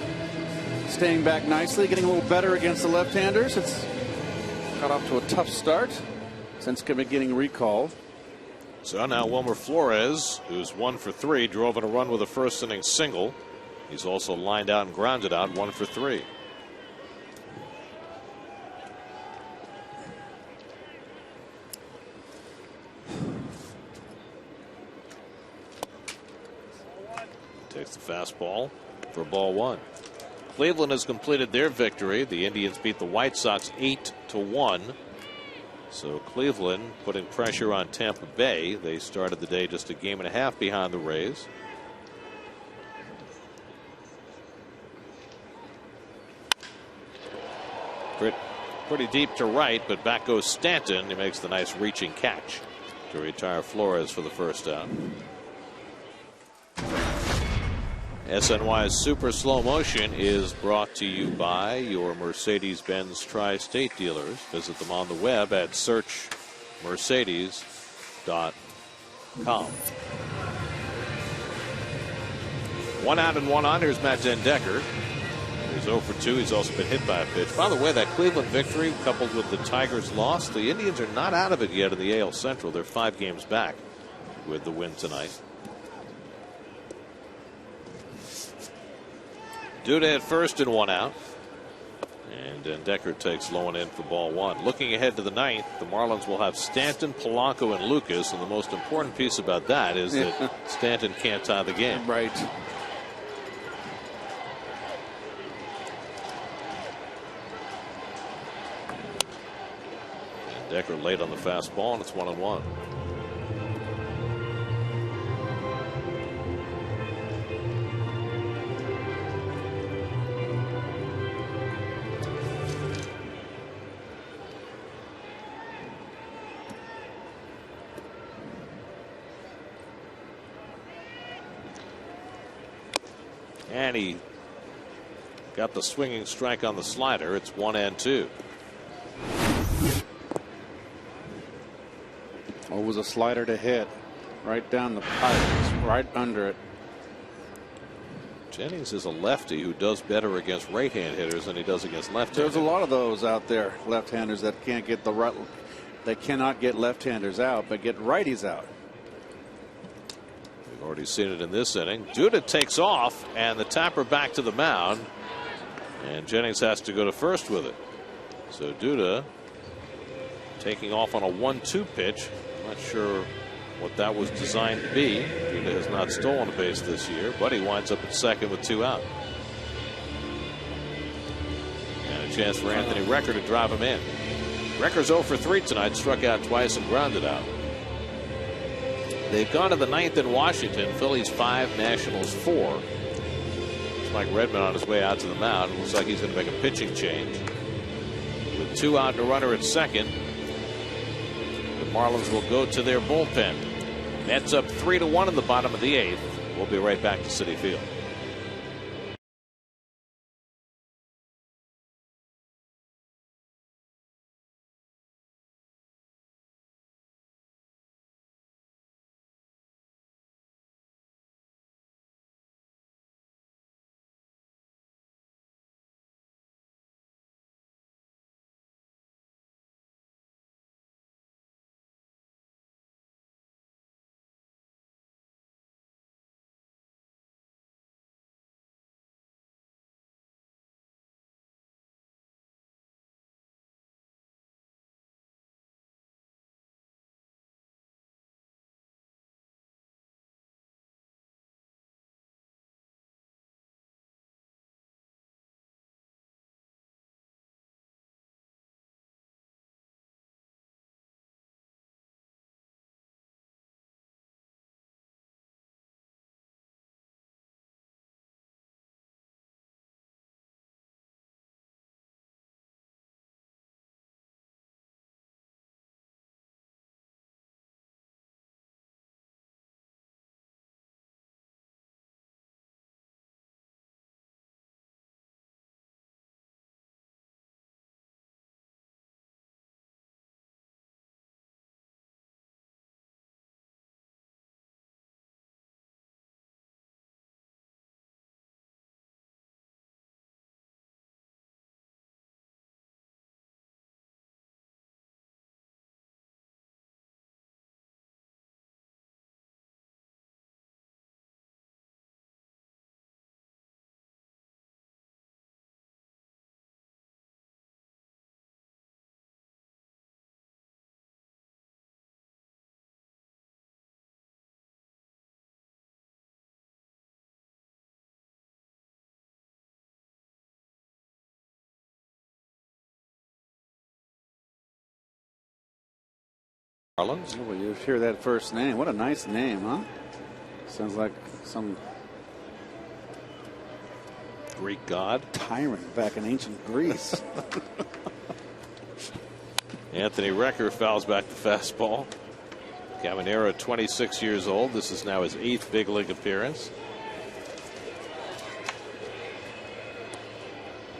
staying back nicely, getting a little better against the left-handers. It's got off to a tough start since getting recalled. So now Wilmer Flores, who's 1 for 3, drove in a run with a first inning single. He's also lined out and grounded out, 1 for 3. Takes the fastball for ball 1. Cleveland has completed their victory. The Indians beat the White Sox 8-1. So Cleveland putting pressure on Tampa Bay. They started the day just a game and a half behind the Rays. Pretty deep to right, but back goes Stanton. He makes the nice reaching catch to retire Flores for the first out. SNY's Super Slow Motion is brought to you by your Mercedes-Benz Tri-State dealers. Visit them on the web at searchmercedes.com. 1 out and 1 on. Here's Matt Den Decker. He's 0 for 2. He's also been hit by a pitch. By the way, that Cleveland victory coupled with the Tigers' loss, the Indians are not out of it yet in the AL Central. They're 5 games back with the win tonight. Duda at first and 1 out. And Decker takes low and in for ball 1. Looking ahead to the 9th, the Marlins will have Stanton, Polanco, and Lucas. And the most important piece about that is that Stanton can't tie the game. Right. And Decker late on the fastball, and it's 1-1. And he got the swinging strike on the slider. It's 1-2. What was a slider to hit? Right down the pipe, right under it. Jennings is a lefty who does better against right-hand hitters than he does against left-handers. There's a lot of those out there, left-handers that can't get the right. They cannot get left-handers out, but get righties out. We've already seen it in this inning. Duda takes off, and the tapper back to the mound, and Jennings has to go to first with it. So Duda taking off on a 1-2 pitch. Not sure what that was designed to be. Duda has not stolen a base this year, but he winds up at second with 2 out. And a chance for Anthony Recker to drive him in. Recker's 0 for 3 tonight, struck out twice and grounded out. They've gone to the 9th in Washington. Phillies 5, Nationals 4. It's Mike Redmond on his way out to the mound. Looks like he's going to make a pitching change. With 2 out and a runner at second, the Marlins will go to their bullpen. Mets up 3-1 in the bottom of the 8th. We'll be right back to Citi Field. Marlins. Well, you hear that first name. What a nice name, huh? Sounds like some Greek god. Tyrant back in ancient Greece. Anthony Recker fouls back the fastball. Caminero, 26 years old. This is now his 8th big league appearance.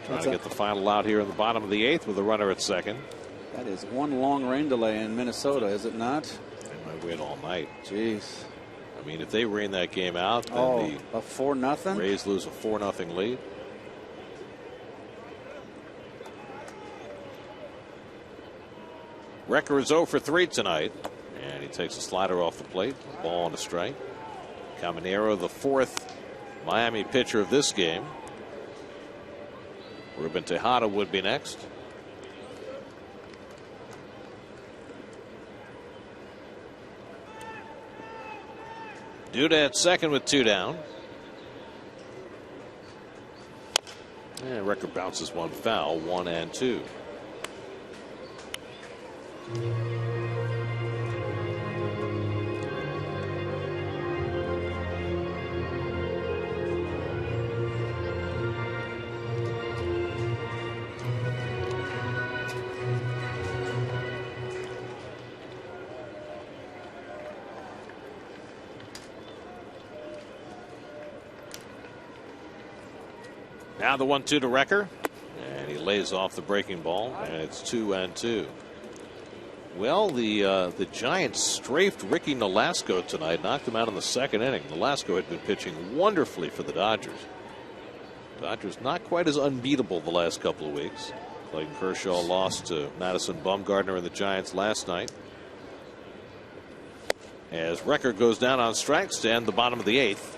Trying to get the final out here in the bottom of the 8th with a runner at second. That is one long rain delay in Minnesota, is it not? They might wait all night. Jeez. I mean, if they rain that game out, then a 4-0? Rays lose a 4-0 lead. Recker is 0 for 3 tonight, and he takes a slider off the plate. Ball on a strike. Caminero, the 4th Miami pitcher of this game. Ruben Tejada would be next. Duda at second with 2 down. And Recker bounces one foul, 1-2. Now the 1-2 to Recker, and he lays off the breaking ball, and it's 2-2. Well, the Giants strafed Ricky Nolasco tonight, knocked him out in the 2nd inning. Nolasco had been pitching wonderfully for the Dodgers. Dodgers not quite as unbeatable the last couple of weeks. Clayton Kershaw lost to Madison Bumgarner and the Giants last night. As Recker goes down on strikes to end the bottom of the 8th.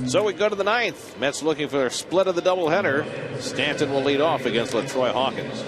So we go to the 9th. Mets looking for a split of the doubleheader. Stanton will lead off against LaTroy Hawkins.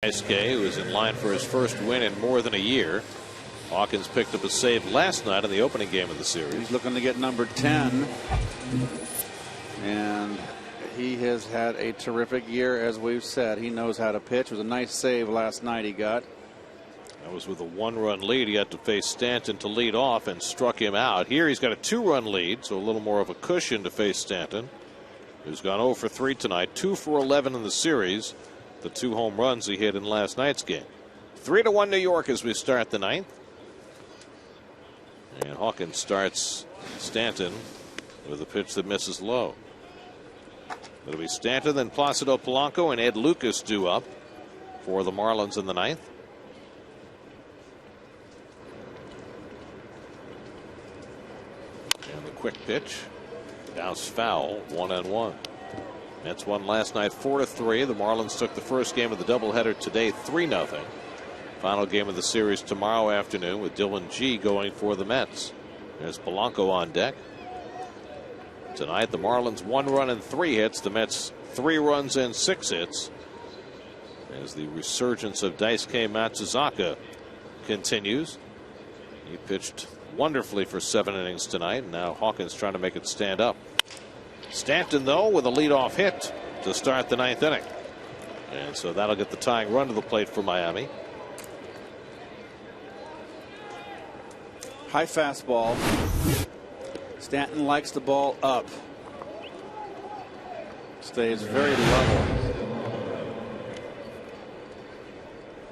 SK, who is in line for his first win in more than a year. Hawkins picked up a save last night in the opening game of the series. He's looking to get number 10. And he has had a terrific year, as we've said. He knows how to pitch. It was a nice save last night he got. That was with a 1-run lead. He had to face Stanton to lead off and struck him out. Here he's got a 2-run lead, so a little more of a cushion to face Stanton, who's gone 0 for 3 tonight, 2 for 11 in the series. The 2 home runs he hit in last night's game. 3-1 New York as we start the 9th. And Hawkins starts Stanton with a pitch that misses low. It'll be Stanton, then Placido Polanco and Ed Lucas due up for the Marlins in the 9th. And the quick pitch. Bounce foul, 1-1. Mets won last night 4-3. The Marlins took the first game of the doubleheader today 3-0. Final game of the series tomorrow afternoon with Dylan G going for the Mets. There's Polanco on deck. Tonight the Marlins 1 run and 3 hits. The Mets 3 runs and 6 hits. As the resurgence of Daisuke Matsuzaka continues. He pitched wonderfully for 7 innings tonight. And now Hawkins trying to make it stand up. Stanton, though, with a leadoff hit to start the 9th inning. And so that'll get the tying run to the plate for Miami. High fastball. Stanton likes the ball up. Stays very level.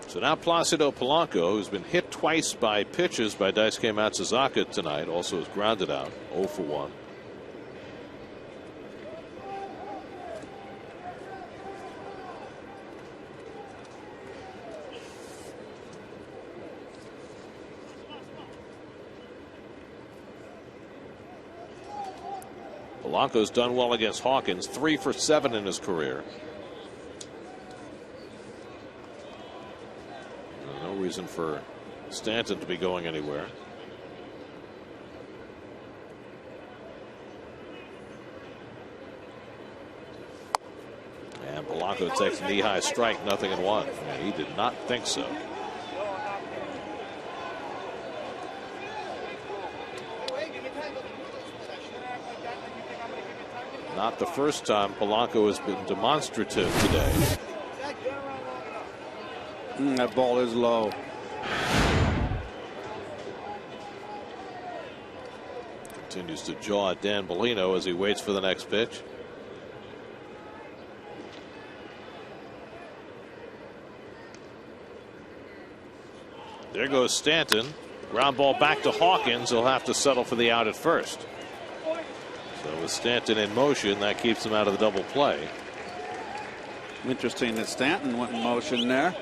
So now Placido Polanco, who's been hit twice by pitches by Daisuke Matsuzaka tonight, also is grounded out, 0 for 1. Polanco's done well against Hawkins, 3 for 7 in his career. No reason for Stanton to be going anywhere. And Polanco takes a knee-high strike, 0-1. And he did not think so. Not the first time Polanco has been demonstrative today. That ball is low. Continues to jaw at Dan Bellino as he waits for the next pitch. There goes Stanton. Ground ball back to Hawkins. He'll have to settle for the out at first. So with Stanton in motion, that keeps him out of the double play. Interesting that Stanton went in motion there.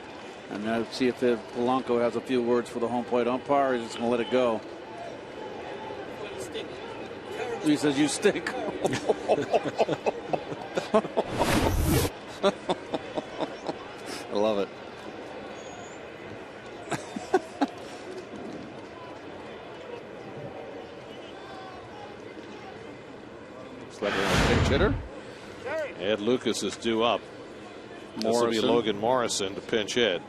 And now see if Polanco has a few words for the home plate umpire. He's just going to let it go. He says, "You stink." I love it. Looks like a pinch hitter. Ed Lucas is due up. This will be Logan Morrison to pinch hit.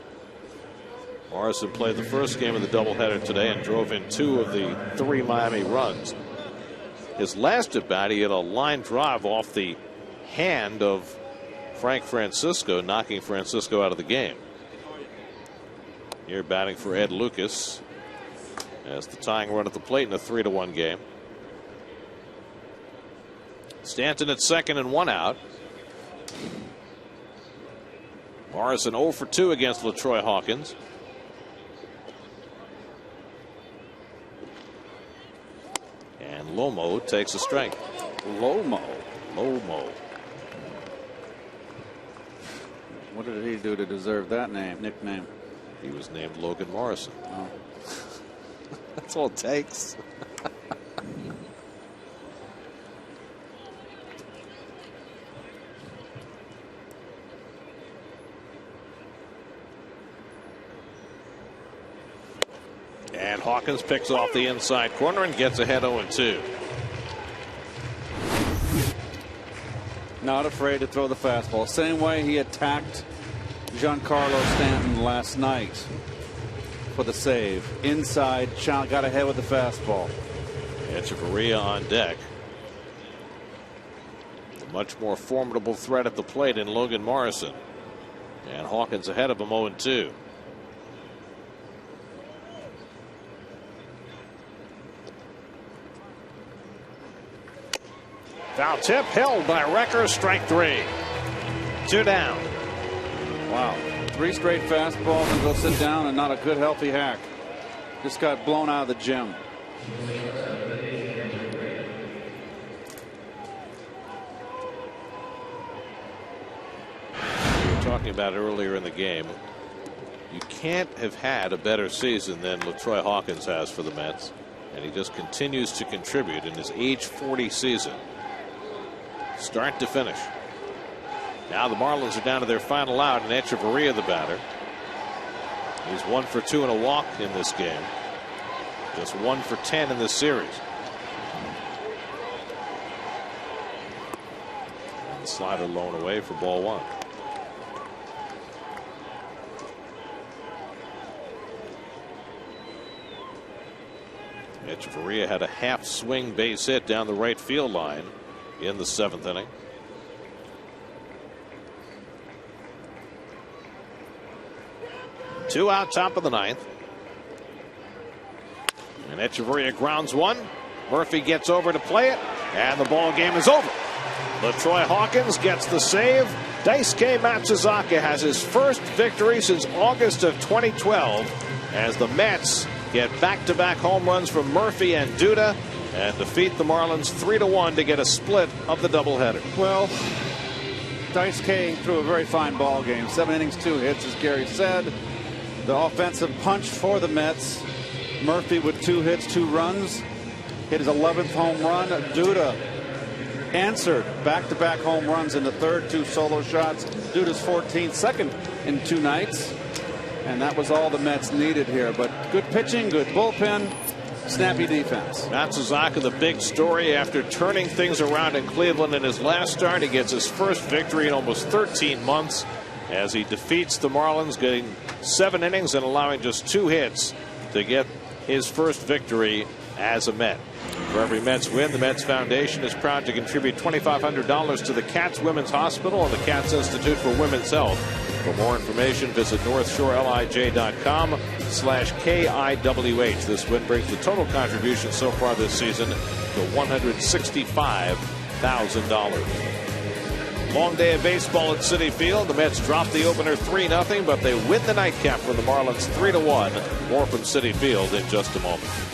Morrison played the first game of the doubleheader today and drove in 2 of the 3 Miami runs. His last at bat, he had a line drive off the hand of Frank Francisco, knocking Francisco out of the game. Here batting for Ed Lucas as the tying run at the plate in a 3-1 game. Stanton at second and 1 out. Morrison 0 for 2 against LaTroy Hawkins. And Lomo takes a strike. Lomo. What did he do to deserve that nickname? He was named Logan Morrison. Oh. That's all it takes. And Hawkins picks off the inside corner and gets ahead 0-2. Not afraid to throw the fastball. Same way he attacked Giancarlo Stanton last night for the save. Inside, got ahead with the fastball. Echeverria on deck. A much more formidable threat at the plate in Logan Morrison. And Hawkins ahead of him 0-2. Foul tip held by Recker, strike 3. 2 down. Wow. 3 straight fastballs and go sit down, and not a good healthy hack. Just got blown out of the gym. We were talking about it earlier in the game. You can't have had a better season than LaTroy Hawkins has for the Mets. And he just continues to contribute in his age 40 season. Start to finish. Now the Marlins are down to their final out, and Echeverria the batter. He's 1 for 2 and a walk in this game. Just 1 for 10 in this series. And the slider blown away for ball 1. Echeverria had a half swing base hit down the right field line in the 7th inning. Two out, top of the 9th. And Echeverria grounds one. Murphy gets over to play it, and the ball game is over. LaTroy Hawkins gets the save. Daisuke Matsuzaka has his first victory since August of 2012 as the Mets get back-to-back home runs from Murphy and Duda and defeat the Marlins 3-1 to get a split of the doubleheader. Well, Daisuke threw a very fine ball game. 7 innings, 2 hits, as Gary said. The offensive punch for the Mets. Murphy with 2 hits, 2 runs. Hit his 11th home run. Duda answered back-to-back home runs in the 3rd, 2 solo shots. Duda's 14th, second in 2 nights. And that was all the Mets needed here. But good pitching, good bullpen, snappy defense. Matsuzaka, the big story after turning things around in Cleveland in his last start. He gets his first victory in almost 13 months as he defeats the Marlins, getting 7 innings and allowing just 2 hits to get his first victory as a Met. For every Mets win, the Mets Foundation is proud to contribute $2,500 to the Cats Women's Hospital and the Cats Institute for Women's Health. For more information, visit northshorelij.com/KIWH. This win brings the total contribution so far this season to $165,000. Long day of baseball at Citi Field. The Mets drop the opener 3-0, but they win the nightcap from the Marlins 3-1. More from Citi Field in just a moment.